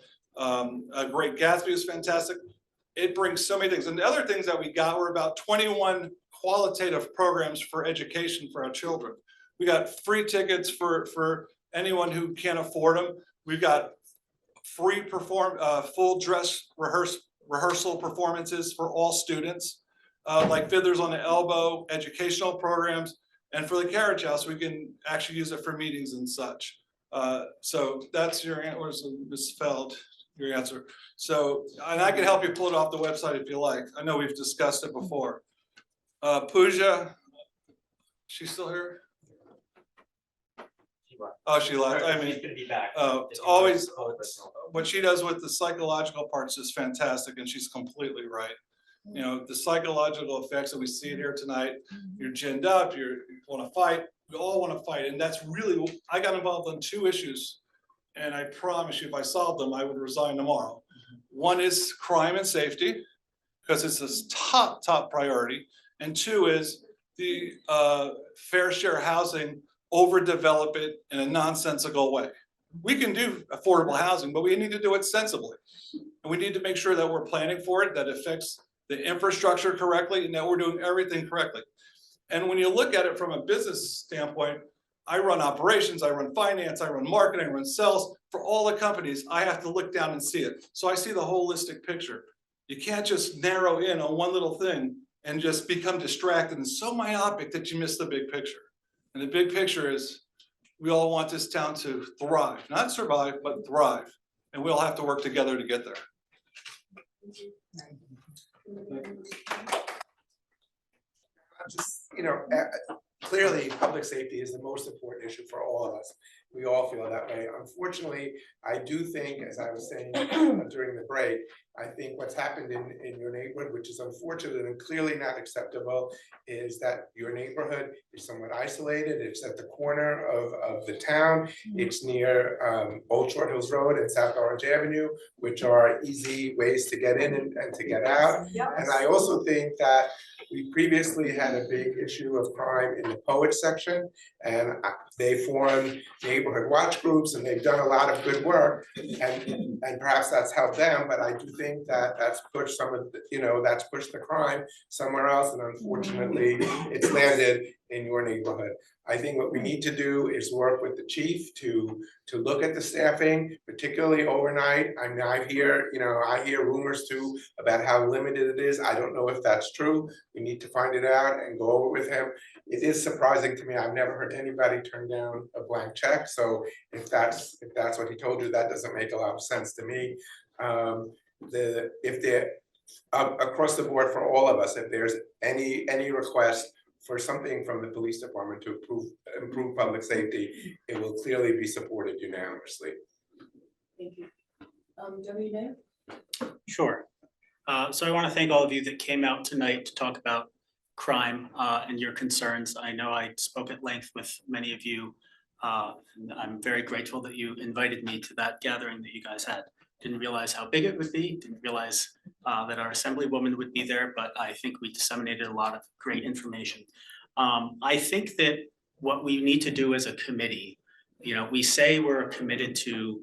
Great Gatsby was fantastic. It brings so many things. And the other things that we got were about 21 qualitative programs for education for our children. We got free tickets for anyone who can't afford them. We've got free full dress rehearsal performances for all students, like Fiddlers on the Elbow, educational programs. And for the carriage house, we can actually use it for meetings and such. So that's your answer, Ms. Feld, your answer. So, and I can help you pull it off the website if you like. I know we've discussed it before. Pooja, she's still here? Oh, she left. I mean, it's always what she does with the psychological parts is fantastic, and she's completely right. You know, the psychological effects that we see here tonight, you're ginned up, you want to fight, we all want to fight. And that's really, I got involved in 2 issues, and I promise you, if I solved them, I would resign tomorrow. One is crime and safety, because it's a top priority. And 2 is the fair share housing, overdevelop it in a nonsensical way. We can do affordable housing, but we need to do it sensibly. And we need to make sure that we're planning for it, that affects the infrastructure correctly, and that we're doing everything correctly. And when you look at it from a business standpoint, I run operations, I run finance, I run marketing, I run sales. For all the companies, I have to look down and see it. So I see the holistic picture. You can't just narrow in on one little thing and just become distracted and so myopic that you miss the big picture. And the big picture is we all want this town to thrive, not survive, but thrive. And we all have to work together to get there. Just, you know, clearly public safety is the most important issue for all of us. We all feel that way. Unfortunately, I do think, as I was saying during the break, I think what's happened in your neighborhood, which is unfortunate and clearly not acceptable, is that your neighborhood is somewhat isolated. It's at the corner of the town. It's near Old Short Hills Road and South Orange Avenue, which are easy ways to get in and to get out. And I also think that we previously had a big issue of crime in the poet section, and they formed neighborhood watch groups, and they've done a lot of good work, and perhaps that's helped them, but I do think that that's pushed some of, that's pushed the crime somewhere else, and unfortunately, it's landed in your neighborhood. I think what we need to do is work with the chief to look at the staffing, particularly overnight. I mean, I hear rumors too about how limited it is. I don't know if that's true. We need to find it out and go over with him. It is surprising to me. I've never heard anybody turn down a blank check. So if that's what he told you, that doesn't make a lot of sense to me. If they're across the board for all of us, if there's any request for something from the police department to improve public safety, it will clearly be supported unanimously. Thank you. Deputy Mayor? Sure. So I want to thank all of you that came out tonight to talk about crime and your concerns. I know I spoke at length with many of you. And I'm very grateful that you invited me to that gathering that you guys had. Didn't realize how big it would be, didn't realize that our assemblywoman would be there, but I think we disseminated a lot of great information. I think that what we need to do as a committee, we say we're committed to,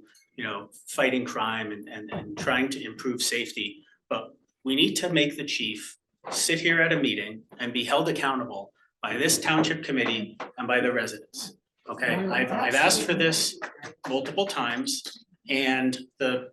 fighting crime and trying to improve safety, but we need to make the chief sit here at a meeting and be held accountable by this township committee and by the residents. Okay, I've asked for this multiple times, and the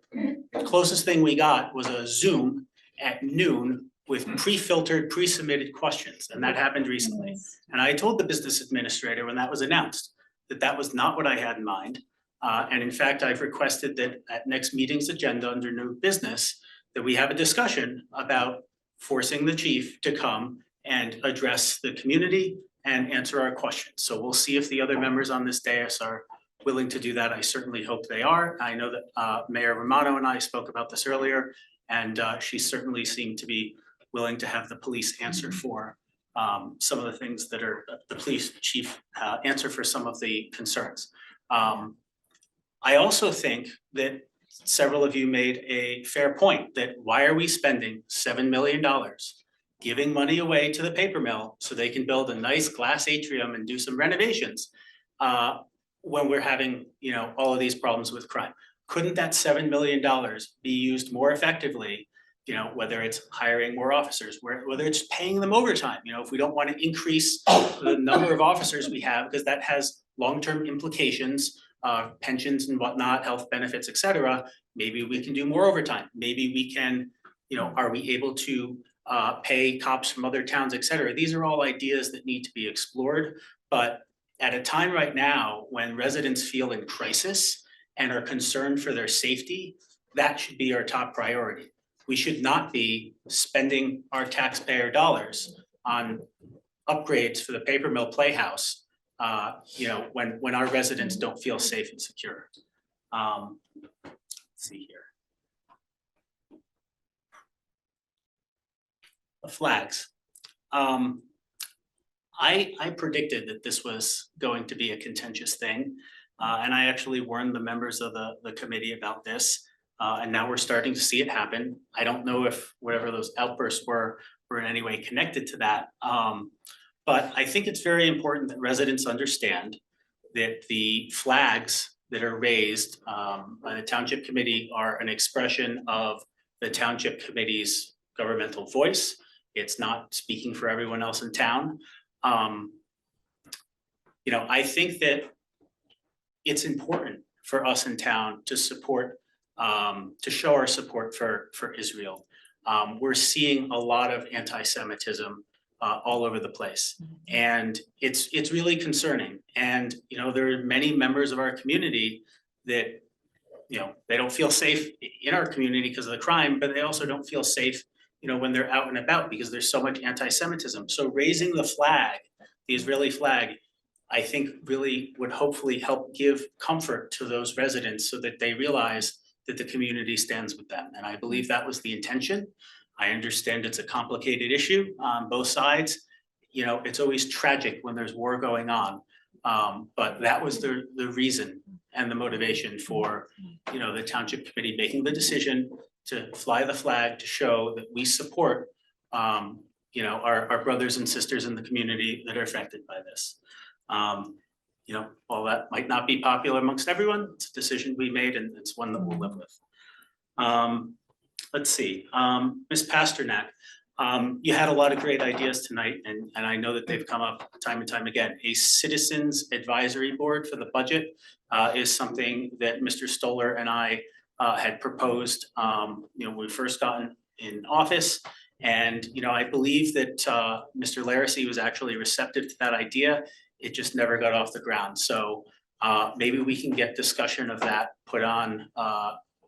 closest thing we got was a Zoom at noon with pre-filtered, pre-submitted questions, and that happened recently. And I told the business administrator when that was announced that that was not what I had in mind. And in fact, I've requested that at next meeting's agenda under new business, that we have a discussion about forcing the chief to come and address the community and answer our questions. So we'll see if the other members on this dais are willing to do that. I certainly hope they are. I know that Mayor Romano and I spoke about this earlier, and she certainly seemed to be willing to have the police answer for some of the things that are, the police chief answer for some of the concerns. I also think that several of you made a fair point that why are we spending $7 million giving money away to the paper mill so they can build a nice glass atrium and do some renovations when we're having, all of these problems with crime? Couldn't that $7 million be used more effectively? Whether it's hiring more officers, whether it's paying them overtime, if we don't want to increase the number of officers we have, because that has long-term implications, pensions and whatnot, health benefits, et cetera. Maybe we can do more overtime. Maybe we can, are we able to pay cops from other towns, et cetera? These are all ideas that need to be explored. But at a time right now when residents feel in crisis and are concerned for their safety, that should be our top priority. We should not be spending our taxpayer dollars on upgrades for the paper mill playhouse, when our residents don't feel safe and secure. Let's see here. The flags. I predicted that this was going to be a contentious thing, and I actually warned the members of the committee about this. And now we're starting to see it happen. I don't know if whatever those outbursts were in any way connected to that. But I think it's very important that residents understand that the flags that are raised by the township committee are an expression of the township committee's governmental voice. It's not speaking for everyone else in town. I think that it's important for us in town to support, to show our support for Israel. We're seeing a lot of anti-Semitism all over the place, and it's really concerning. And there are many members of our community that they don't feel safe in our community because of the crime, but they also don't feel safe when they're out and about because there's so much anti-Semitism. So raising the flag, the Israeli flag, I think really would hopefully help give comfort to those residents so that they realize that the community stands with them. And I believe that was the intention. I understand it's a complicated issue on both sides. You know, it's always tragic when there's war going on. But that was the reason and the motivation for, you know, the township committee making the decision to fly the flag to show that we support, you know, our brothers and sisters in the community that are affected by this. You know, while that might not be popular amongst everyone, it's a decision we made and it's one that we'll live with. Let's see, Ms. Pasternak, you had a lot of great ideas tonight and I know that they've come up time and time again. A citizens advisory board for the budget is something that Mr. Stoller and I had proposed, you know, when we first gotten in office. And, you know, I believe that Mr. Laracy was actually receptive to that idea. It just never got off the ground. So maybe we can get discussion of that put on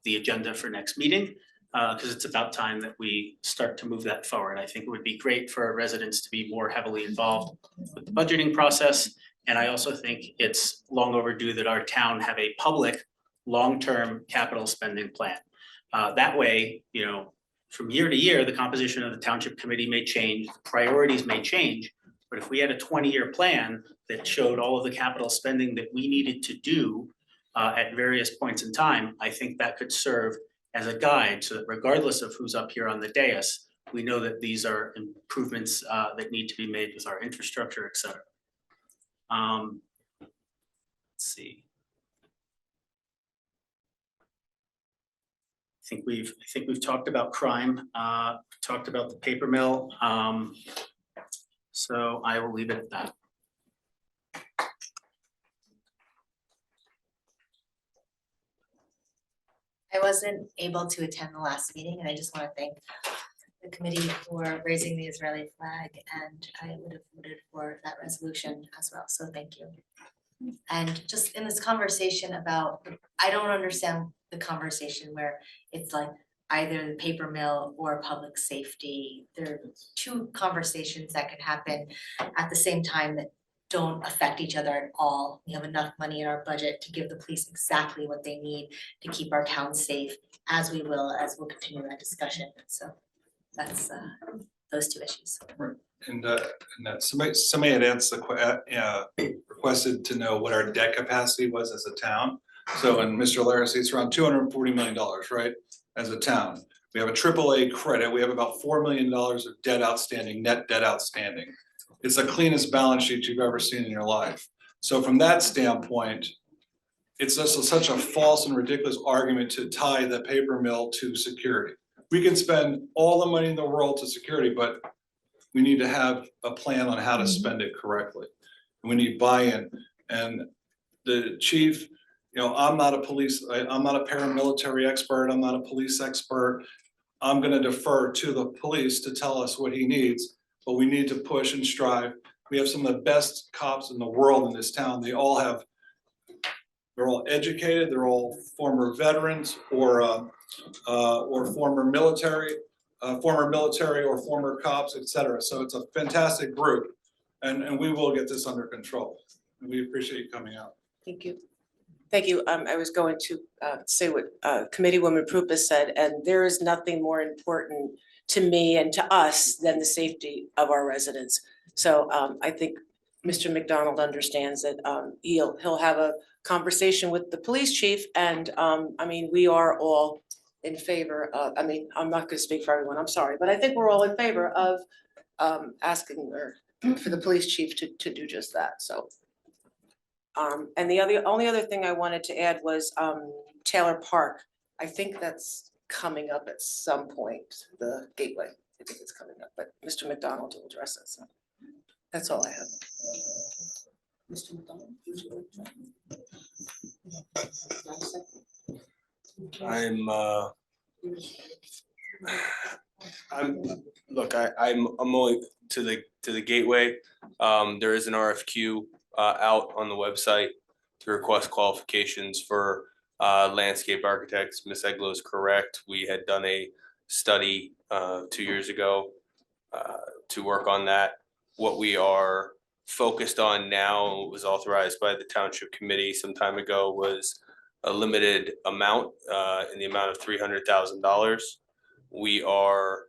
the agenda for next meeting, because it's about time that we start to move that forward. I think it would be great for our residents to be more heavily involved with the budgeting process. And I also think it's long overdue that our town have a public long-term capital spending plan. That way, you know, from year to year, the composition of the township committee may change, priorities may change. But if we had a 20-year plan that showed all of the capital spending that we needed to do at various points in time, I think that could serve as a guide so that regardless of who's up here on the dais, we know that these are improvements that need to be made with our infrastructure, et cetera. Let's see. I think we've talked about crime, talked about the paper mill. So I will leave it at that. I wasn't able to attend the last meeting and I just want to thank the committee for raising the Israeli flag, and I would have voted for that resolution as well, so thank you. And just in this conversation about, I don't understand the conversation where it's like either the paper mill or public safety. There are two conversations that can happen at the same time that don't affect each other at all. We have enough money in our budget to give the police exactly what they need to keep our town safe, as we'll continue that discussion. So that's those two issues. Right. And that somebody had asked requested to know what our debt capacity was as a town. So in Mr. Laracy, it's around $240 million, right? As a town, we have a AAA credit. We have about $4 million of debt outstanding, net debt outstanding. It's the cleanest balance sheet you've ever seen in your life. So from that standpoint, it's just such a false and ridiculous argument to tie the paper mill to security. We can spend all the money in the world to security, but we need to have a plan on how to spend it correctly. We need buy-in. And the chief, you know, I'm not a paramilitary expert. I'm not a police expert. I'm going to defer to the police to tell us what he needs, but we need to push and strive. We have some of the best cops in the world in this town. They're all educated. They're all former veterans or former military or former cops, et cetera. So it's a fantastic group, and we will get this under control. And we appreciate you coming out. Thank you. Thank you. I was going to say what Committeewoman Prupa said, and there is nothing more important to me and to us than the safety of our residents. So I think Mr. McDonald understands that he'll have a conversation with the police chief, and I mean, we are all in favor of, I mean, I'm not gonna speak for everyone, I'm sorry, but I think we're all in favor of asking for the police chief to do just that, so. And the only other thing I wanted to add was Taylor Park. I think that's coming up at some point, the gateway. I think it's coming up, but Mr. McDonald will address it, so that's all I have. Mr. McDonald, would you like to? I'm only to the gateway. There is an RFQ out on the website to request qualifications for landscape architects. Ms. Eglow is correct. We had done a study 2 years ago to work on that. What we are focused on now, was authorized by the township committee some time ago, was a limited amount, in the amount of $300,000. We are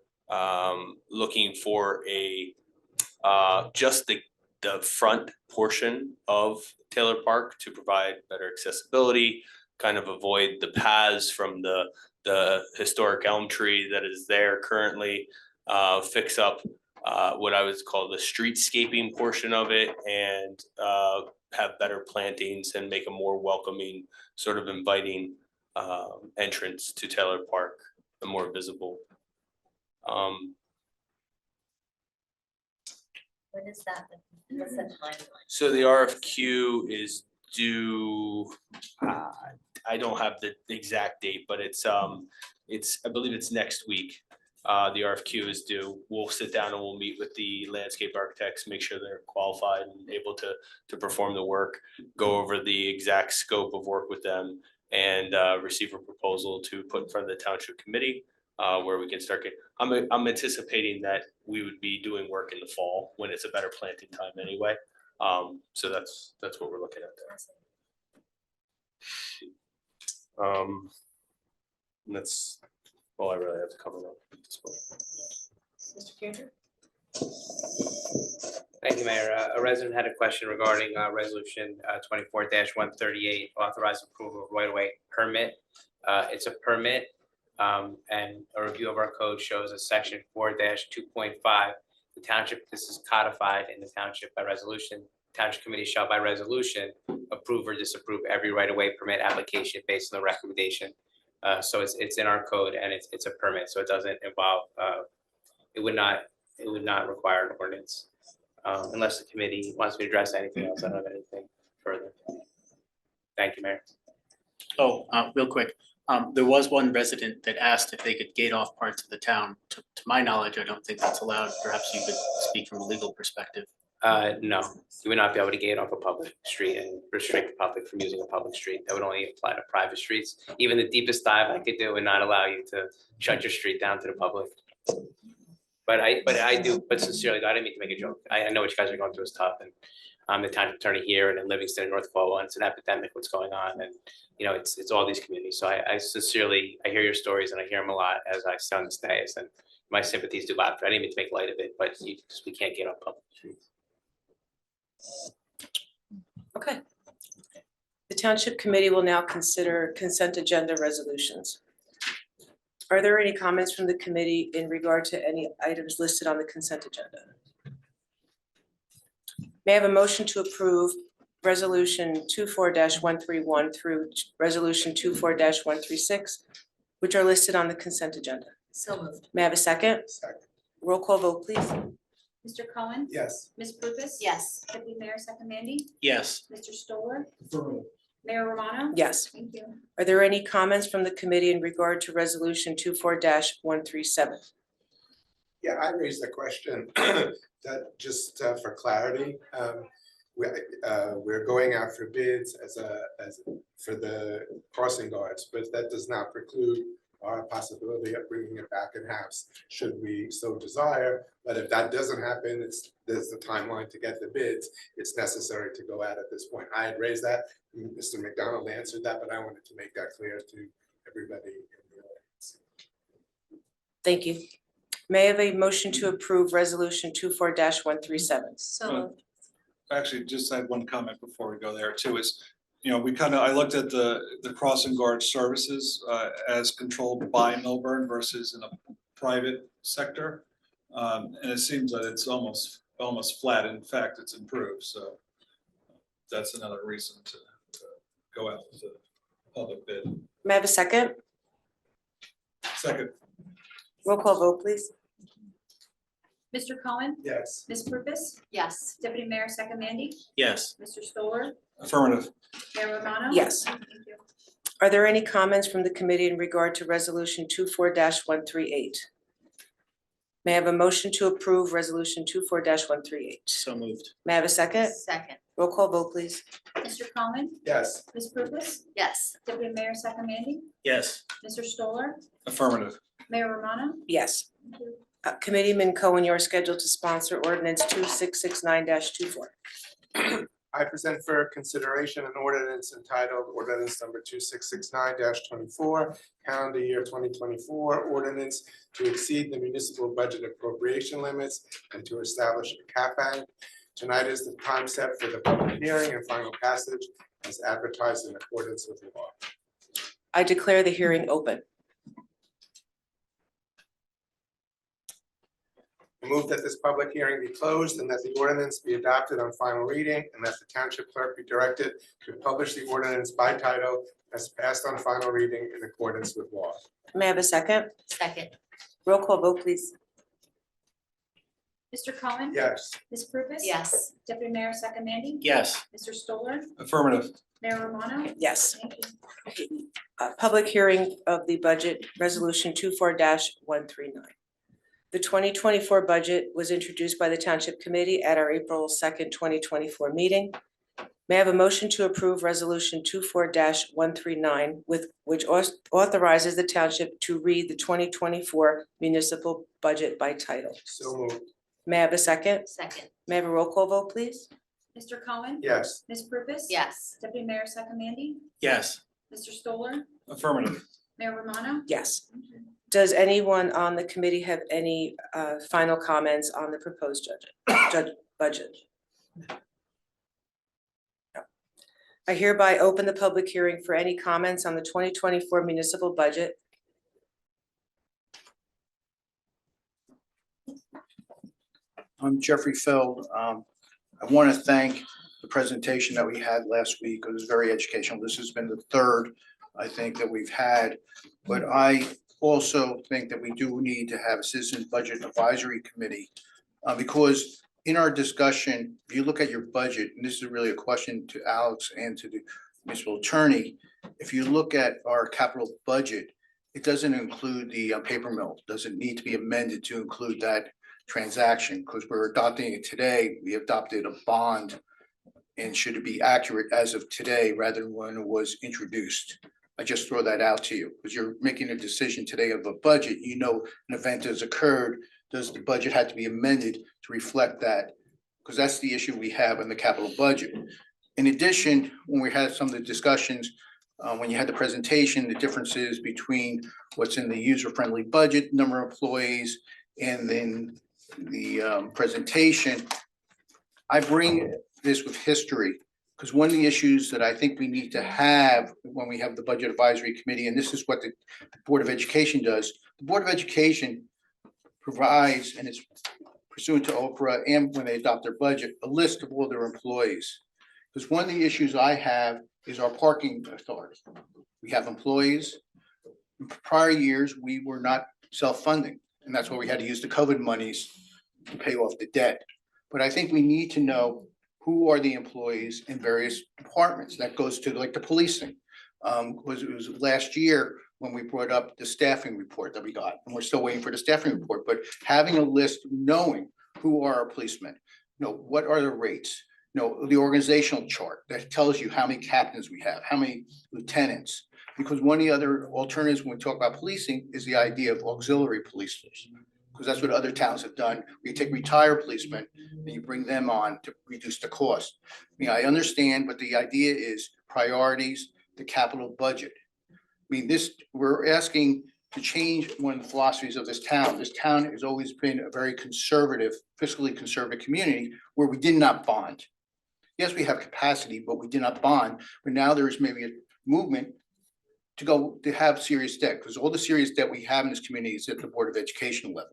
looking for just the front portion of Taylor Park to provide better accessibility, kind of avoid the paths from the historic elm tree that is there currently, fix up what I would call the streetscaping portion of it, and have better plantings and make a more welcoming, sort of inviting entrance to Taylor Park, and more visible. When is that? What's the timeline? So the RFQ is due, I don't have the exact date, but I believe it's next week. The RFQ is due. We'll sit down and we'll meet with the landscape architects, make sure they're qualified and able to perform the work, go over the exact scope of work with them, and receive a proposal to put in front of the township committee, where we can start getting, I'm anticipating that we would be doing work in the fall when it's a better planting time anyway. So that's what we're looking at there. And that's all I really have to cover up at this point. Mr. Cantor? Thank you, Mayor. A resident had a question regarding resolution 24-138, authorized approval of right-of-way permit. It's a permit, and a review of our code shows a section 4-2.5. The township, this is codified in the township by resolution. Township committee shall by resolution approve or disapprove every right-of-way permit application based on the recommendation. So it's in our code, and it's a permit, so it doesn't involve, it would not require an ordinance. Unless the committee wants me to address anything else, I don't have anything further. Thank you, Mayor. Oh, real quick, there was one resident that asked if they could gate off parts of the town. To my knowledge, I don't think that's allowed. Perhaps you could speak from a legal perspective. No, you would not be able to gate off a public street and restrict the public from using a public street. That would only apply to private streets. Even the deepest dive I could do would not allow you to shut your street down to the public. But sincerely, I didn't mean to make a joke. I know what you guys are going through is tough, and I'm the township attorney here and in Livingston and North Cornwall, and it's an epidemic what's going on, and it's all these communities. So I sincerely, I hear your stories and I hear them a lot as I sit on this dais, and my sympathies do loud. I didn't mean to make light of it, but we can't get off public streets. Okay. The township committee will now consider consent agenda resolutions. Are there any comments from the committee in regard to any items listed on the consent agenda? May I have a motion to approve resolution 24-131 through resolution 24-136, which are listed on the consent agenda? So moved. May I have a second? Second. Roll call vote, please. Mr. Cohen? Yes. Ms. Purvis? Yes. Deputy Mayor Sakamandy? Yes. Mr. Stoller? Mayor Romano? Yes. Thank you. Are there any comments from the committee in regard to resolution 24-137? Yeah, I raised the question that just for clarity, we're going out for bids for the crossing guards, but that does not preclude our possibility of bringing it back in-house should we so desire. But if that doesn't happen, there's the timeline to get the bids. It's necessary to go out at this point. I had raised that. Mr. McDonald answered that, but I wanted to make that clear to everybody in the audience. Thank you. May I have a motion to approve resolution 24-137? So moved. Actually, just had one comment before we go there too, is, I looked at the crossing guard services as controlled by Milburn versus in a private sector. And it seems that it's almost flat. In fact, it's improved. So that's another reason to go out with the public bid. May I have a second? Second. Roll call vote, please. Mr. Cohen? Yes. Ms. Purvis? yes. Deputy Mayor Sakamandy? Yes. Mr. Stoller? Affirmative. Mayor Romano? Yes. Thank you. Are there any comments from the committee in regard to resolution 24-138? May I have a motion to approve resolution 24-138? So moved. May I have a second? Second. Roll call vote, please. Mr. Cohen? Yes. Ms. Purvis? Yes. Deputy Mayor Sakamandy? Yes. Mr. Stoller? Affirmative. Mayor Romano? Yes. Thank you. Committeeman Cohen, you are scheduled to sponsor ordinance 2669-24. I present for consideration an ordinance entitled ordinance number 2669-24, calendar year 2024, ordinance to exceed the municipal budget appropriation limits and to establish a cap bank. Tonight is the time set for the public hearing and final passage as advertised in accordance with the law. I declare the hearing open. I move that this public hearing be closed and that the ordinance be adopted on final reading and that the township clerk be directed to publish the ordinance by title as passed on final reading in accordance with law. May I have a second? Second. Roll call vote, please. Mr. Cohen? Yes. Ms. Prupus? Yes. Deputy Mayor Sakamandy? Yes. Mr. Stoller? Affirmative. Mayor Romano? Yes. Thank you. Public hearing of the budget resolution 24-139. The 2024 budget was introduced by the Township Committee at our April 2nd, 2024 meeting. May I have a motion to approve resolution 24-139 with which authorizes the township to read the 2024 municipal budget by title? So moved. May I have a second? Second. May I have a roll call vote, please? Mr. Cohen? Yes. Ms. Prupus? Yes. Deputy Mayor Sakamandy? Yes. Mr. Stoller? Affirmative. Mayor Romano? Yes. Does anyone on the committee have any final comments on the proposed budget? No. I hereby open the public hearing for any comments on the 2024 municipal budget. I'm Jeffrey Feld. I want to thank the presentation that we had last week. It was very educational. This has been the third, I think, that we've had. But I also think that we do need to have a Citizen Budget Advisory Committee because in our discussion, if you look at your budget, and this is really a question to Alex and to the municipal attorney, if you look at our capital budget, it doesn't include the paper mill. Does it need to be amended to include that transaction? Because we're adopting it today. We adopted a bond, and should it be accurate as of today rather than when it was introduced? I just throw that out to you because you're making a decision today of a budget. You know, an event has occurred. Does the budget have to be amended to reflect that? Because that's the issue we have in the capital budget. In addition, when we had some of the discussions, when you had the presentation, the differences between what's in the user-friendly budget, number of employees, and then the presentation, I bring this with history. Because one of the issues that I think we need to have when we have the Budget Advisory Committee, and this is what the Board of Education does, the Board of Education provides, and it's pursuant to Oprah and when they adopt their budget, a list of all their employees. Because one of the issues I have is our parking authority. We have employees. In prior years, we were not self-funding, and that's why we had to use the COVID monies to pay off the debt. But I think we need to know who are the employees in various departments. That goes to like the policing. It was last year when we brought up the staffing report that we got, and we're still waiting for the staffing report, but having a list, knowing who are our policemen, what are the rates, the organizational chart that tells you how many captains we have, how many lieutenants. Because one of the other alternatives when we talk about policing is the idea of auxiliary policers. Because that's what other towns have done. You take retired policemen and you bring them on to reduce the cost. I mean, I understand, but the idea is priorities, the capital budget. I mean, we're asking to change one of the philosophies of this town. This town has always been a very conservative, fiscally conservative community where we did not bond. Yes, we have capacity, but we did not bond. But now there's maybe a movement to have serious debt, because all the serious debt we have in this community is at the Board of Education level,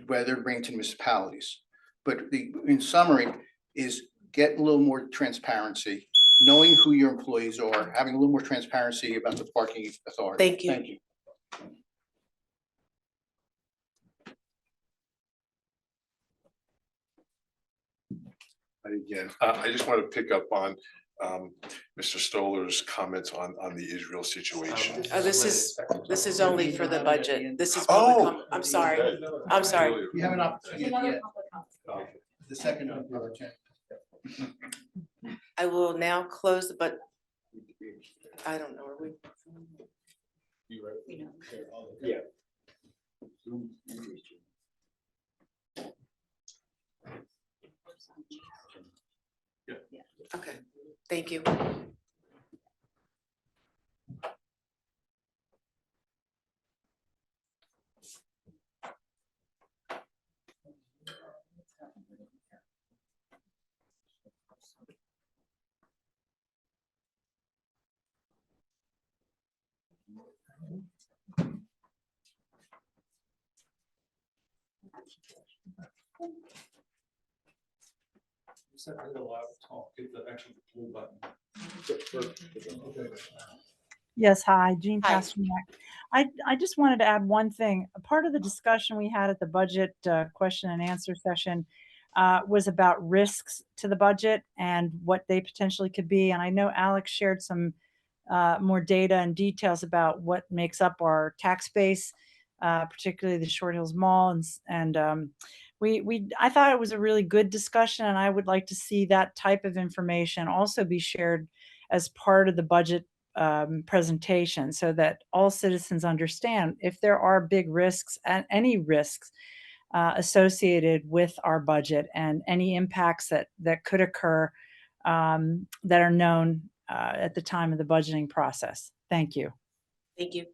whether to bring to municipalities. But in summary is get a little more transparency, knowing who your employees are, having a little more transparency about the parking authority. Thank you. Thank you. Again, I just want to pick up on Mr. Stoller's comments on the Israel situation. This is only for the budget. This is. Oh. I'm sorry. I'm sorry. You have an opportunity yet. The second. I will now close but I don't know, are we? Yeah. Okay, thank you. Hit the actual blue button. Yes, hi, Jean Hi. Pasternak. I just wanted to add one thing. A part of the discussion we had at the budget question and answer session was about risks to the budget and what they potentially could be. And I know Alex shared some more data and details about what makes up our tax base, particularly the Short Hills Mall. I thought it was a really good discussion, and I would like to see that type of information also be shared as part of the budget presentation so that all citizens understand if there are big risks and any risks associated with our budget and any impacts that could occur that are known at the time of the budgeting process. Thank you. Thank you.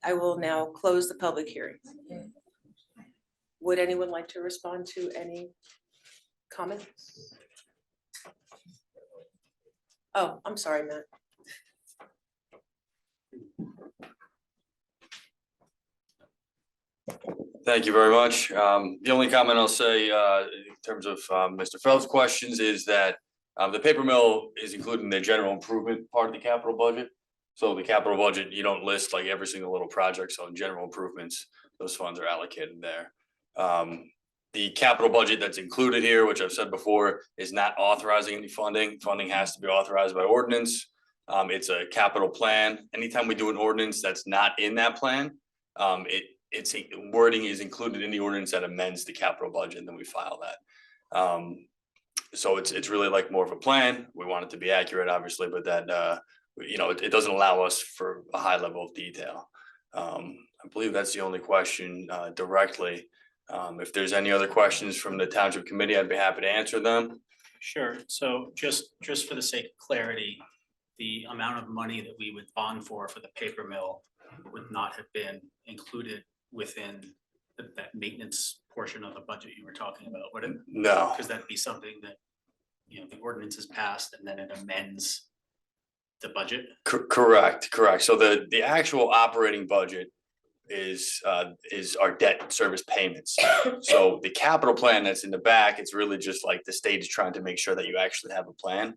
I will now close the public hearing. Would anyone like to respond to any comments? Oh, I'm sorry, Matt. Thank you very much. The only comment I'll say in terms of Mr. Feld's questions is that the paper mill is included in the general improvement part of the capital budget. So the capital budget, you don't list like every single little project. So in general improvements, those funds are allocated there. The capital budget that's included here, which I've said before, is not authorizing any funding. Funding has to be authorized by ordinance. It's a capital plan. Anytime we do an ordinance that's not in that plan, its wording is included in the ordinance that amends the capital budget, and then we file that. So it's really like more of a plan. We want it to be accurate, obviously, but that it doesn't allow us for a high level of detail. I believe that's the only question directly. If there's any other questions from the Township Committee, I'd be happy to answer them. Sure, so just for the sake of clarity, the amount of money that we would bond for the paper mill would not have been included within that maintenance portion of the budget you were talking about, would it? No. Because that'd be something that, the ordinance is passed and then it amends the budget. Correct. So the actual operating budget is our debt service payments. So the capital plan that's in the back, it's really just like the state is trying to make sure that you actually have a plan.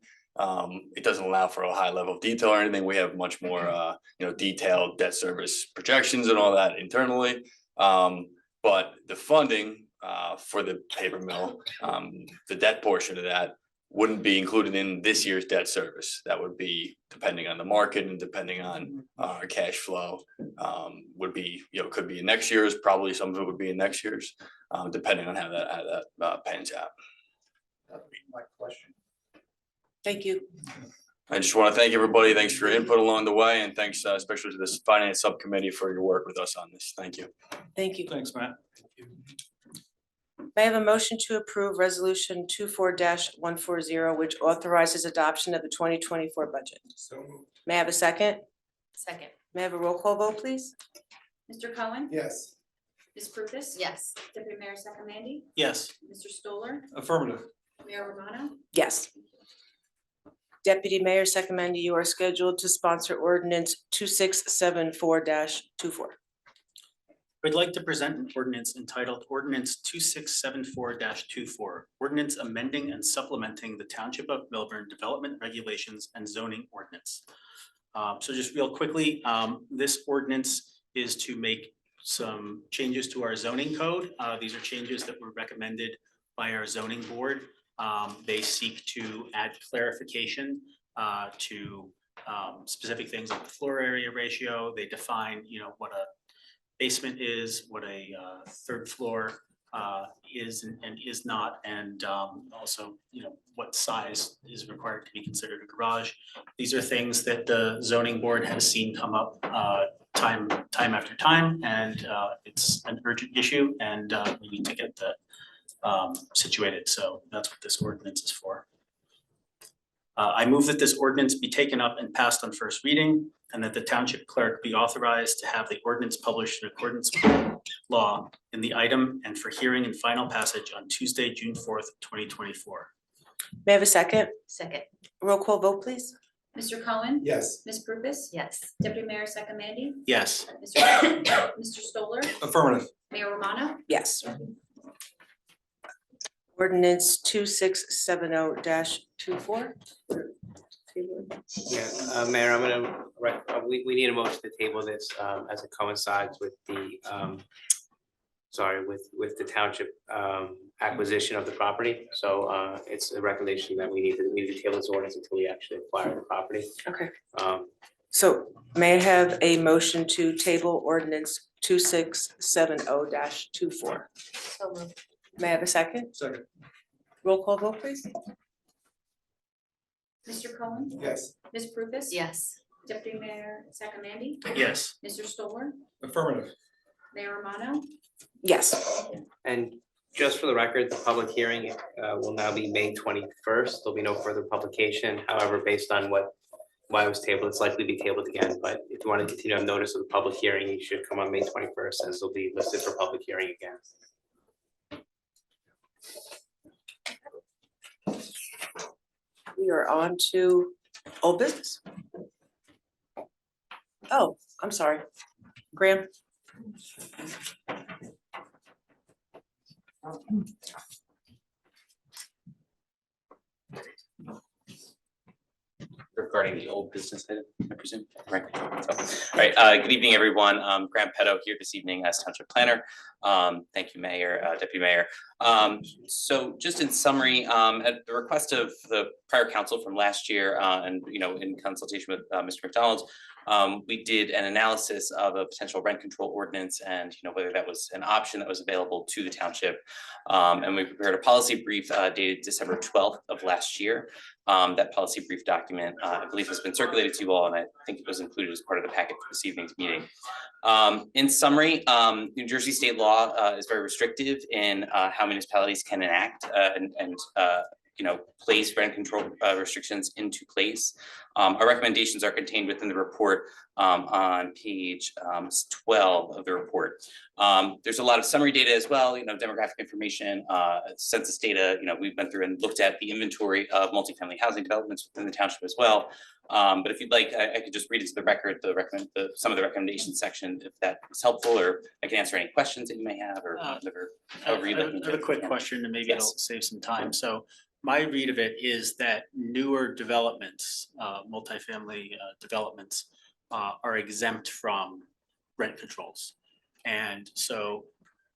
It doesn't allow for a high level of detail or anything. We have much more detailed debt service projections and all that internally. But the funding for the paper mill, the debt portion of that wouldn't be included in this year's debt service. That would be depending on the market and depending on our cash flow. Would be, could be in next year's, probably some of it would be in next year's, depending on how that pans out. That'd be my question. Thank you. I just want to thank everybody. Thanks for your input along the way, and thanks especially to this finance subcommittee for your work with us on this. Thank you. Thank you. Thanks, Matt. May I have a motion to approve resolution 24-140, which authorizes adoption of the 2024 budget? So moved. May I have a second? Second. May I have a roll call vote, please? Mr. Cohen? Yes. Ms. Prupus? Yes. Deputy Mayor Sakamandy? Yes. Mr. Stoller? Affirmative. Mayor Romano? Yes. Deputy Mayor Sakamandy, you are scheduled to sponsor ordinance 2674-24. I'd like to present an ordinance entitled Ordinance 2674-24, ordinance amending and supplementing the Township of Milburn Development Regulations and Zoning Ordinance. So just real quickly, this ordinance is to make some changes to our zoning code. These are changes that were recommended by our zoning board. They seek to add clarification to specific things like the floor area ratio. They define, what a basement is, what a third floor is and is not, and also, what size is required to be considered a garage. These are things that the zoning board has seen come up time after time, and it's an urgent issue, and we need to get the situated, so that's what this ordinance is for. I move that this ordinance be taken up and passed on first reading, and that the township clerk be authorized to have the ordinance published in accordance with law in the item and for hearing and final passage on Tuesday, June 4th, 2024. May I have a second? Second. Roll call vote, please. Mr. Cohen? Yes. Ms. Prupus? Yes. Deputy Mayor Sakamandy? Yes. Mr. Stoller? Affirmative. Mayor Romano? Yes. Ordinance 2670-24. Yeah, Mayor, I'm gonna, we need a motion to table this as it coincides with the with the township acquisition of the property. So it's a recommendation that we need to table this ordinance until we actually acquire the property. Okay. So may I have a motion to table ordinance 2670-24? So moved. May I have a second? Second. Roll call vote, please. Mr. Cohen? Yes. Ms. Prupus? Yes. Deputy Mayor Sakamandy? Yes. Mr. Stoller? Affirmative. Mayor Romano? Yes. And just for the record, the public hearing will now be May 21st. There'll be no further publication. However, based on why it was tabled, it's likely to be tabled again. But if you want to continue on notice of the public hearing, you should come on May 21st, as it'll be listed for public hearing again. We are on to old business. Oh, I'm sorry. Graham? Regarding the old business item, I presume, right? So, all right, good evening, everyone. Graham Petto here this evening as Township Planner. Thank you, Mayor, Deputy Mayor. So just in summary, at the request of the prior council from last year, and in consultation with Mr. McDonald, we did an analysis of a potential rent control ordinance and whether that was an option that was available to the township. And we prepared a policy brief dated December 12th of last year. That policy brief document, I believe, has been circulated to you all, and I think it was included as part of the packet for this evening's meeting. In summary, New Jersey state law is very restrictive in how municipalities can enact and place rent control restrictions into place. Our recommendations are contained within the report on page 12 of the report. There's a lot of summary data as well, demographic information, census data. We went through and looked at the inventory of multifamily housing developments within the township as well. But if you'd like, I could just read into the record some of the recommendation section if that is helpful, or I can answer any questions that you may have, or however you'd like me I have a to. quick question, and maybe it'll save some time. So my read of it is that newer developments, multifamily developments, are exempt from rent controls. And so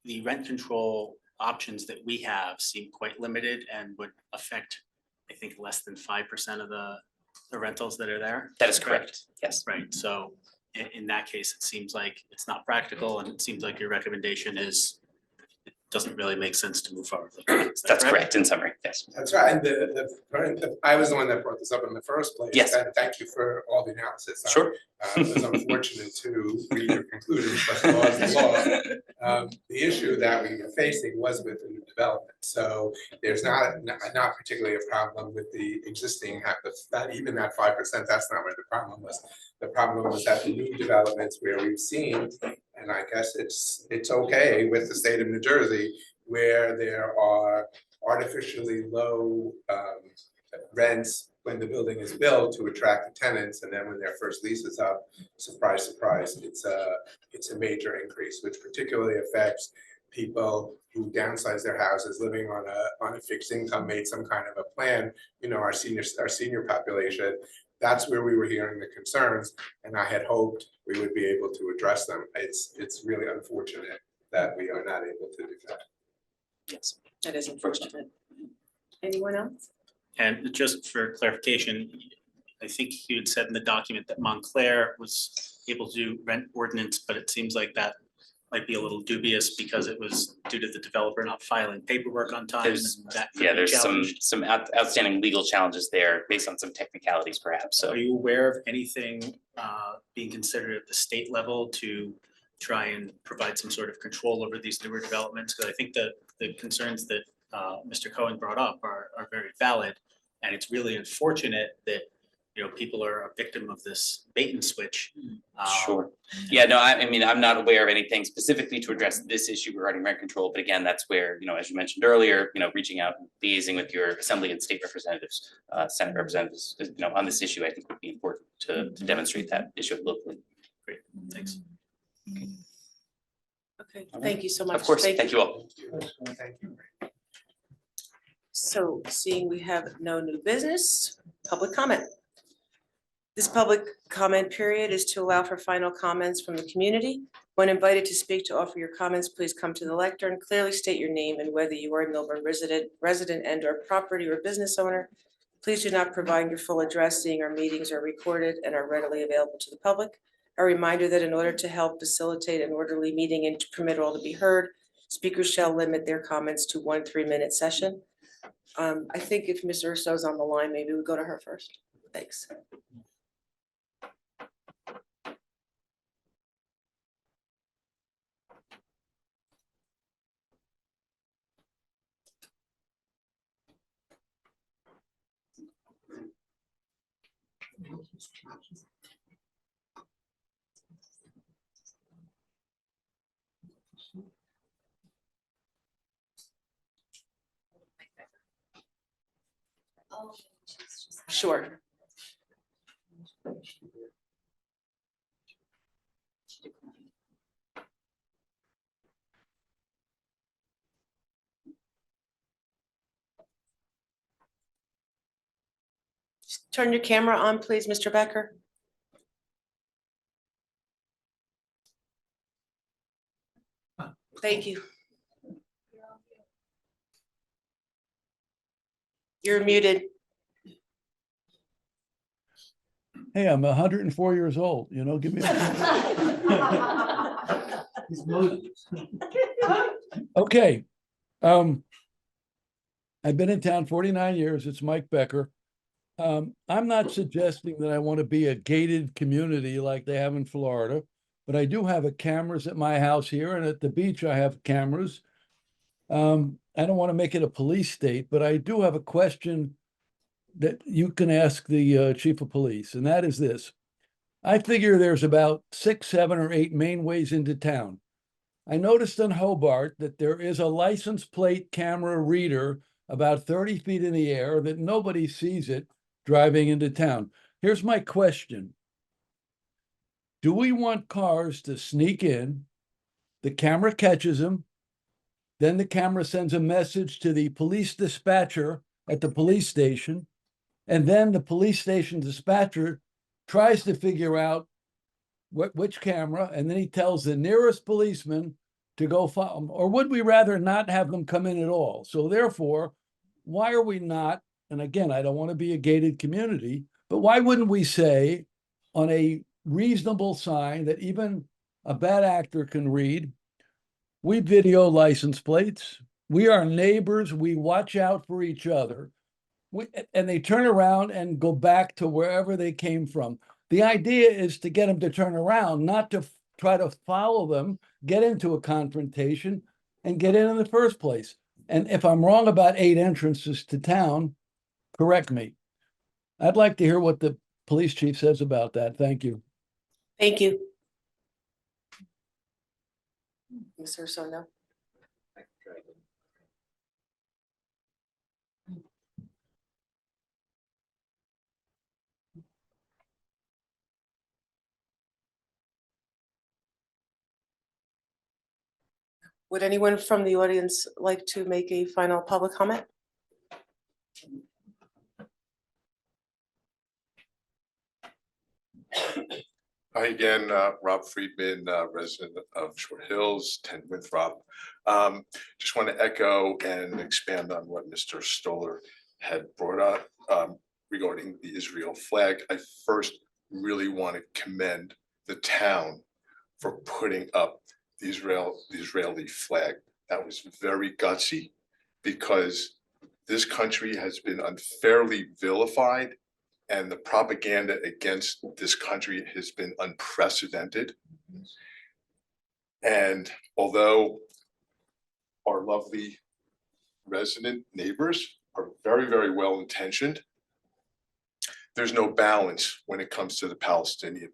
the rent control options that we have seem quite limited and would affect, I think, less than 5% of the rentals that are there. That is correct, yes. Right, so in that case, it seems like it's not practical, and it seems like your recommendation is, it doesn't really make sense to move forward. That's correct in summary, yes. That's right, and I was the one that brought this up in the first place. Yes. And thank you for all the analysis. Sure. It was unfortunate to read your conclusions, but the law is the law. The issue that we were facing was with the new development. So there's not particularly a problem with the existing, that 5%, that's not where the problem was. The problem was that the new developments where we've seen, and I guess it's okay with the state of New Jersey, where there are artificially low rents when the building is built to attract the tenants, and then when their first lease is up, surprise, surprise, it's a major increase, which particularly affects people who downsize their houses, living on a fixed income, made some kind of a plan. Our senior population. That's where we were hearing the concerns, and I had hoped we would be able to address them. It's really unfortunate that we are not able to do that. Yes. That is unfortunate. Anyone else? And just for clarification, I think you had said in the document that Montclair was able to do rent ordinance, but it seems like that might be a little dubious because it was due to the developer not filing paperwork on time. There's There's some outstanding legal challenges there based on some technicalities perhaps, so. Are you aware of anything being considered at the state level to try and provide some sort of control over these newer developments? Because I think that the concerns that Mr. Cohen brought up are very valid. And it's really unfortunate that, you know, people are a victim of this bait and switch. Sure. Yeah, no, I mean, I'm not aware of anything specifically to address this issue regarding rent control, but again, that's where, you know, as you mentioned earlier, you know, reaching out, and liaising with your assembly and state representatives, Senate representatives, you know, on this issue, I think would be important to demonstrate that issue locally. Great, thanks. Okay, thank you so much. Of course, thank you all. So seeing we have no new business, public comment. This public comment period is to allow for final comments from the community. When invited to speak to offer your comments, please come to the lectern and clearly state your name and whether you are a Milburn resident and or property or business owner. Please do not provide your full address, seeing our meetings are recorded and are readily available to the public. A reminder that in order to help facilitate an orderly meeting and to permit all to be heard, speakers shall limit their comments to 1 3-minute session. I think if Ms. Urso's on the line, maybe we go to her first. Thanks. Sure. Turn your camera on, please, Mr. Becker. Thank you. You're muted. Hey, I'm 104 years old, you know, give me. Okay. I've been in town 49 years. It's Mike Becker. I'm not suggesting that I want to be a gated community like they have in Florida, but I do have cameras at my house here, and at the beach I have cameras. I don't want to make it a police state, but I do have a question that you can ask the chief of police, and that is this. I figure there's about 6, 7, or 8 main ways into town. I noticed in Hobart that there is a license plate camera reader about 30 feet in the air that nobody sees it driving into town. Here's my question. Do we want cars to sneak in, the camera catches them, then the camera sends a message to the police dispatcher at the police station, and then the police station dispatcher tries to figure out which camera, and then he tells the nearest policeman to go follow them? Or would we rather not have them come in at all? So therefore, why are we not, and again, I don't want to be a gated community, but why wouldn't we say on a reasonable sign that even a bad actor can read, we video license plates, we are neighbors, we watch out for each other, and they turn around and go back to wherever they came from. The idea is to get them to turn around, not to try to follow them, get into a confrontation, and get in the first place. And if I'm wrong about 8 entrances to town, correct me. I'd like to hear what the police chief says about that. Thank you. Thank you. Ms. Urso, no? Would anyone from the audience like to make a final public comment? Hi again, Rob Friedman, resident of Short Hills, 10 Winthrop. Just want to echo and expand on what Mr. Stoller had brought up regarding the Israel flag. I first really want to commend the town for putting up the Israeli flag. That was very gutsy, because this country has been unfairly vilified, and the propaganda against this country has been unprecedented. And although our lovely resident neighbors are very, very well intentioned. There's no balance when it comes to the Palestinian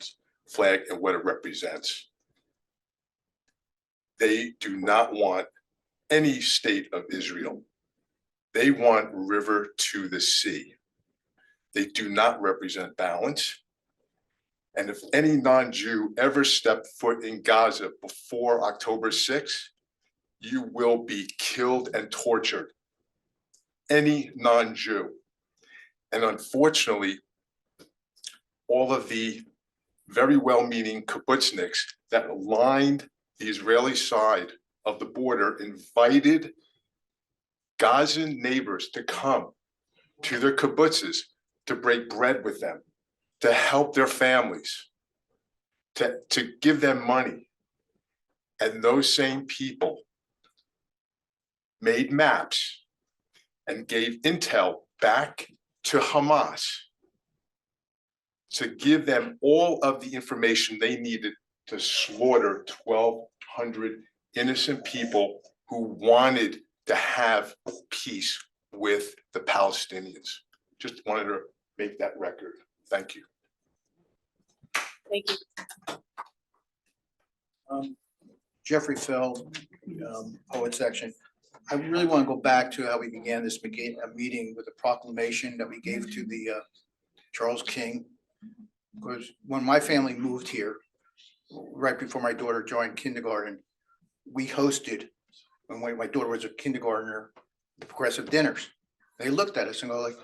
flag and what it represents. They do not want any state of Israel. They want river to the sea. They do not represent balance. And if any non-Jew ever stepped foot in Gaza before October 6th, you will be killed and tortured. Any non-Jew. And unfortunately, all of the very well-meaning kibbutzniks that lined the Israeli side of the border invited Gazan neighbors to come to their kibbutzes to break bread with them, to help their families, to give them money. And those same people made maps and gave intel back to Hamas to give them all of the information they needed to slaughter 1,200 innocent people who wanted to have peace with the Palestinians. Just wanted to make that record. Thank you. Thank you. Jeffrey Feld, poet section. I really want to go back to how we began this meeting with a proclamation that we gave to the Charles King. Because when my family moved here, right before my daughter joined kindergarten, we hosted, when my daughter was a kindergartner, the progressive dinners. They looked at us and go like,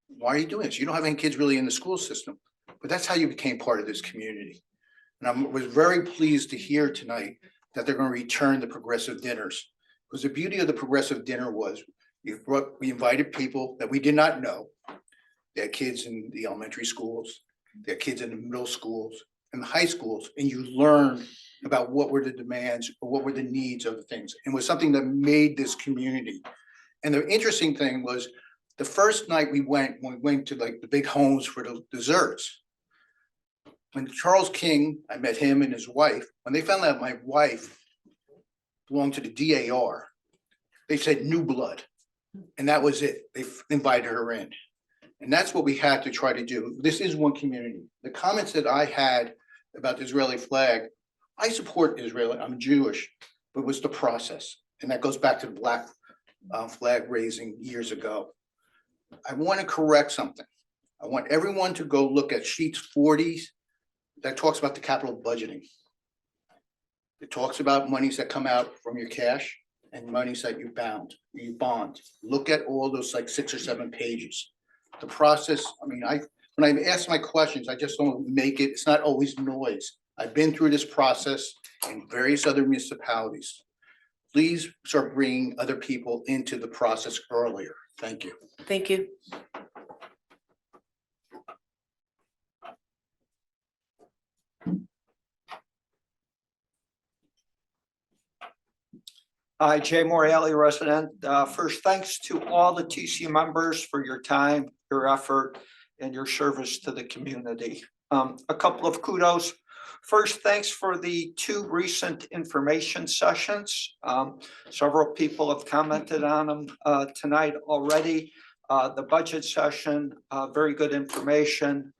why are you doing this? You don't have any kids really in the school system. But that's how you became part of this community. And I was very pleased to hear tonight that they're going to return the progressive dinners. Because the beauty of the progressive dinner was we invited people that we did not know. They had kids in the elementary schools, they had kids in the middle schools and the high schools, and you learned about what were the demands or what were the needs of the things. And it was something that made this community. And the interesting thing was the first night when we went to like the big homes for the desserts, when Charles King, I met him and his wife, when they found out my wife belonged to the DAR, they said new blood. And that was it. They invited her in. And that's what we had to try to do. This is one community. The comments that I had about the Israeli flag, I support Israel, I'm Jewish, but it was the process. And that goes back to the black flag raising years ago. I want to correct something. I want everyone to go look at sheets 40 that talks about the capital budgeting. It talks about monies that come out from your cash and monies that you bond. Look at all those like 6 or 7 pages. The process, I mean, when I ask my questions, I just don't make it, it's not always noise. I've been through this process in various other municipalities. Please start bringing other people into the process earlier. Thank you. Thank you. Hi, Jay Morelli, resident. First, thanks to all the TC members for your time, your effort, and your service to the community. A couple of kudos. First, thanks for the 2 recent information sessions. Several people have commented on them tonight already. The budget session, very good information,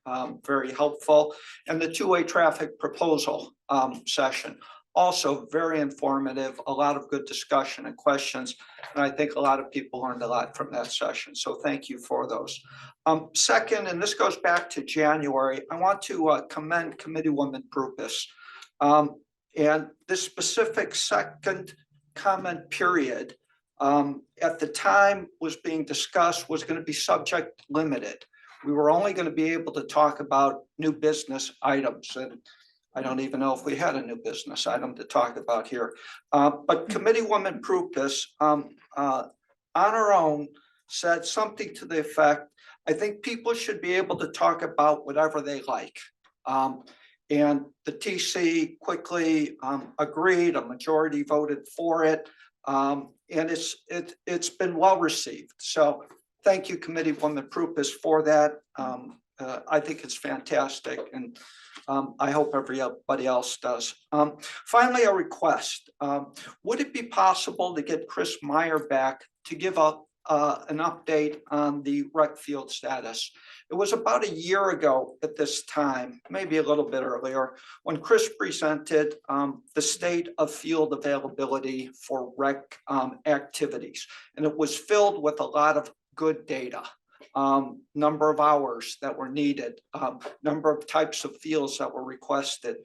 very helpful. And the 2-way traffic proposal session. Also very informative, a lot of good discussion and questions. And I think a lot of people learned a lot from that session. So thank you for those. Second, and this goes back to January, I want to commend Committeewoman Prupis. And this specific second comment period at the time was being discussed was going to be subject limited. We were only going to be able to talk about new business items. And I don't even know if we had a new business item to talk about here. But Committeewoman Prupis on her own said something to the effect, I think people should be able to talk about whatever they like. And the TC quickly agreed, a majority voted for it. And it's been well received. So thank you, Committeewoman Prupis, for that. I think it's fantastic. And I hope everybody else does. Finally, a request. Would it be possible to get Chris Meyer back to give an update on the rec field status. It was about a year ago at this time, maybe a little bit earlier, when Chris presented the state of field availability for rec activities. And it was filled with a lot of good data. Number of hours that were needed, number of types of fields that were requested.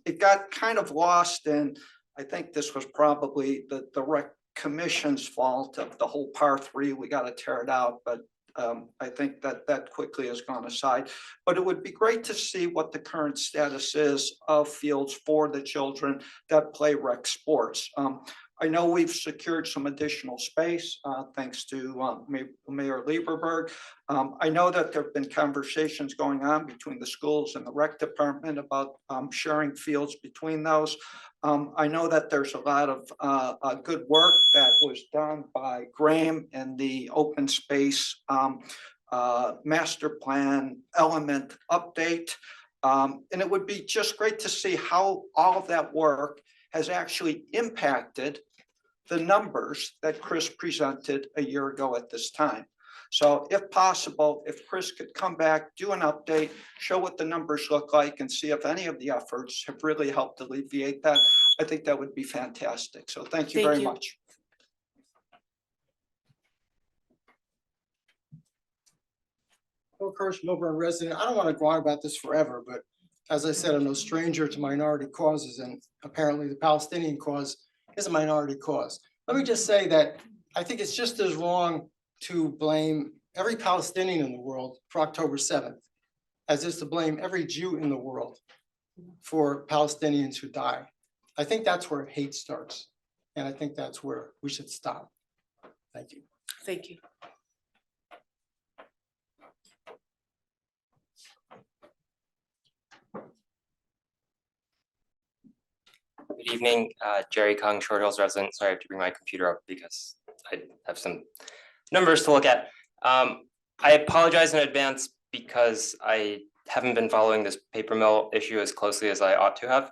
It got kind of lost in, I think this was probably the rec commission's fault of the whole par 3, we got to tear it out, but I think that quickly has gone aside. But it would be great to see what the current status is of fields for the children that play rec sports. I know we've secured some additional space thanks to Mayor Lieberberg. I know that there have been conversations going on between the schools and the rec department about sharing fields between those. I know that there's a lot of good work that was done by Graham and the open space master plan element update. And it would be just great to see how all of that work has actually impacted the numbers that Chris presented a year ago at this time. So if possible, if Chris could come back, do an update, show what the numbers look like and see if any of the efforts have really helped alleviate that, I think that would be fantastic. So thank you very much. Bill Kirsch, Milburn resident. I don't want to go on about this forever, but as I said, I'm no stranger to minority causes, and apparently the Palestinian cause is a minority cause. Let me just say that I think it's just as wrong to blame every Palestinian in the world for October 7th as is to blame every Jew in the world for Palestinians who die. I think that's where hate starts, and I think that's where we should stop. Thank you. Thank you. Good evening, Jerry Kung, Short Hills resident. Sorry, I have to bring my computer up because I have some numbers to look at. I apologize in advance because I haven't been following this paper mill issue as closely as I ought to have.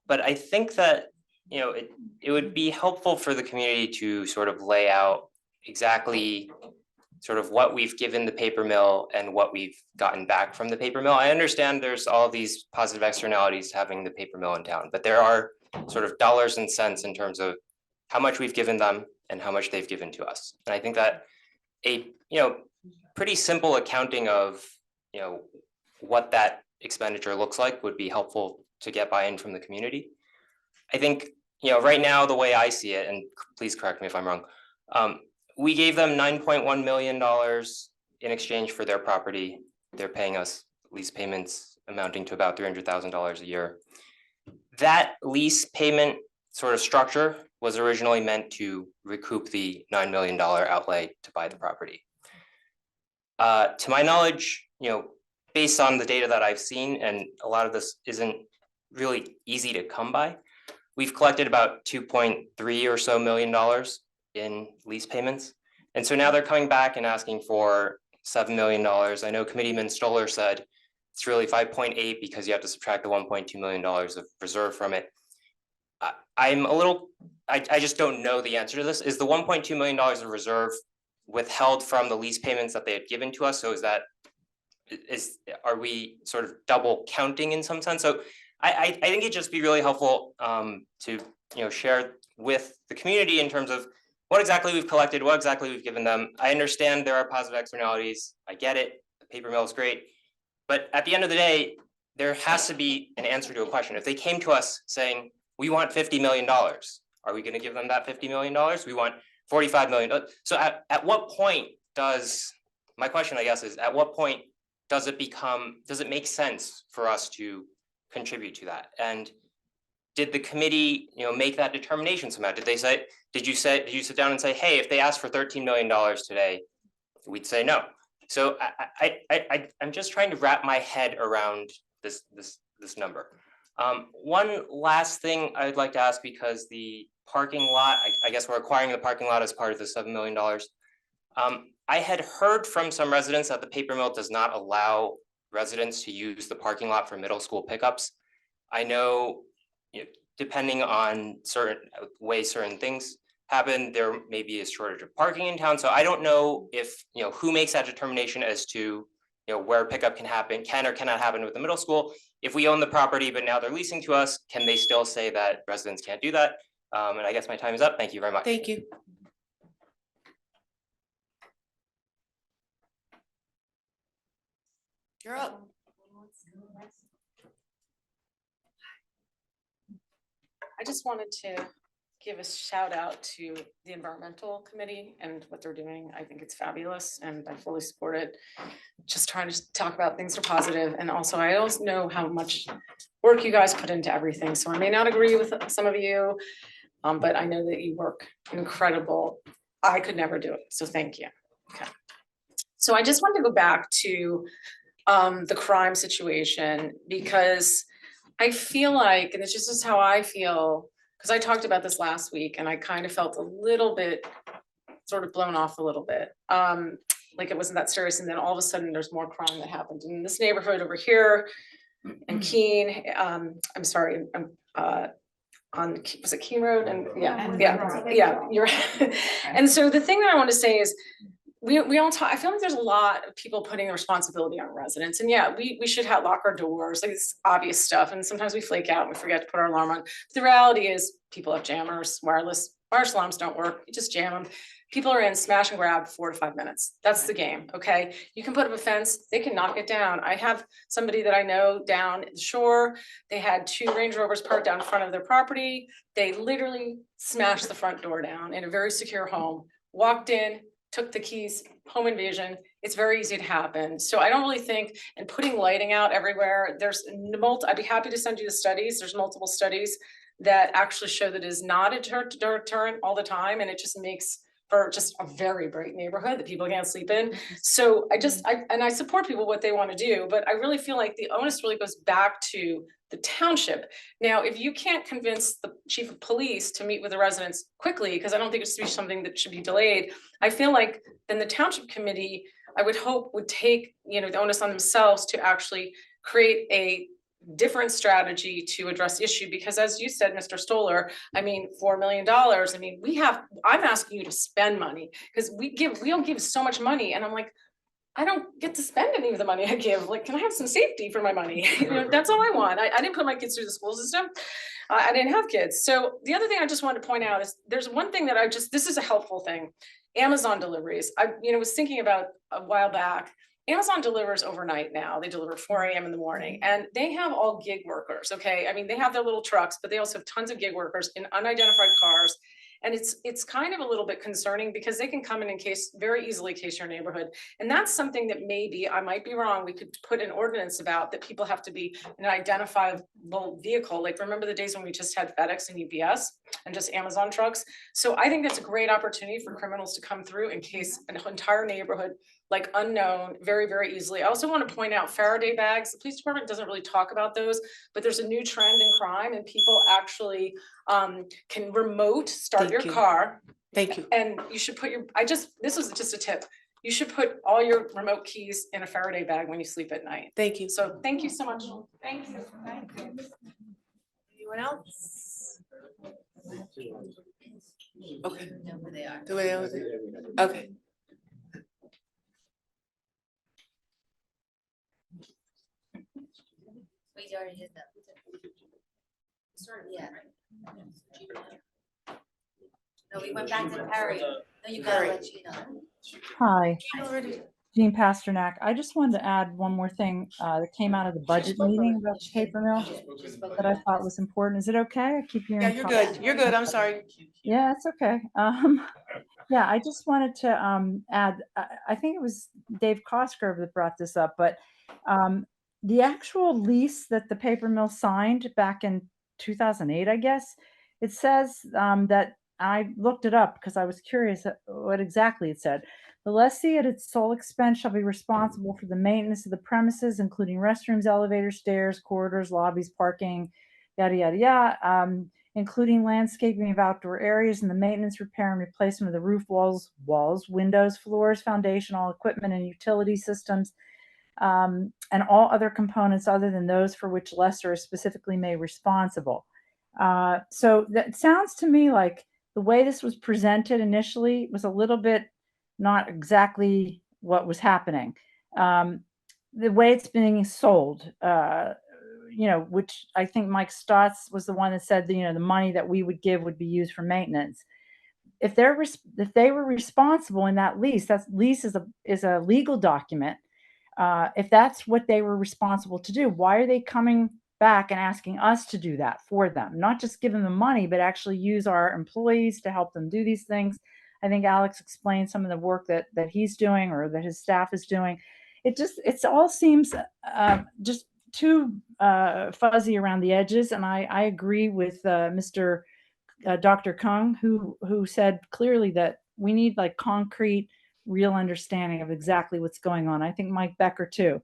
But I think that, you know, it would be helpful for the community to sort of lay out exactly sort of what we've given the paper mill and what we've gotten back from the paper mill. I understand there's all these positive externalities to having the paper mill in town, but there are sort of dollars and cents in terms of how much we've given them and how much they've given to us. And I think that a, you know, pretty simple accounting of, you know, what that expenditure looks like would be helpful to get buy-in from the community. I think, you know, right now, the way I see it, and please correct me if I'm wrong, we gave them $9.1 million in exchange for their property. They're paying us lease payments amounting to about $300,000 a year. That lease payment sort of structure was originally meant to recoup the $9 million outlay to buy the property. To my knowledge, you know, based on the data that I've seen, and a lot of this isn't really easy to come by, we've collected about $2.3 or so million in lease payments. And so now they're coming back and asking for $7 million. I know Committeeman Stoller said it's really 5.8 because you have to subtract the $1.2 million of reserve from it. I'm a little, I just don't know the answer to this. Is the $1.2 million of reserve withheld from the lease payments that they had given to us? So are we sort of double counting in some sense? So I think it'd just be really helpful to, you know, share with the community in terms of what exactly we've collected, what exactly we've given them. I understand there are positive externalities. I get it. The paper mill is great. But at the end of the day, there has to be an answer to a question. If they came to us saying, we want $50 million, are we going to give them that $50 million? We want $45 million. So at what point does, my question, I guess, is at what point does it make sense for us to contribute to that? And did the committee, you know, make that determination somehow? Did you sit down and say, hey, if they asked for $13 million today, we'd say no. So I'm just trying to wrap my head around this number. One last thing I'd like to ask, because the parking lot, I guess we're acquiring the parking lot as part of the $7 million. I had heard from some residents that the paper mill does not allow residents to use the parking lot for middle school pickups. I know, you know, depending on certain things happen, there may be a shortage of parking in town. So I don't know if, who makes that determination as to, where pickup can or cannot happen with the middle school. If we own the property, but now they're leasing to us, can they still say that residents can't do that? And I guess my time is up. Thank you very much. Thank you. You're up. I just wanted to give a shout out to the environmental committee and what they're doing. I think it's fabulous and I fully support it. Just trying to talk about things that are positive. And also I also know how much work you guys put into everything. So I may not agree with some of you, but I know that you work incredible. I could never do it. So thank you. Okay. So I just wanted to go back to the crime situation, because I feel like, and it's just how I feel, because I talked about this last week and I kind of felt a little bit sort of blown off a little bit. Like it wasn't that serious. And then all of a sudden there's more crime that happened in this neighborhood over here in Keene. I'm sorry, on, was it Keene Road? And yeah, you're right. And so the thing that I want to say is, we all talk, I feel like there's a lot of people putting the responsibility on residents, and yeah, we should have lock our doors, like it's obvious stuff, and sometimes we flake out and we forget to put our alarm on. The reality is people have jammers, wireless alarms don't work, you just jam them. People are in smash and grab 4 to 5 minutes. That's the game, okay? You can put up a fence, they can knock it down. I have somebody that I know down at the shore, they had 2 Range Rovers parked down in front of their property. They literally smashed the front door down in a very secure home, walked in, took the keys, home invasion. It's very easy to happen. So I don't really think, and putting lighting out everywhere, I'd be happy to send you the studies. There's multiple studies that actually show that it is not a deterrent all the time. And it just makes for just a very bright neighborhood that people can't sleep in. So I support people what they want to do, but I really feel like the onus really goes back to the township. Now, if you can't convince the chief of police to meet with the residents quickly, because I don't think it should be something that should be delayed, I feel like then the township committee, I would hope, would take, the onus on themselves to actually create a different strategy to address the issue. Because as you said, Mr. Stoller, I mean, $4 million, I mean, I'm asking you to spend money, because we don't give so much money. And I'm like, I don't get to spend any of the money I give. Like, can I have some safety for my money? That's all I want. I didn't put my kids through the school system. I didn't have kids. So the other thing I just wanted to point out is there's one thing that this is a helpful thing. Amazon deliveries. I was thinking about a while back. Amazon delivers overnight now. They deliver 4 a.m. in the morning, and they have all gig workers. Okay. I mean, they have their little trucks, but they also have tons of gig workers in unidentified cars. And it's kind of a little bit concerning, because they can come in very easily case your neighborhood. And that's something that maybe, I might be wrong, we could put an ordinance about, that people have to be an identifiable vehicle. Like, remember the days when we just had FedEx and UPS and just Amazon trucks? So I think that's a great opportunity for criminals to come through and case an entire neighborhood, like unknown, very, very easily. I also want to point out Faraday bags. The police department doesn't really talk about those, but there's a new trend in crime, and people actually can remote start your car. Thank you. And you should put this was just a tip. You should put all your remote keys in a Faraday bag when you sleep at night. Thank you. So thank you so much. Thank you. Anyone else? Okay. Know who they are. Do we know who they- Okay. We already did that. Yeah. No, we went back to Perry. No, you gotta let Gina. Hi, Jean Pasternak. I just wanted to add one more thing that came out of the budget meeting about the paper mill that I thought was important. Is it okay? I keep hearing. Yeah, you're good. You're good. I'm sorry. Yeah, it's okay. Yeah, I just wanted to add, I think it was Dave Cosgrove that brought this up, but the actual lease that the paper mill signed back in 2008, I guess, it says that, I looked it up because I was curious what exactly it said. The lessee at its sole expense shall be responsible for the maintenance of the premises, including restrooms, elevators, stairs, corridors, lobbies, parking, yada, yada, yada, including landscaping of outdoor areas and the maintenance, repair, and replacement of the roof walls, windows, floors, foundation, all equipment and utility systems, and all other components other than those for which lessor is specifically made responsible. So that sounds to me like the way this was presented initially was a little bit not exactly what was happening. The way it's being sold, which I think Mike Stotts was the one that said, the money that we would give would be used for maintenance. If they were responsible in that lease, that lease is a legal document. If that's what they were responsible to do, why are they coming back and asking us to do that for them? Not just give them the money, but actually use our employees to help them do these things. I think Alex explained some of the work that he's doing or that his staff is doing. It all seems just too fuzzy around the edges. And I agree with Mr. Dr. Kung, who said clearly that we need like concrete, real understanding of exactly what's going on. I think Mike Becker too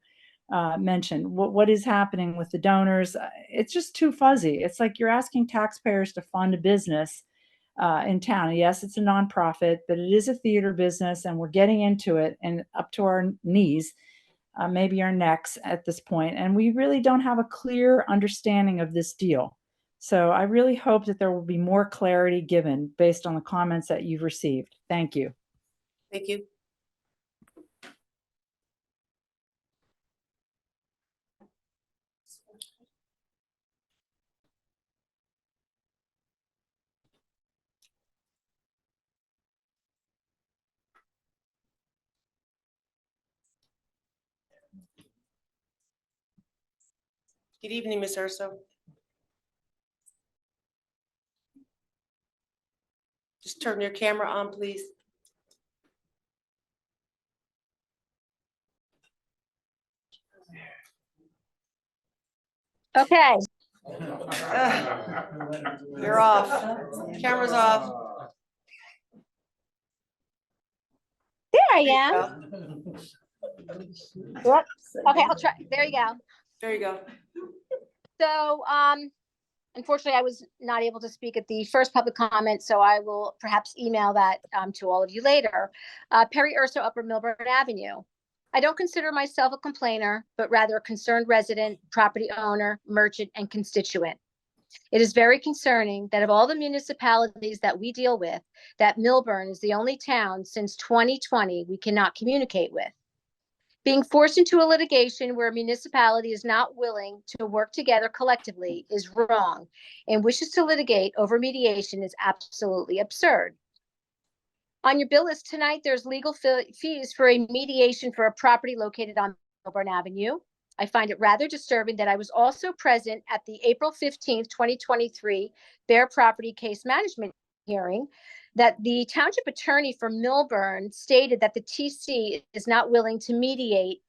mentioned what is happening with the donors. It's just too fuzzy. It's like you're asking taxpayers to fund a business in town. Yes, it's a nonprofit, but it is a theater business, and we're getting into it and up to our knees, maybe our necks at this point, and we really don't have a clear understanding of this deal. So I really hope that there will be more clarity given based on the comments that you've received. Thank you. Thank you. Good evening, Ms. Urso. Just turn your camera on, please. Okay. You're off. Camera's off. There I am. Whoops. Okay, I'll try. There you go. There you go. So, unfortunately, I was not able to speak at the first public comment, so I will perhaps email that to all of you later. Perry Urso, Upper Milburn Avenue. I don't consider myself a complainer, but rather a concerned resident, property owner, merchant, and constituent. It is very concerning that of all the municipalities that we deal with, that Milburn is the only town since 2020 we cannot communicate with. Being forced into a litigation where a municipality is not willing to work together collectively is wrong, and wishes to litigate over mediation is absolutely absurd. On your bill list tonight, there's legal fees for a mediation for a property located on Milburn Avenue. I find it rather disturbing that I was also present at the April 15th, 2023 Bear Property Case Management hearing, that the township attorney for Milburn stated that the TC is not willing to mediate,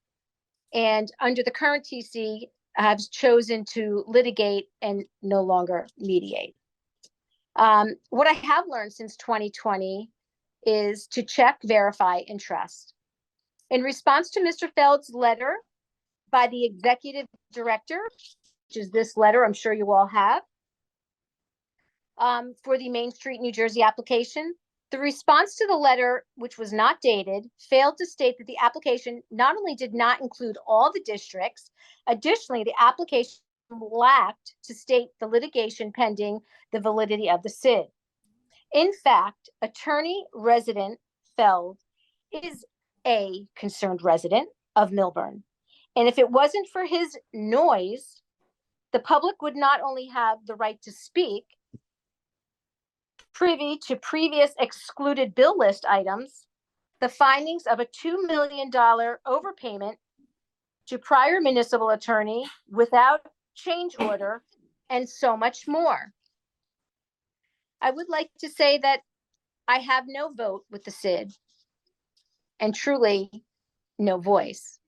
and under the current TC has chosen to litigate and no longer mediate. What I have learned since 2020 is to check, verify, and trust. In response to Mr. Feld's letter by the executive director, which is this letter I'm sure you all have, for the Main Street, New Jersey application, the response to the letter, which was not dated, failed to state that the application not only did not include all the districts, additionally, the application lacked to state the litigation pending the validity of the SID. In fact, attorney resident Feld is a concerned resident of Milburn. And if it wasn't for his noise, the public would not only have the right to speak, privy to previous excluded bill list items, the findings of a $2 million overpayment to prior municipal attorney without change order, and so much more. I would like to say that I have no vote with the SID and truly no voice.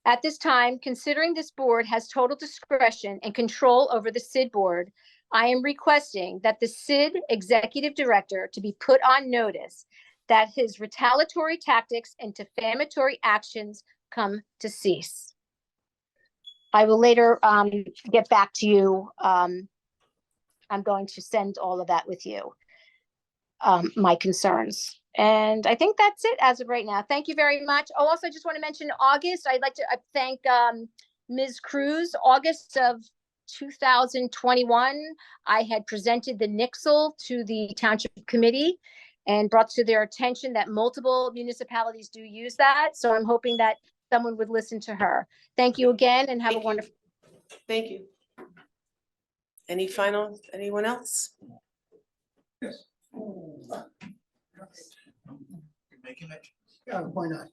At this time, considering this board has total discretion and control over the SID board, I am requesting that the SID executive director to be put on notice that his retaliatory tactics and defamatory actions come to cease. I will later get back to you. I'm going to send all of that with you, my concerns. And I think that's it as of right now. Thank you very much. Oh, also, I just want to mention August. I'd like to thank Ms. Cruz. August of 2021, I had presented the nixle to the Township Committee and brought to their attention that multiple municipalities do use that. So I'm hoping that someone would listen to her. Thank you again and have a wonderful. Thank you. Anyone else? Making it. Yeah, why not?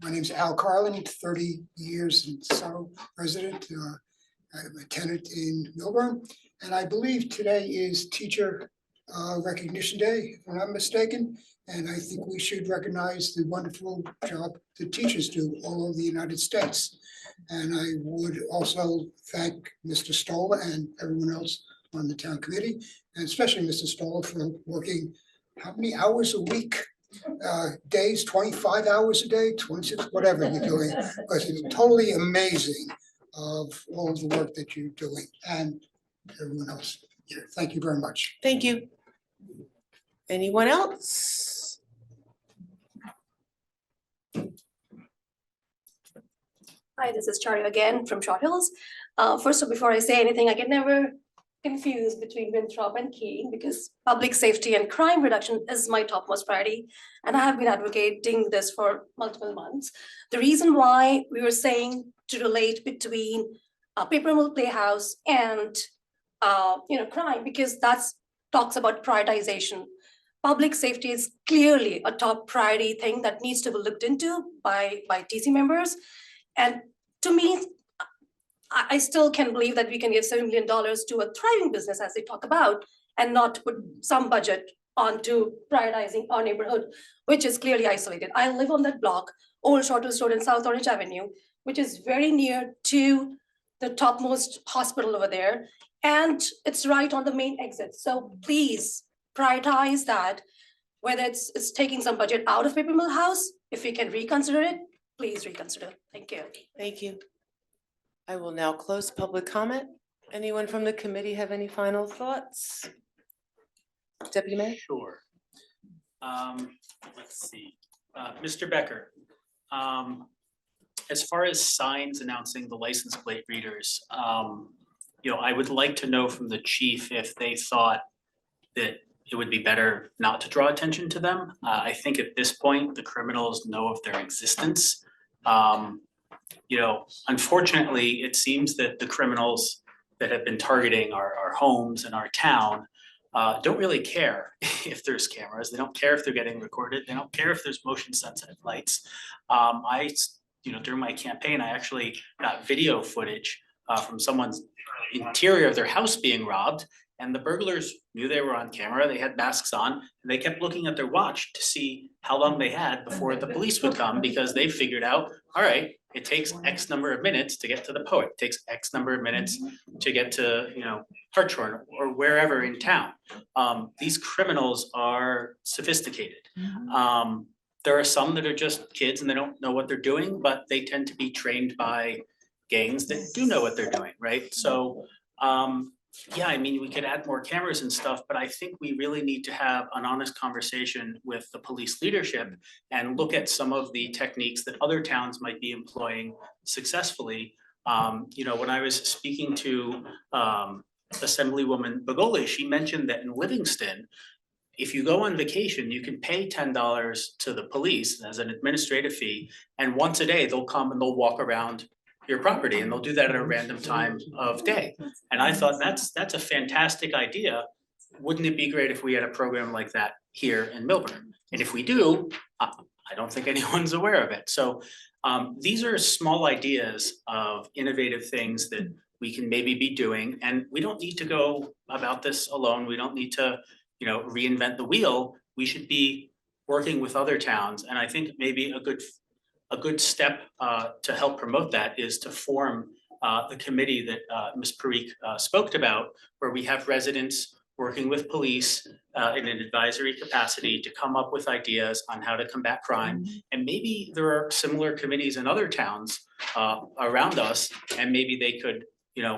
My name's Al Carlin, 30 years in Sorrow resident. I'm a tenant in Milburn, and I believe today is Teacher Recognition Day, if I'm not mistaken. And I think we should recognize the wonderful job the teachers do all over the United States. And I would also thank Mr. Stoller and everyone else on the town committee, and especially Mr. Stoller for working how many hours a week? Days, 25 hours a day, 26, whatever you're doing, because it's totally amazing of all of the work that you're doing and everyone else here. Thank you very much. Thank you. Anyone else? Hi, this is Charlie again from Short Hills. First of all, before I say anything, I can never confuse between Winthrop and Keene because public safety and crime reduction is my topmost priority. And I have been advocating this for multiple months. The reason why we were saying to relate between Paper Mill Playhouse and crime, because that's talks about prioritization. Public safety is clearly a top priority thing that needs to be looked into by TC members. And to me, I still can't believe that we can give $7 million to a thriving business as they talk about and not put some budget onto prioritizing our neighborhood, which is clearly isolated. I live on that block, Old Short Hills Road and South Orange Avenue, which is very near to the topmost hospital over there. And it's right on the main exit. So please prioritize that, whether it's taking some budget out of Paper Mill House, if we can reconsider it, please reconsider. Thank you. Thank you. I will now close public comment. Anyone from the committee have any final thoughts? Deputy Mayor? Sure. Let's see, Mr. Becker. As far as signs announcing the license plate readers, I would like to know from the chief if they thought that it would be better not to draw attention to them. I think at this point, the criminals know of their existence. Unfortunately, it seems that the criminals that have been targeting our homes and our town don't really care if there's cameras. They don't care if they're getting recorded. They don't care if there's motion sensitive lights. During my campaign, I actually got video footage from someone's interior of their house being robbed. And the burglars knew they were on camera, they had masks on, and they kept looking at their watch to see how long they had before the police would come, because they figured out, all right, it takes X number of minutes to get to the Poet, it takes X number of minutes to get to, Hartshorn or wherever in town. These criminals are sophisticated. There are some that are just kids and they don't know what they're doing, but they tend to be trained by gangs that do know what they're doing, right? So, we could add more cameras and stuff, but I think we really need to have an honest conversation with the police leadership and look at some of the techniques that other towns might be employing successfully. When I was speaking to Assemblywoman Begoli, she mentioned that in Livingston, if you go on vacation, you can pay $10 to the police as an administrative fee, and once a day they'll come and they'll walk around your property, and they'll do that at a random time of day. And I thought that's a fantastic idea. Wouldn't it be great if we had a program like that here in Milburn? And if we do, I don't think anyone's aware of it. So these are small ideas of innovative things that we can maybe be doing, and we don't need to go about this alone. We don't need to, reinvent the wheel. We should be working with other towns, and I think maybe a good step to help promote that is to form the committee that Ms. Parikh spoke about, where we have residents working with police in an advisory capacity to come up with ideas on how to combat crime. And maybe there are similar committees in other towns around us, and maybe they could,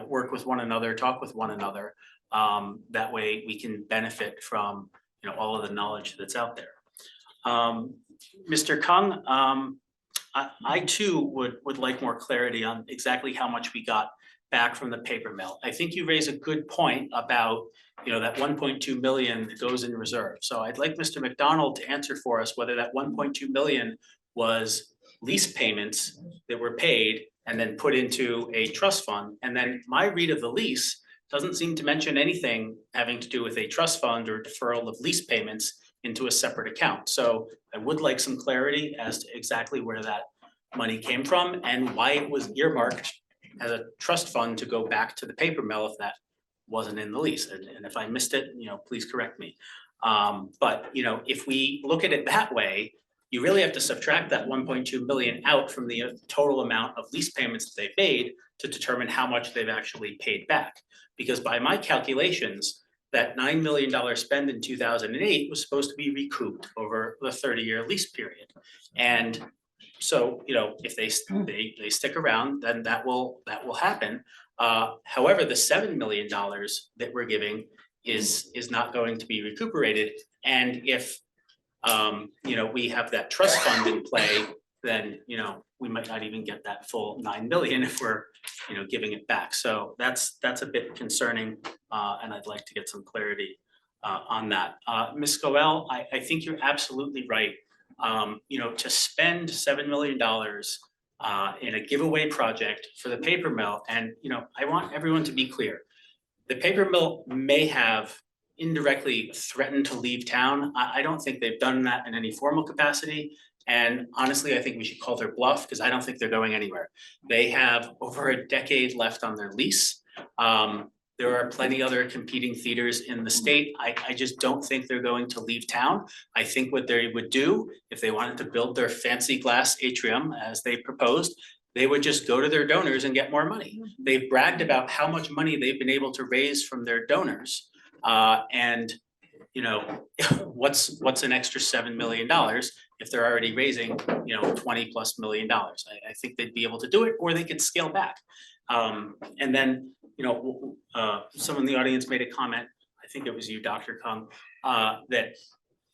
work with one another, talk with one another. That way we can benefit from, all of the knowledge that's out there. Mr. Kung, I too would like more clarity on exactly how much we got back from the paper mill. I think you raise a good point about, that 1.2 million that goes in reserve. So I'd like Mr. McDonald to answer for us whether that 1.2 million was lease payments that were paid and then put into a trust fund. And then my read of the lease doesn't seem to mention anything having to do with a trust fund or deferral of lease payments into a separate account. So I would like some clarity as to exactly where that money came from and why it was earmarked as a trust fund to go back to the paper mill if that wasn't in the lease. And if I missed it, please correct me. But if we look at it that way, you really have to subtract that 1.2 million out from the total amount of lease payments that they paid to determine how much they've actually paid back. Because by my calculations, that $9 million spend in 2008 was supposed to be recouped over the 30-year lease period. And so, if they stick around, then that will happen. However, the $7 million that we're giving is not going to be recuperated. And if we have that trust fund in play, then we might not even get that full 9 million if we're giving it back. So that's a bit concerning, and I'd like to get some clarity on that. Ms. Goel, I think you're absolutely right. To spend $7 million in a giveaway project for the paper mill, and I want everyone to be clear. The paper mill may have indirectly threatened to leave town. I don't think they've done that in any formal capacity. And honestly, I think we should call their bluff because I don't think they're going anywhere. They have over a decade left on their lease. There are plenty other competing theaters in the state. I just don't think they're going to leave town. I think what they would do if they wanted to build their fancy glass atrium as they proposed, they would just go to their donors and get more money. They've bragged about how much money they've been able to raise from their donors. And what's an extra $7 million if they're already raising, $20+ million? I think they'd be able to do it, or they could scale back. And then, someone in the audience made a comment, I think it was you, Dr. Kung, that,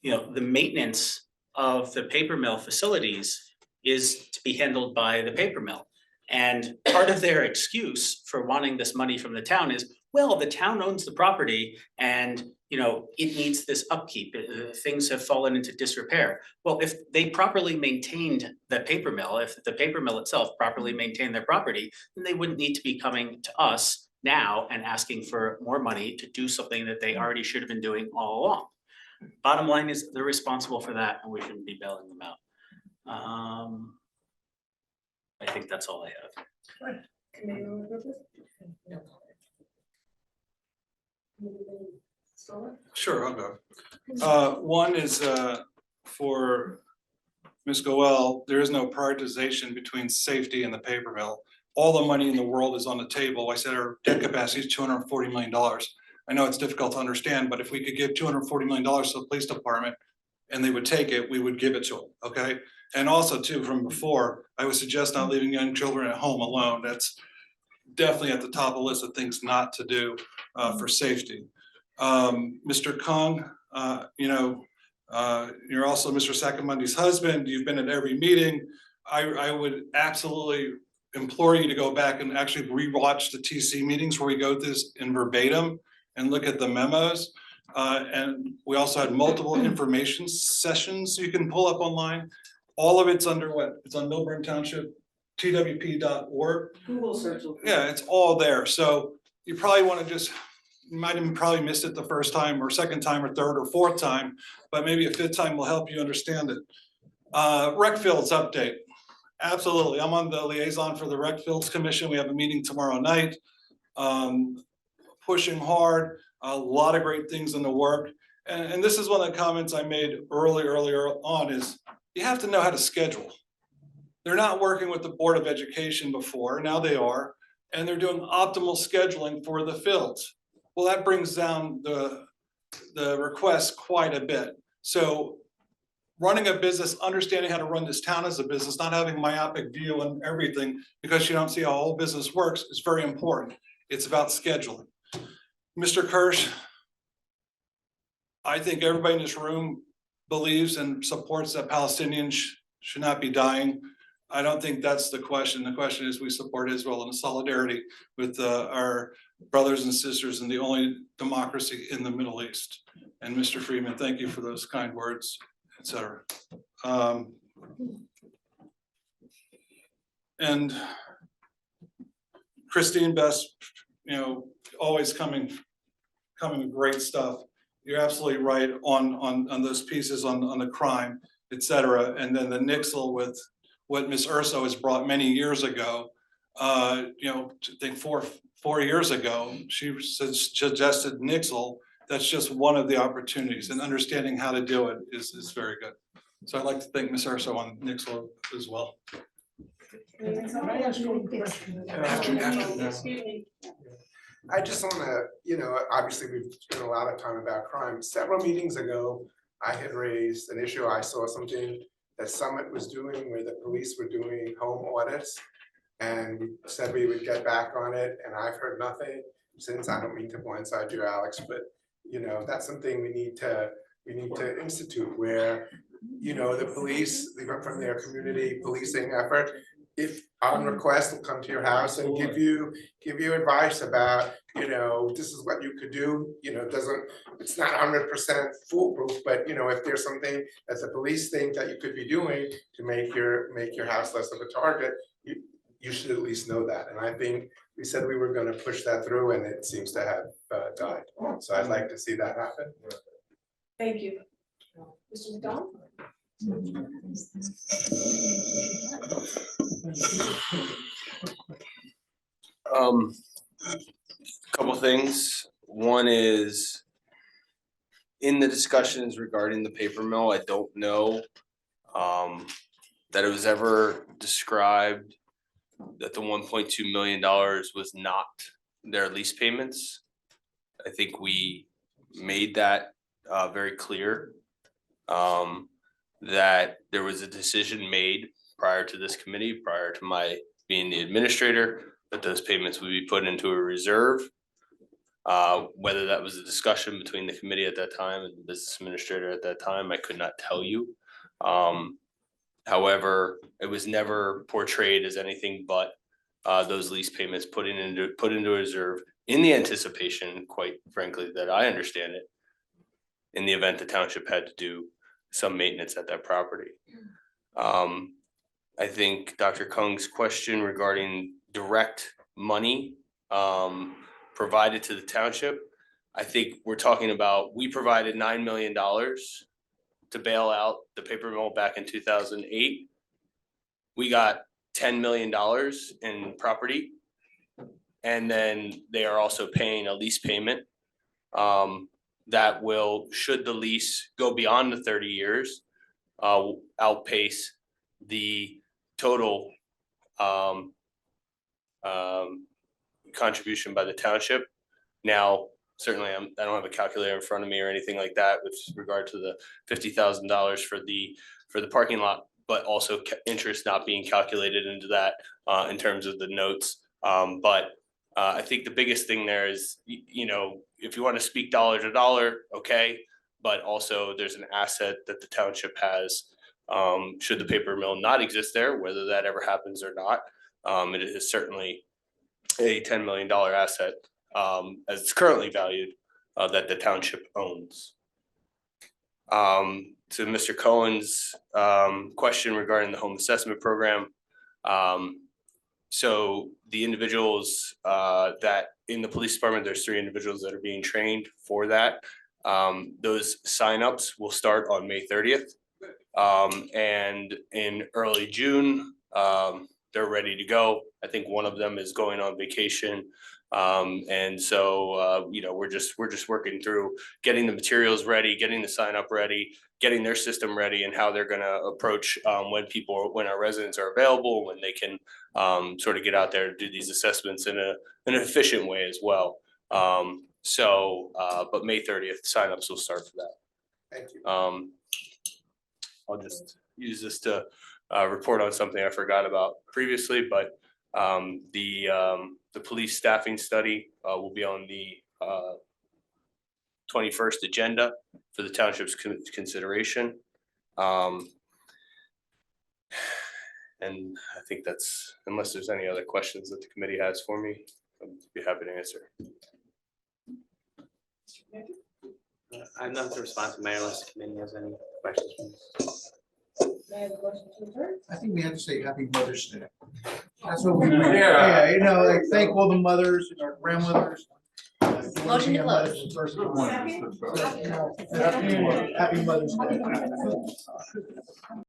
the maintenance of the paper mill facilities is to be handled by the paper mill. And part of their excuse for wanting this money from the town is, well, the town owns the property and it needs this upkeep. Things have fallen into disrepair. Well, if they properly maintained the paper mill, if the paper mill itself properly maintained their property, then they wouldn't need to be coming to us now and asking for more money to do something that they already should have been doing all along. Bottom line is they're responsible for that and we shouldn't be bailing them out. I think that's all I have. Sure, I'll go. One is for Ms. Goel, there is no prioritization between safety and the paper mill. All the money in the world is on the table. I said our debt capacity is $240 million. I know it's difficult to understand, but if we could give $240 million to the police department and they would take it, we would give it to them, okay? And also too, from before, I would suggest not leaving young children at home alone. That's definitely at the top of the list of things not to do for safety. Mr. Kung, you're also Mr. Sakamundi's husband. You've been at every meeting. I would absolutely implore you to go back and actually rewatch the TC meetings where we go through this in verbatim and look at the memos. And we also had multiple information sessions you can pull up online. All of it's under what? It's on Milburn Township, twp.org. Google search. Yeah, it's all there. So you probably want to just, you might have probably missed it the first time or second time or third or fourth time, but maybe a fifth time will help you understand it. Rec fields update. Absolutely. I'm on the liaison for the Rec Fields Commission. We have a meeting tomorrow night. Pushing hard, a lot of great things in the work. And this is one of the comments I made earlier on is you have to know how to schedule. They're not working with the Board of Education before, now they are, and they're doing optimal scheduling for the fields. Well, that brings down the request quite a bit. So running a business, understanding how to run this town as a business, not having a myopic view on everything because you don't see how all business works is very important. It's about scheduling. Mr. Kirsch, I think everybody in this room believes and supports that Palestinians should not be dying I don't think that's the question. The question is we support Israel in solidarity with our brothers and sisters in the only democracy in the Middle East. And Mr. Friedman, thank you for those kind words, et cetera. And Christine Best, you know, always coming with great stuff. You're absolutely right on those pieces on the crime, et cetera. And then the Nixle with what Ms. Urso has brought many years ago. You know, I think four years ago, she suggested Nixle. That's just one of the opportunities, and understanding how to do it is very good. So I'd like to thank Ms. Urso on Nixle as well. I just want to, you know, obviously we've spent a lot of time about crime. Several meetings ago, I had raised an issue. I saw something that Summit was doing where the police were doing home audits. And we said we would get back on it, and I've heard nothing since. I don't mean to blindside you, Alex, but you know, that's something we need to institute where, you know, the police, from their community policing effort, if on request, will come to your house and give you advice about, you know, this is what you could do. You know, it's not 100% foolproof, but you know, if there's something that the police think that you could be doing to make your house less of a target, you should at least know that. And I think we said we were going to push that through, and it seems to have died. So I'd like to see that happen. Thank you. Mr. McDonald? Couple things. One is in the discussions regarding the paper mill, I don't know that it was ever described that the $1.2 million was not their lease payments. I think we made that very clear, that there was a decision made prior to this committee, prior to my being the administrator, that those payments would be put into a reserve. Whether that was a discussion between the committee at that time and the business administrator at that time, I could not tell you. However, it was never portrayed as anything but those lease payments put into a reserve in the anticipation, quite frankly, that I understand it, in the event the township had to do some maintenance at that property. I think Dr. Kung's question regarding direct money provided to the township, I think we're talking about, we provided $9 million to bail out the paper mill back in 2008. We got $10 million in property. And then they are also paying a lease payment that will, should the lease go beyond the 30 years, outpace the total contribution by the township. Now, certainly I don't have a calculator in front of me or anything like that with regard to the $50,000 for the parking lot, but also interest not being calculated into that in terms of the notes. But I think the biggest thing there is, you know, if you want to speak dollar to dollar, okay, but also there's an asset that the township has. Should the paper mill not exist there, whether that ever happens or not, it is certainly a $10 million asset as it's currently valued that the township owns. To Mr. Cohen's question regarding the home assessment program. So the individuals that in the police department, there's 3 individuals that are being trained for that. Those signups will start on May 30th. And in early June, they're ready to go. I think one of them is going on vacation. And so, you know, we're just working through getting the materials ready, getting the sign up ready, getting their system ready, and how they're going to approach when our residents are available, when they can sort of get out there and do these assessments in an efficient way as well. But May 30th signups will start for that. Thank you. I'll just use this to report on something I forgot about previously, but the police staffing study will be on the 21st agenda for the township's consideration. And I think that's, unless there's any other questions that the committee has for me, I'd be happy to answer. I have nothing to respond to, Mayor, unless the committee has any questions. I think we have to say Happy Mother's Day. That's what we, Yeah. yeah, you know, like thank all the mothers and our grandmothers. Motion to close. Happy Mother's Day.